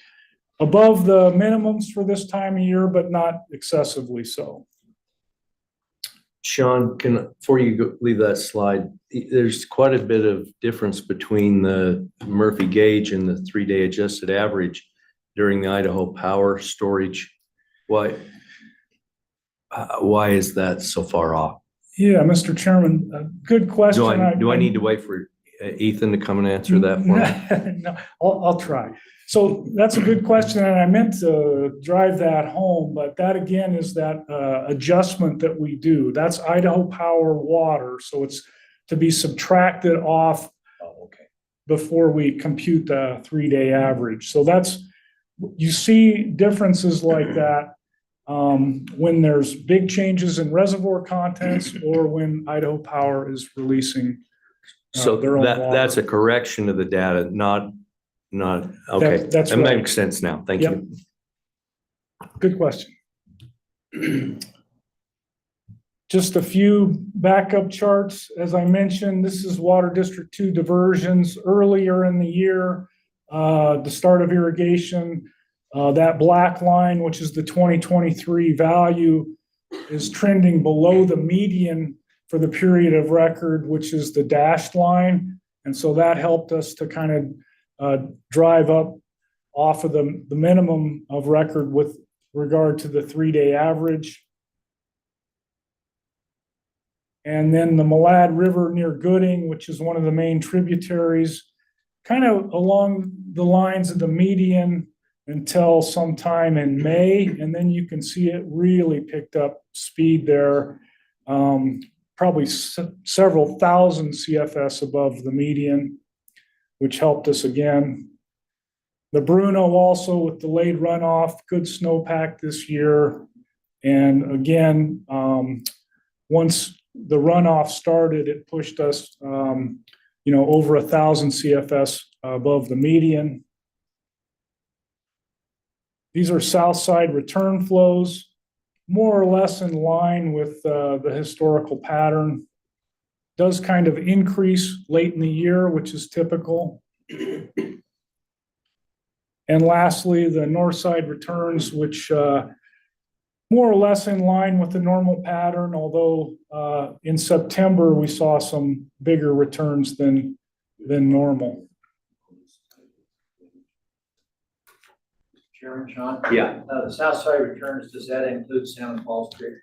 above the minimums for this time of year, but not excessively so. Sean, before you leave that slide, there's quite a bit of difference between the Murphy gauge and the 3-day adjusted average during the Idaho Power storage. Why is that so far off? Yeah, Mr. Chairman, good question. Do I need to wait for Ethan to come and answer that for me? No, I'll try. So that's a good question, and I meant to drive that home, but that again is that adjustment that we do. That's Idaho Power water, so it's to be subtracted off before we compute the 3-day average. So you see differences like that when there's big changes in reservoir contents or when Idaho Power is releasing their own water. That's a correction of the data, not okay. That's that right. Makes sense now. Thank Yep. you. Good question. Just a few backup charts. As I mentioned, this is Water District 2 diversions earlier in the year, the start of irrigation. That black line, which is the 2023 value, is trending below the median for the period of record, which is the dashed line. And so that helped us to kind of drive up off of the minimum of record with regard to the 3-day average. And then the Malad River near Gooding, which is one of the main tributaries, kind of along the lines of the median until sometime in May. And then you can see it really picked up speed there, probably several thousand CFS above the median, which helped us again. The Bruno also with delayed runoff, good snowpack this year. And again, once the runoff started, it pushed us, over 1,000 CFS above the median. These are south side return flows, more or less in line with the historical pattern. Does kind of increase late in the year, which is typical. And lastly, the north side returns, which more or less in line with the normal pattern, although in September we saw some bigger returns than normal. Chairman, Sean? Yeah. The south side returns, does that include Salmon Falls Creek?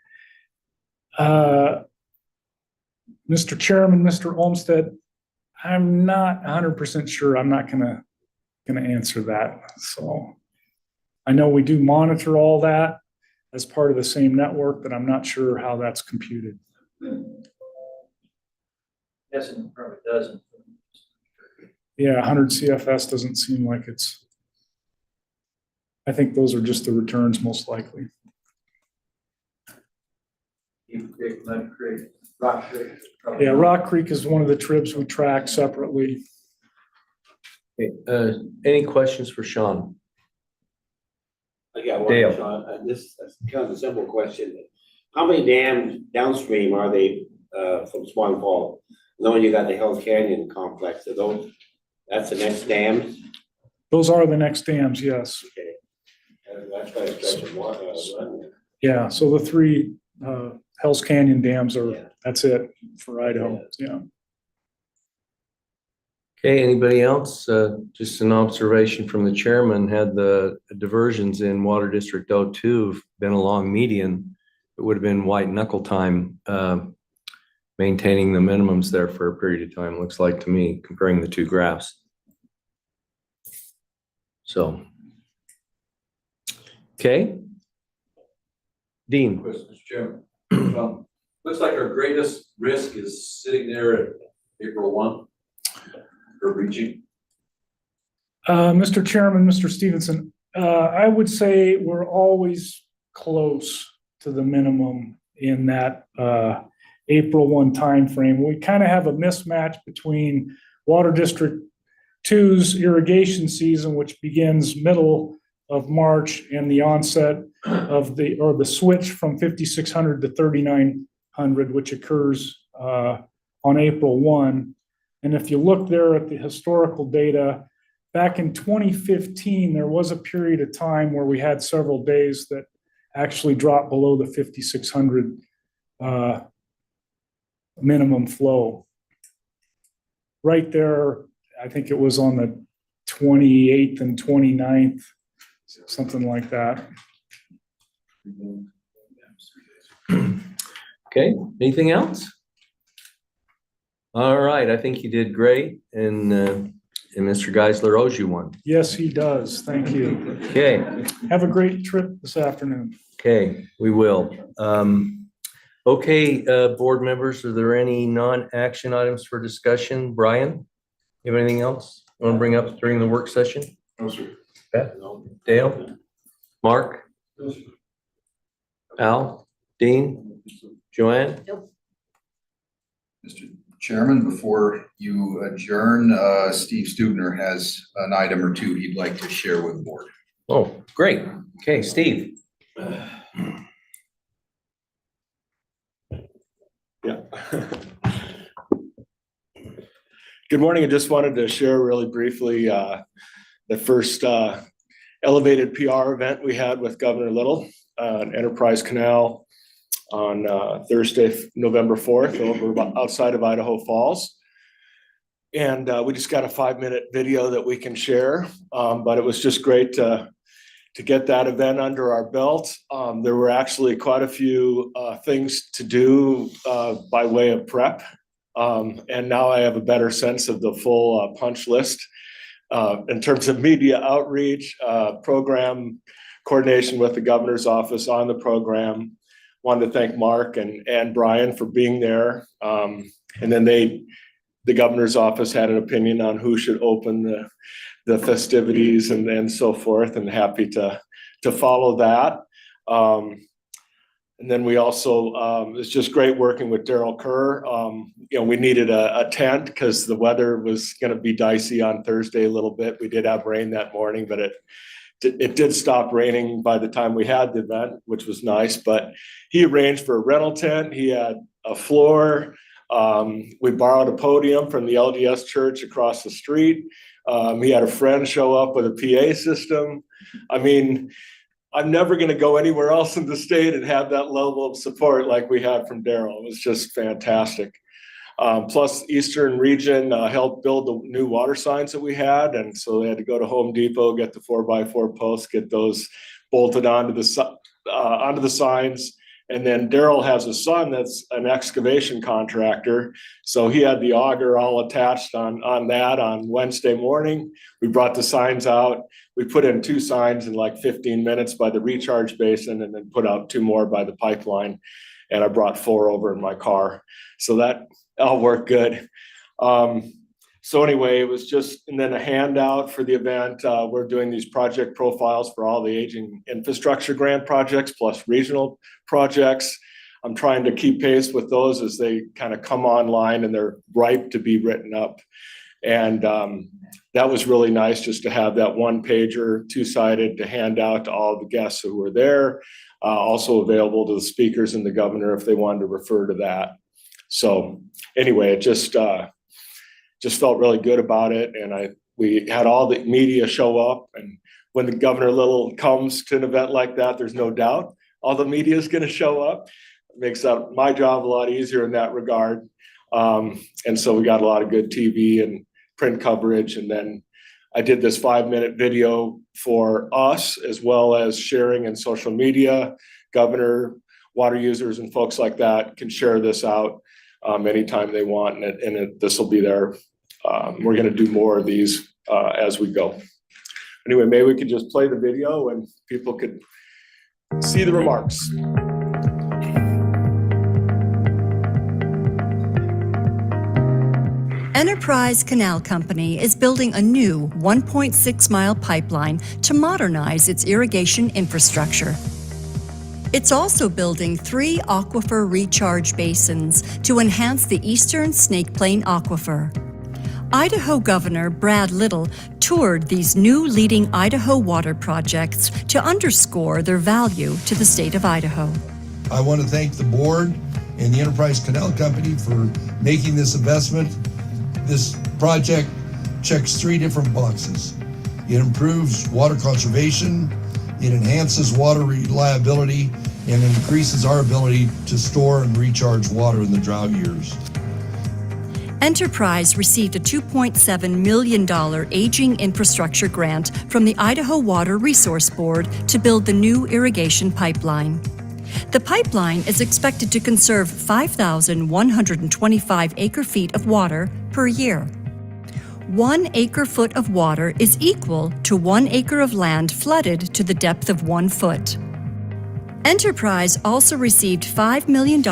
Mr. Chairman, Mr. Olmstead, I'm not 100% sure. I'm not gonna answer that. So I know we do monitor all that as part of the same network, but I'm not sure how that's computed. Yes, it probably doesn't. Yeah, 100 CFS doesn't seem like it's, I think those are just the returns most likely. Deep Creek, Mud Creek, Rock Creek. Yeah, Rock Creek is one of the trips we track separately. Okay, any questions for Sean? I got Dale. one, Sean. This is kind of a simple question. How many dams downstream are they from Swan Fall? Knowing you got the Hells Canyon complex, are those, that's the next dams? Those are the next dams, yes. Okay. That's quite a stretch of water. Run. Yeah, so the three Hells Canyon dams Yeah. are, that's it for Idaho, yeah. Okay, anybody else? Just an observation from the chairman, had the diversions in Water District 02 been along median, it would have been white knuckle time maintaining the minimums there for a period of time, looks like to me, comparing the two graphs. So. Okay. Dean. Mr. Chairman. Looks like our greatest risk is sitting there at April 1 for breaching. Mr. Chairman, Mr. Stevenson, I would say we're always close to the minimum in that April 1 timeframe. We kind of have a mismatch between Water District 2's irrigation season, which begins middle of March, and the onset of the switch from 5,600 to 3,900, which occurs on April 1. And if you look there at the historical data, back in 2015, there was a period of time where we had several days that actually dropped below the 5,600 minimum flow. Right there, I think it was on the 28th and 29th, something like that. Okay, anything else? All right, I think you did great, and Mr. Geisler owes you one. Yes, he does. Thank you. Okay, Have a great trip this afternoon. okay, we will. Okay, board members, are there any non-action items for discussion? Brian, you have anything else you want to bring up during the work session? No, sir. Beth? Dale? Mark? Al? Dean? Joanne? Mr. Chairman, before you adjourn, Steve Stubner has an item or two he'd like to share with the board. Oh, great. Okay, Steve. Yeah. Good morning. I just wanted to share really briefly the first elevated PR event we had with Governor Little on Enterprise Canal on Thursday, November 4th, over outside of Idaho Falls. And we just got a 5-minute video that we can share, but it was just great to get that event under our belt. There were actually quite a few things to do by way of prep. And now I have a better sense of the full punch list in terms of media outreach, program coordination with the governor's office on the program. Wanted to thank Mark and Brian for being there. And then the governor's office had an opinion on who should open the festivities and so forth, and happy to follow that. And then we also, it's just great working with Daryl Kerr. We needed a tent because the weather was going to be dicey on Thursday a little bit. We did have rain that morning, but it did stop raining by the time we had the event, which was nice. But he arranged for a rental tent. He had a floor. We borrowed a podium from the LDS church across the street. He had a friend show up with a PA system. I mean, I'm never going to go anywhere else in the state and have that level of support like we had from Daryl. It was just fantastic. Plus Eastern Region helped build the new water signs that we had. And so they had to go to Home Depot, get the 4x4 posts, get those bolted onto the signs. And then Daryl has a son that's an excavation contractor. So he had the auger all attached on that on Wednesday morning. We brought the signs out. We put in 2 signs in like 15 minutes by the recharge basin and then put out 2 more by the pipeline. And I brought 4 over in my car. So that all worked good. So anyway, it was just, and then a handout for the event. We're doing these project profiles for all the aging infrastructure grant projects plus regional projects. I'm trying to keep pace with those as they kind of come online and they're ripe to be written up. And that was really nice just to have that 1-pager, 2-sided to hand out to all the guests who were there. Also available to the speakers and the governor if they wanted to refer to that. So anyway, it just felt really good about it. And we had all the media show up. And when the Governor Little comes to an event like that, there's no doubt all the media is going to show up. It makes my job a lot easier in that regard. And so we got a lot of good TV and print coverage. And then I did this 5-minute video for us, as well as sharing in social media. Governor, water users, and folks like that can share this out anytime they want. And this will be there. We're going to do more of these as we go. Anyway, maybe we could just play the video and people could see the remarks. Enterprise Canal Company is building a new 1.6-mile pipeline to modernize its irrigation infrastructure. It's also building 3 aquifer recharge basins to enhance the eastern Snake Plain aquifer. Idaho Governor Brad Little toured these new leading Idaho water projects to underscore their value to the state of Idaho. I want to thank the board and the Enterprise Canal Company for making this investment. This project checks 3 different boxes. It improves water conservation, it enhances water reliability, and increases our ability to store and recharge water in the drought years. Enterprise received a $2.7 million aging infrastructure grant from the Idaho Water Resource Board to build the new irrigation pipeline. The pipeline is expected to conserve 5,125 acre-feet of water per year. 1 acre-foot of water is equal to 1 acre of land flooded to the depth of 1 foot. Enterprise also received $5 million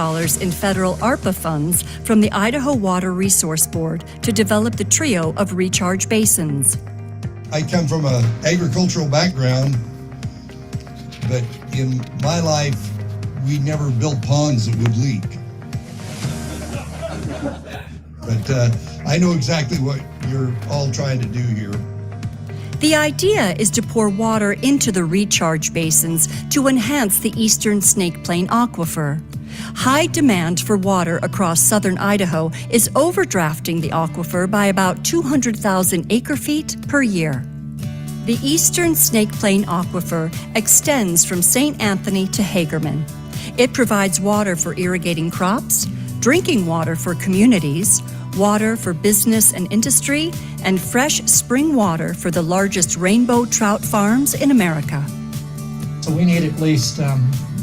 in federal ARPA funds from the Idaho Water Resource Board to develop the trio of recharge basins. I come from an agricultural background, but in my life, we never built ponds that would leak. But I know exactly what you're all trying to do here. The idea is to pour water into the recharge basins to enhance the eastern Snake Plain aquifer. High demand for water across southern Idaho is overdrafting the aquifer by about 200,000 acre-feet per year. The eastern Snake Plain aquifer extends from St. Anthony to Hagerman. It provides water for irrigating crops, drinking water for communities, water for business and industry, and fresh spring water for the largest rainbow trout farms in America. So we need at least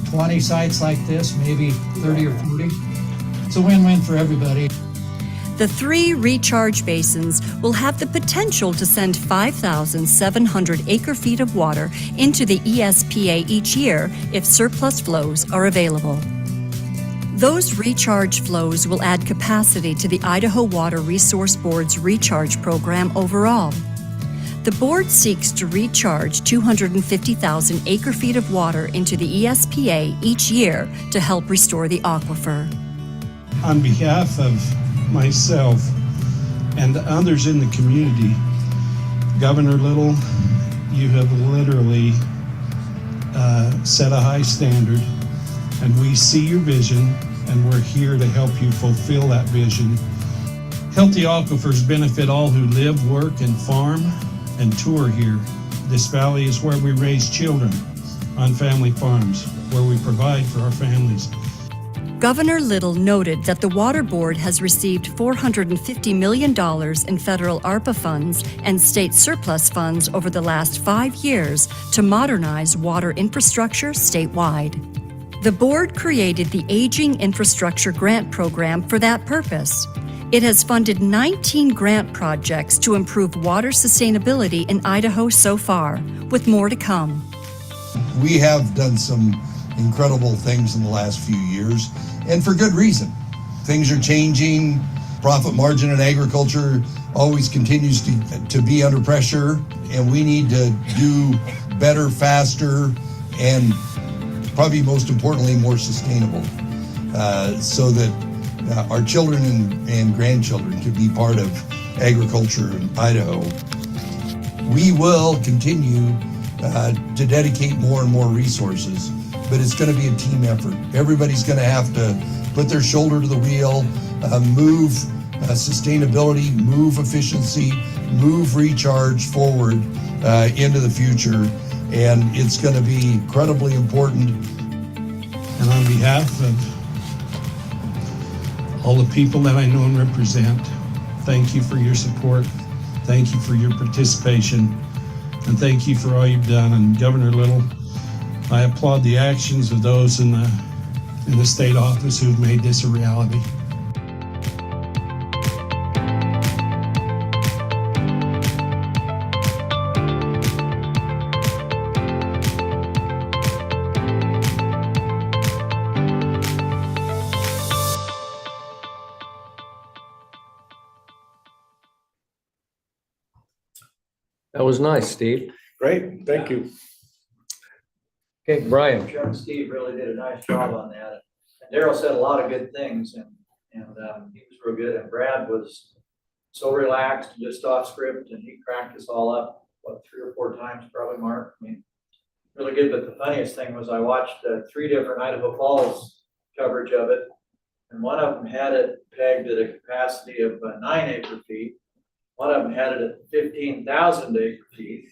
20 sites like this, maybe 30 or 40. It's a win-win for everybody. The 3 recharge basins will have the potential to send 5,700 acre-feet of water into the ESPA each year if surplus flows are available. Those recharge flows will add capacity to the Idaho Water Resource Board's recharge program overall. The board seeks to recharge 250,000 acre-feet of water into the ESPA each year to help restore the aquifer. On behalf of myself and others in the community, Governor Little, you have literally set a high standard, and we see your vision, and we're here to help you fulfill that vision. Healthy aquifers benefit all who live, work, and farm and tour here. This valley is where we raise children on family farms, where we provide for our families. Governor Little noted that the Water Board has received $450 million in federal ARPA funds and state surplus funds over the last 5 years to modernize water infrastructure statewide. The board created the Aging Infrastructure Grant Program for that purpose. It has funded 19 grant projects to improve water sustainability in Idaho so far, with more to come. We have done some incredible things in the last few years, and for good reason. Things are changing. Profit margin in agriculture always continues to be under pressure, and we need to do better, faster, and probably most importantly, more sustainable, so that our children and grandchildren can be part of agriculture in Idaho. We will continue to dedicate more and more resources, but it's going to be a team effort. Everybody's going to have to put their shoulder to the wheel, move sustainability, move efficiency, move recharge forward into the future. And it's going to be incredibly important. And on behalf of all the people that I know and represent, thank you for your support. Thank you for your participation. And thank you for all you've done. And Governor Little, I applaud the actions of those in the state office who've made this a reality. That was nice, Steve. Great, thank you. Okay, Brian. Chuck and Steve really did a nice job on that. And Daryl said a lot of good things, and he was real good. And Brad was so relaxed, just off script, and he cracked us all up, 3 or 4 times probably, Mark. I mean, really good. But the funniest thing was I watched 3 different Idaho Falls coverage of it, and one of them had it pegged at a capacity of 9 acre feet. One of them had it at 15,000 acre feet.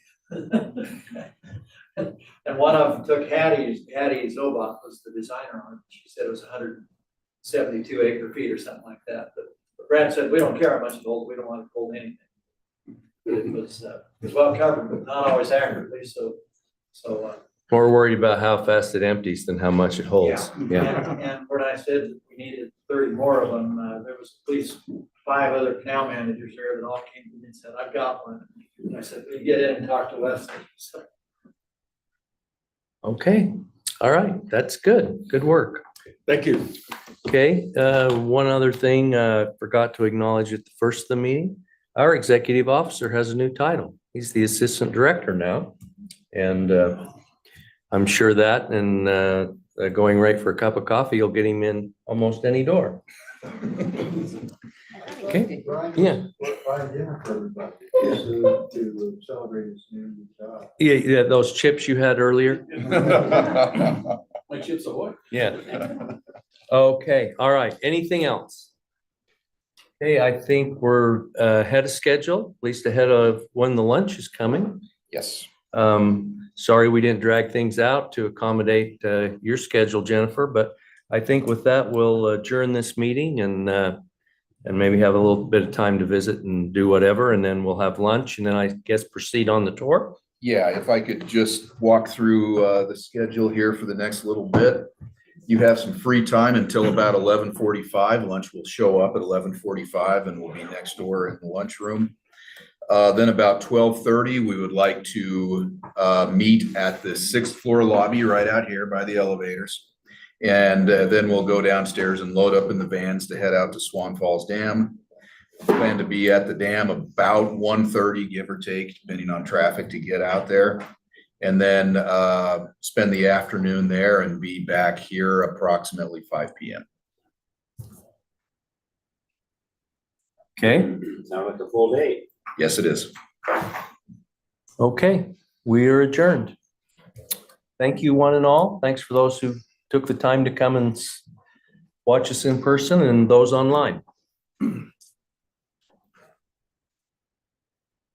And one of them took Hattie Zobach was the designer on it. She said it was 172 acre feet or something like that. But Brad said, we don't care how much it holds. We don't want to hold anything. It was well covered, but not always accurately. So More worried about how fast it empties than how much it holds. Yeah. And when I said we needed 30 more of them, there was at least 5 other canal managers there that all came to me and said, I've got one. And I said, we get in and talk to Wesley. So. Okay, all right, that's good. Good work. Thank you. Okay, one other thing, forgot to acknowledge at the first of the meeting. Our executive officer has a new title. He's the assistant director now. And I'm sure that and going right for a cup of coffee, you'll get him in almost any door. Okay, yeah. Buy dinner for everybody to celebrate his new job. Yeah, those chips you had earlier. My Chips Ahoy. Yeah. Okay, all right. Anything else? Okay, I think we're ahead of schedule, at least ahead of when the lunch is coming. Yes. Sorry we didn't drag things out to accommodate your schedule, Jennifer, but I think with that, we'll adjourn this meeting and maybe have a little bit of time to visit and do whatever, and then we'll have lunch, and then I guess proceed on the tour. Yeah, if I could just walk through the schedule here for the next little bit. You have some free time until about 11:45. Lunch will show up at 11:45 and we'll be next door in the lunchroom. Then about 12:30, we would like to meet at the 6th floor lobby right out here by the elevators. And then we'll go downstairs and load up in the vans to head out to Swan Falls Dam. Plan to be at the dam about 1:30, give or take, depending on traffic to get out there. And then spend the afternoon there and be back here approximately 5 p.m. Okay. Sound like a full day. Yes, it is. Okay, we are adjourned. Thank you, one and all. Thanks for those who took the time to come and watch us in person and those online.